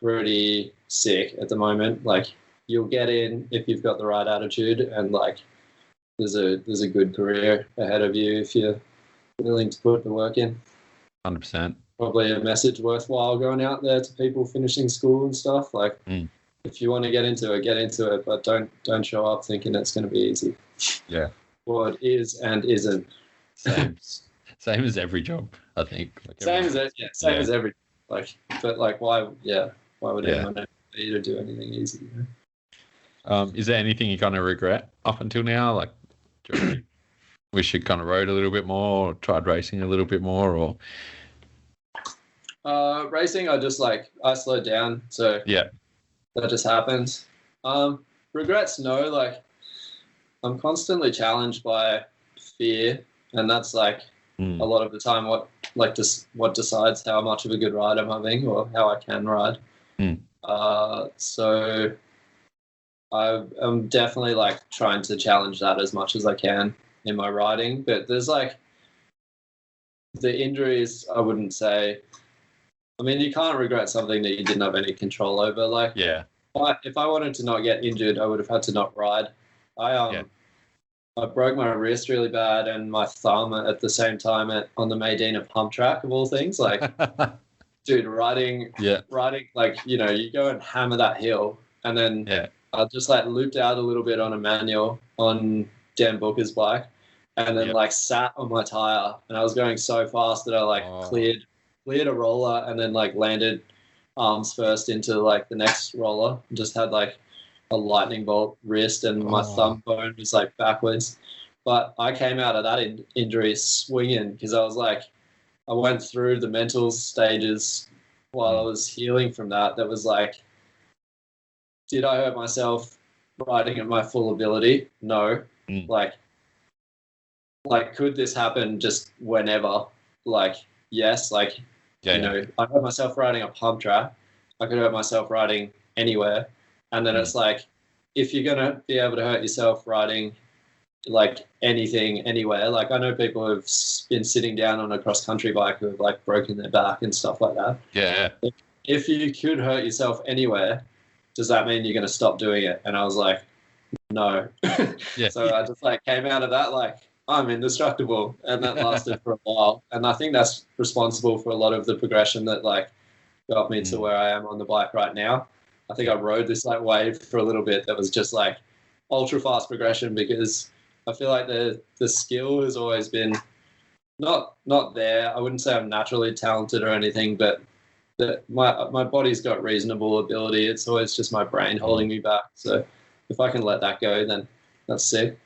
pretty sick at the moment. Like you'll get in if you've got the right attitude, and like there's a good career ahead of you if you're willing to put the work in. 100%. Probably a message worthwhile going out there to people finishing school and stuff. Like if you want to get into it, but don't show up thinking it's going to be easy. Well, it is and isn't. Same as every job, I think. Like same as every, like, but like why would anyone pay you to do anything easy? Is there anything you kind of regret up until now? Like, wish you kind of rode a little bit more, or tried racing a little bit more, or? Racing, I slowed down, so Yeah. that just happens. Regrets, no. Like, I'm constantly challenged by fear, and that's like a lot of the time what decides how much of a good ride I'm having or how I can ride. So I'm definitely like trying to challenge that as much as I can in my riding, but there's like the injuries. I wouldn't say. I mean, you can't regret something that you didn't have any control over. Like, if I wanted to not get injured, I would have had to not ride. I broke my wrist really bad and my thumb at the same time on the Maydena pump track of all things. Like, dude, riding, like, you know, you go and hammer that hill, and then I just like looped out a little bit on a manual on Dan Booker's bike, and then like sat on my tire, and I was going so fast that I like cleared a roller and then like landed arms first into like the next roller. Just had like a lightning bolt wrist, and my thumb bone was like backwards. But I came out of that injury swinging, because I was like, I went through the mental stages while I was healing from that. That was like, did I hurt myself riding at my full ability? No. Like, could this happen just whenever? Like, yes. Like, you know, I hurt myself riding a pump track. I could hurt myself riding anywhere. And then it's like, if you're going to be able to hurt yourself riding like anything, anywhere, like I know people who've been sitting down on a cross-country bike who have like broken their back and stuff like that. Yeah. If you could hurt yourself anywhere, does that mean you're going to stop doing it? And I was like, no. So I just like came out of that like, I'm indestructible. And that lasted for a while. And I think that's responsible for a lot of the progression that like got me to where I am on the bike right now. I think I rode this like wave for a little bit that was just like ultra fast progression, because I feel like the skill has always been not there. I wouldn't say I'm naturally talented or anything, but my body's got reasonable ability. It's always just my brain holding me back. So if I can let that go, then that's sick.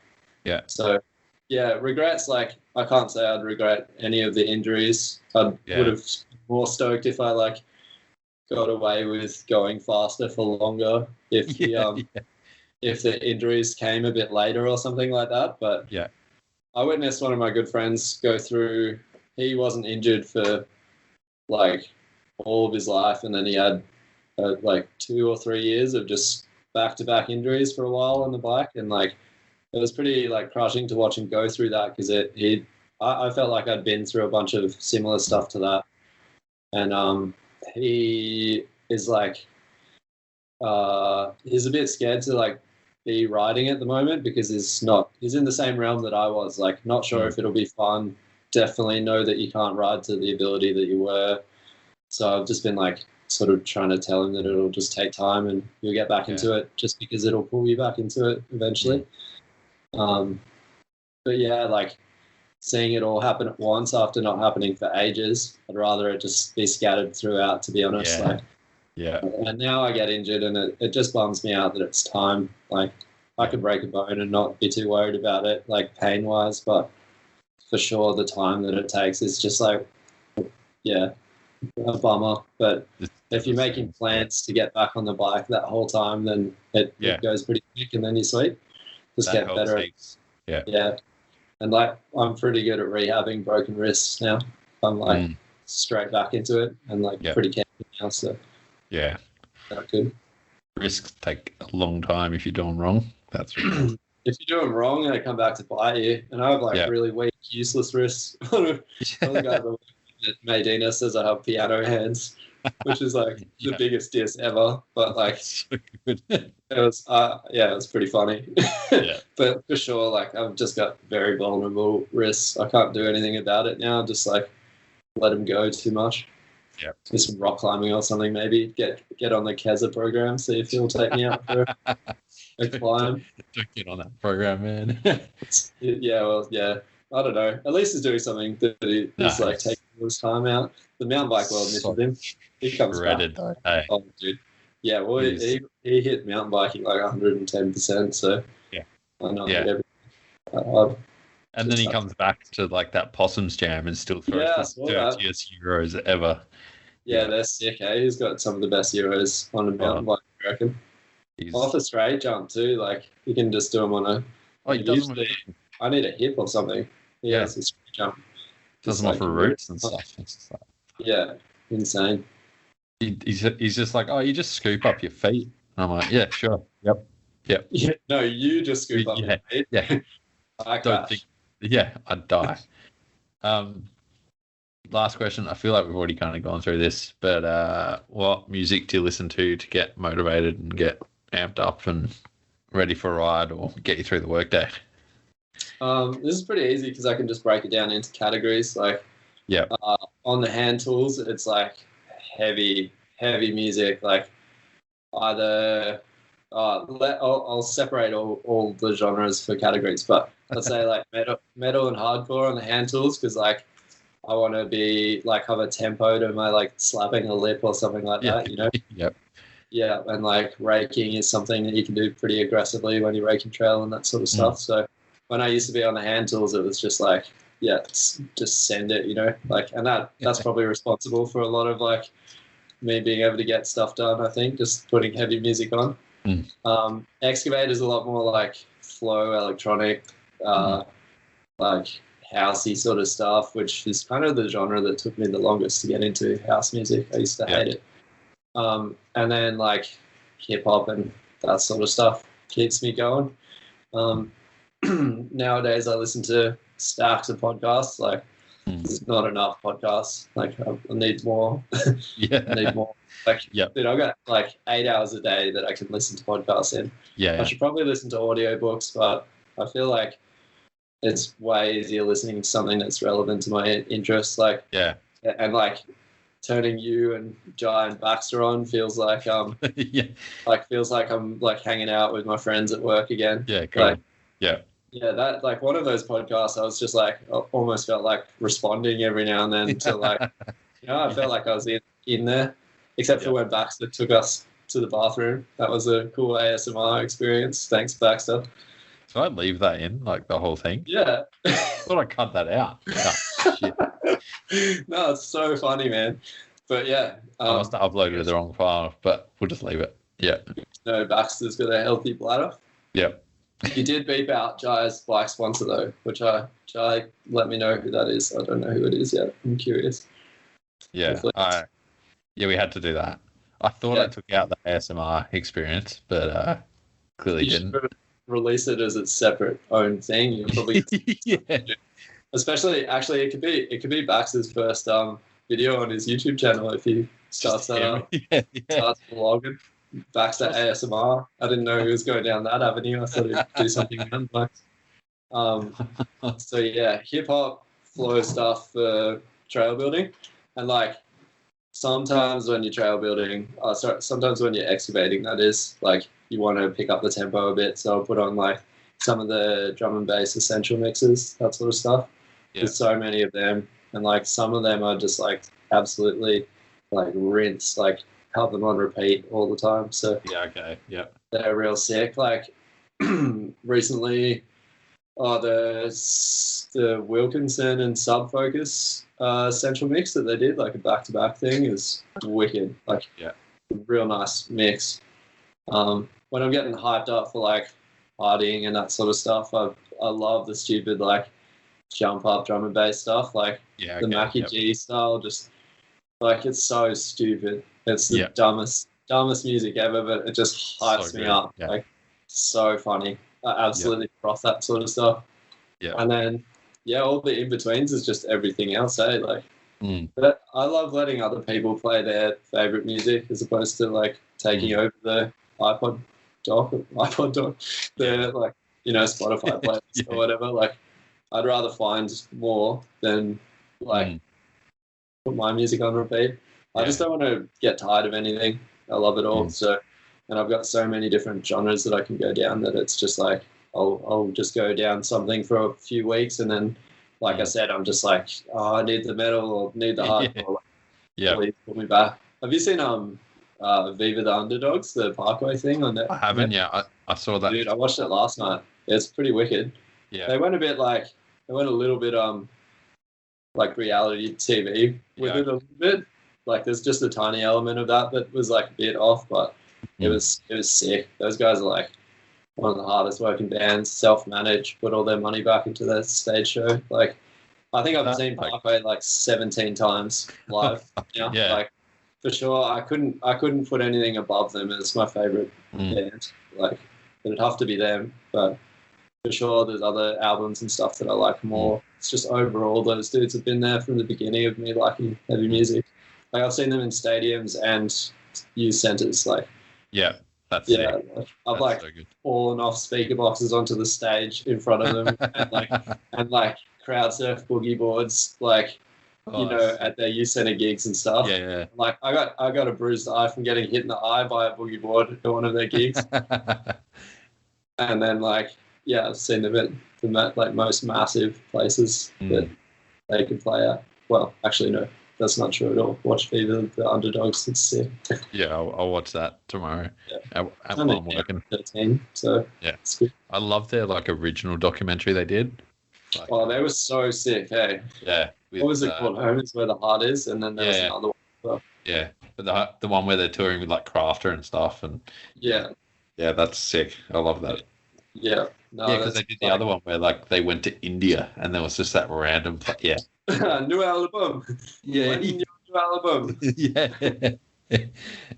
Yeah. So yeah, regrets, like I can't say I'd regret any of the injuries. I would have more stoked if I like got away with going faster for longer if the injuries came a bit later or something like that. But I witnessed one of my good friends go through, he wasn't injured for like all of his life, and then he had like 2 or 3 years of just back-to-back injuries for a while on the bike, and like it was pretty like crushing to watch him go through that, because I felt like I'd been through a bunch of similar stuff to that. And he is like he's a bit scared to like be riding at the moment, because he's in the same realm that I was, like not sure if it'll be fun. Definitely know that you can't ride to the ability that you were. So I've just been like sort of trying to tell him that it'll just take time and you'll get back into it, just because it'll pull you back into it eventually. But yeah, like seeing it all happen at once after not happening for ages, I'd rather it just be scattered throughout, to be honest. And now I get injured, and it just bums me out that it's time. Like I could break a bone and not be too worried about it, like pain wise, but for sure the time that it takes is just like, a bummer. But if you're making plans to get back on the bike that whole time, then it goes pretty quick, and then you're sweet. Just get better. And like I'm pretty good at rehabbing broken wrists now. I'm like straight back into it, and like pretty careful now. So not good. Risks take a long time if you're doing wrong. That's right. If you do them wrong, they come back to bite you. And I have like really weak, useless wrists. Another guy at Maydena says I have piano hands, which is like the biggest diss ever. But like, so good. it was pretty funny. But for sure, like I've just got very vulnerable wrists. I can't do anything about it now. Just like let them go too much. Do some rock climbing or something, maybe. Get on the Keza program, see if he'll take me out for a climb. Don't get on that program, man. I don't know. At least he's doing something that he's like taking his time out. The mountain bike world misses him. He comes shredded, back. Hey. Oh, dude. Yeah, well, he hit mountain biking like 110%. So I know everything. And then he comes back to like that Possums Jam and still throws Yeah, I the saw that. dirtiest Euros ever. Yeah, they're sick, eh? He's got some of the best Euros on a mountain bike, I reckon. Off a straight jump too, like you can just do them on a. Oh, he does them. Usually, I need a hip or something. Yeah, it's a straight jump. Does them off of roots and stuff. Yeah, insane. He's just like, oh, you just scoop up your feet. And I'm like, yeah, sure, yep. Yeah, no, you just scoop up your feet. Yeah, I crash. I'd die. Last question. I feel like we've already kind of gone through this, but what music do you listen to get motivated and get amped up and ready for a ride or get you through the workday? This is pretty easy because I can just break it down into categories. Like, on the hand tools, it's like heavy music. Like, either I'll separate all the genres for categories, but let's say like metal and hardcore on the hand tools because like I want to be like have a tempo to my like slapping a lip or something like that, you know? Yep. Yeah, and like raking is something that you can do pretty aggressively when you're raking trail and that sort of stuff. So when I used to be on the hand tools, it was just like, just send it, you know? Like, and that's probably responsible for a lot of like me being able to get stuff done, I think, just putting heavy music on. Excavate is a lot more like flow, electronic, like housey sort of stuff, which is kind of the genre that took me the longest to get into house music. I used to hate it. And then like hip hop and that sort of stuff keeps me going. Nowadays I listen to stacks of podcasts. Like there's not enough podcasts. Like I need more. I need more. Like, dude, I've got like 8 hours a day that I can listen to podcasts in. I should probably listen to audiobooks, but I feel like it's way easier listening to something that's relevant to my interests. Like, and like turning you and Jai and Baxter on feels like feels like I'm like hanging out with my friends at work again. Yeah, cool. Like, that like one of those podcasts, I was just like almost felt like responding every now and then to like, I felt like I was in there, except for when Baxter took us to the bathroom. That was a cool ASMR experience. Thanks, Baxter. So I leave that in, like the whole thing? Yeah. I thought I cut that out. Oh, shit. No, it's so funny, man. But yeah. I must have uploaded the wrong file, but we'll just leave it. Yeah. No, Baxter's got a healthy bladder. Yeah. You did beep out Jai's bike sponsor, though, which Jai let me know who that is. I don't know who it is yet. I'm curious. Yeah. We had to do that. I thought I took out the ASMR experience, but clearly didn't. Release it as its separate own thing. You probably especially actually it could be Baxter's first video on his YouTube channel if he starts that up. Starts vlogging. Baxter ASMR. I didn't know he was going down that avenue. I thought he'd do something around. So yeah, hip hop, flow stuff for trail building, and like sometimes when you're trail building, sometimes when you're excavating, that is like you want to pick up the tempo a bit. So I'll put on like some of the drum and bass essential mixes, that sort of stuff. There's so many of them, and like some of them are just like absolutely like rinse, like have them on repeat all the time. So they're real sick. Like recently, the Wilkinson and Sub Focus essential mix that they did, like a back-to-back thing, is wicked. Like real nice mix. When I'm getting hyped up for like partying and that sort of stuff, I love the stupid like jump up drum and bass stuff, like the Mackie G style. Just like it's so stupid. It's the dumbest music ever, but it just hypes me up. Like so funny. I absolutely froth that sort of stuff. And then all the in betweens is just everything else. Like, but I love letting other people play their favorite music as opposed to like taking over the iPod dock, the like Spotify playlist or whatever. Like, I'd rather find more than like put my music on repeat. I just don't want to get tired of anything. I love it all. So, and I've got so many different genres that I can go down that it's just like I'll just go down something for a few weeks, and then, like I said, I'm just like, I need the metal or need the hardcore. Please put me back. Have you seen Viva the Underdogs, the Parkway thing on that? I haven't yet. I saw that. Dude, I watched it last night. It's pretty wicked. Yeah. They went a bit like they went a little bit like reality TV with it a little bit. Like there's just a tiny element of that was like a bit off, but it was sick. Those guys are like one of the hardest working bands, self-managed, put all their money back into their stage show. Like I think I've seen Parkway like 17 times live. Yeah. Like for sure, I couldn't put anything above them as my favorite band. Like it'd have to be them, but for sure, there's other albums and stuff that I like more. It's just overall, those dudes have been there from the beginning of me liking heavy music. Like I've seen them in stadiums and youth centers. Like that's I've that's like so fallen off speaker boxes onto the stage in front of them and like crowd surf boogie boards, like at their youth center gigs and stuff. Yeah. Like I got a bruised eye from getting hit in the eye by a boogie board at one of their gigs, and then like. Yeah, I've seen them at the like most massive places that they could play at. Well, actually, no, that's not true at all. Watch Fever, the Underdogs. It's sick. Yeah, I'll watch that tomorrow. Yeah. At I'm working. 13, so yeah, it's good. I love their like original documentary they did. Like, they were so sick, hey. Yeah. What was it called? Home is where the heart is, and then there was another one. So. Yeah, but the one where they're touring with like Crafter and stuff, and yeah, that's sick. I love that. Yeah. No, because they did the other one where like they went to India and there was just that random new album. New album. Yeah. And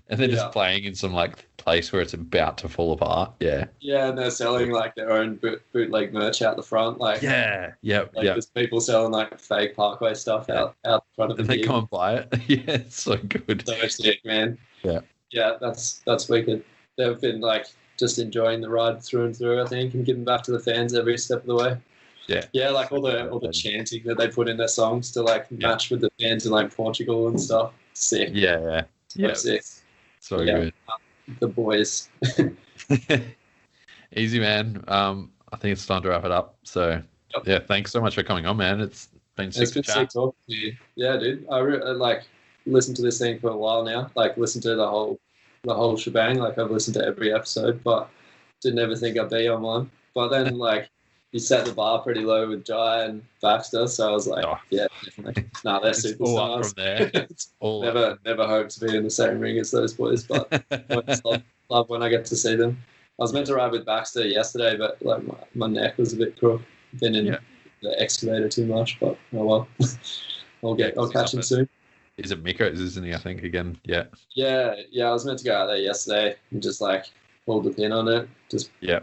they're just playing in some like place where it's about to fall apart. Yeah. Yeah, and they're selling like their own bootleg merch out the front. Like there's people selling like fake Parkway stuff out the front of the they come and buy it. Yeah, it's so good. So sick, man. Yeah. Yeah, that's wicked. They've been like just enjoying the ride through and through, I think, and giving back to the fans every step of the way. Yeah. Yeah, like all the chanting that they put in their songs to like match with the fans in like Portugal and stuff. Sick. Yeah. Sick. So good. The boys. Easy, man. I think it's time to wrap it up. So yeah, thanks so much for coming on, man. It's been sick to chat. Sick talking to you. Yeah, dude. I like listened to this thing for a while now. Like listened to the whole shebang. Like I've listened to every episode, but didn't ever think I'd be on one. But then like you set the bar pretty low with Jai and Baxter, so I was like, yeah, definitely. Nah, they're superstars. From there. Never hope to be in the same ring as those boys, but I just love when I get to see them. I was meant to ride with Baxter yesterday, but like my neck was a bit crook. Been in the excavator too much, but oh well. I'll catch him soon. Is it Miko's, isn't he? I think again. Yeah. Yeah. I was meant to go out there yesterday and just like pulled the pin on it. Yeah.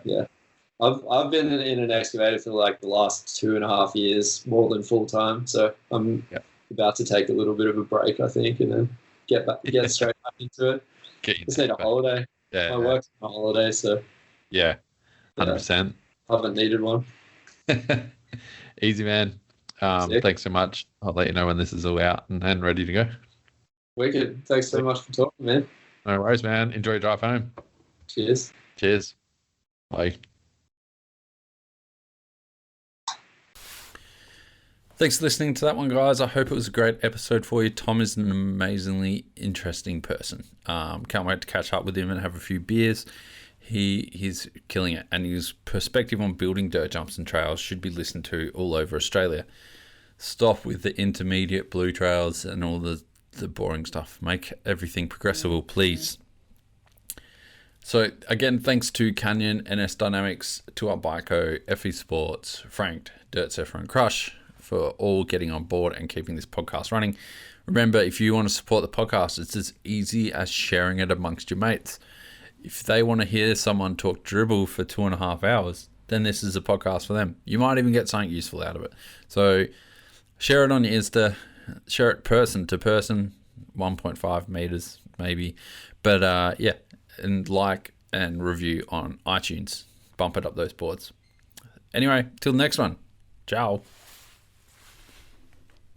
I've been in an excavator for like the last 2.5 years, more than full time. So I'm about to take a little bit of a break, I think, and then get straight back into it. Just need a holiday. Yeah. I work on a holiday, so 100%. Haven't needed one. Easy, man. Thanks so much. I'll let you know when this is all out and ready to go. Wicked. Thanks so much for talking, man. No worries, man. Enjoy your drive home. Cheers. Bye. Thanks for listening to that one, guys. I hope it was a great episode for you. Tom is an amazingly interesting person. Can't wait to catch up with him and have a few beers. He's killing it, and his perspective on building dirt jumps and trails should be listened to all over Australia. Stop with the intermediate blue trails and all the boring stuff. Make everything progressible, please. So again, thanks to Canyon, NSDynamics, 2Up Biko, FE Sports, Franked, Dirt Surfer and Crush for all getting on board and keeping this podcast running. Remember, if you want to support the podcast, it's as easy as sharing it amongst your mates. If they want to hear someone talk dribble for 2.5 hours, then this is a podcast for them. You might even get something useful out of it. So share it on your Insta, share it person to person, 1.5 meters maybe. But and like and review on iTunes. Bump it up those boards. Anyway, till the next one. Ciao.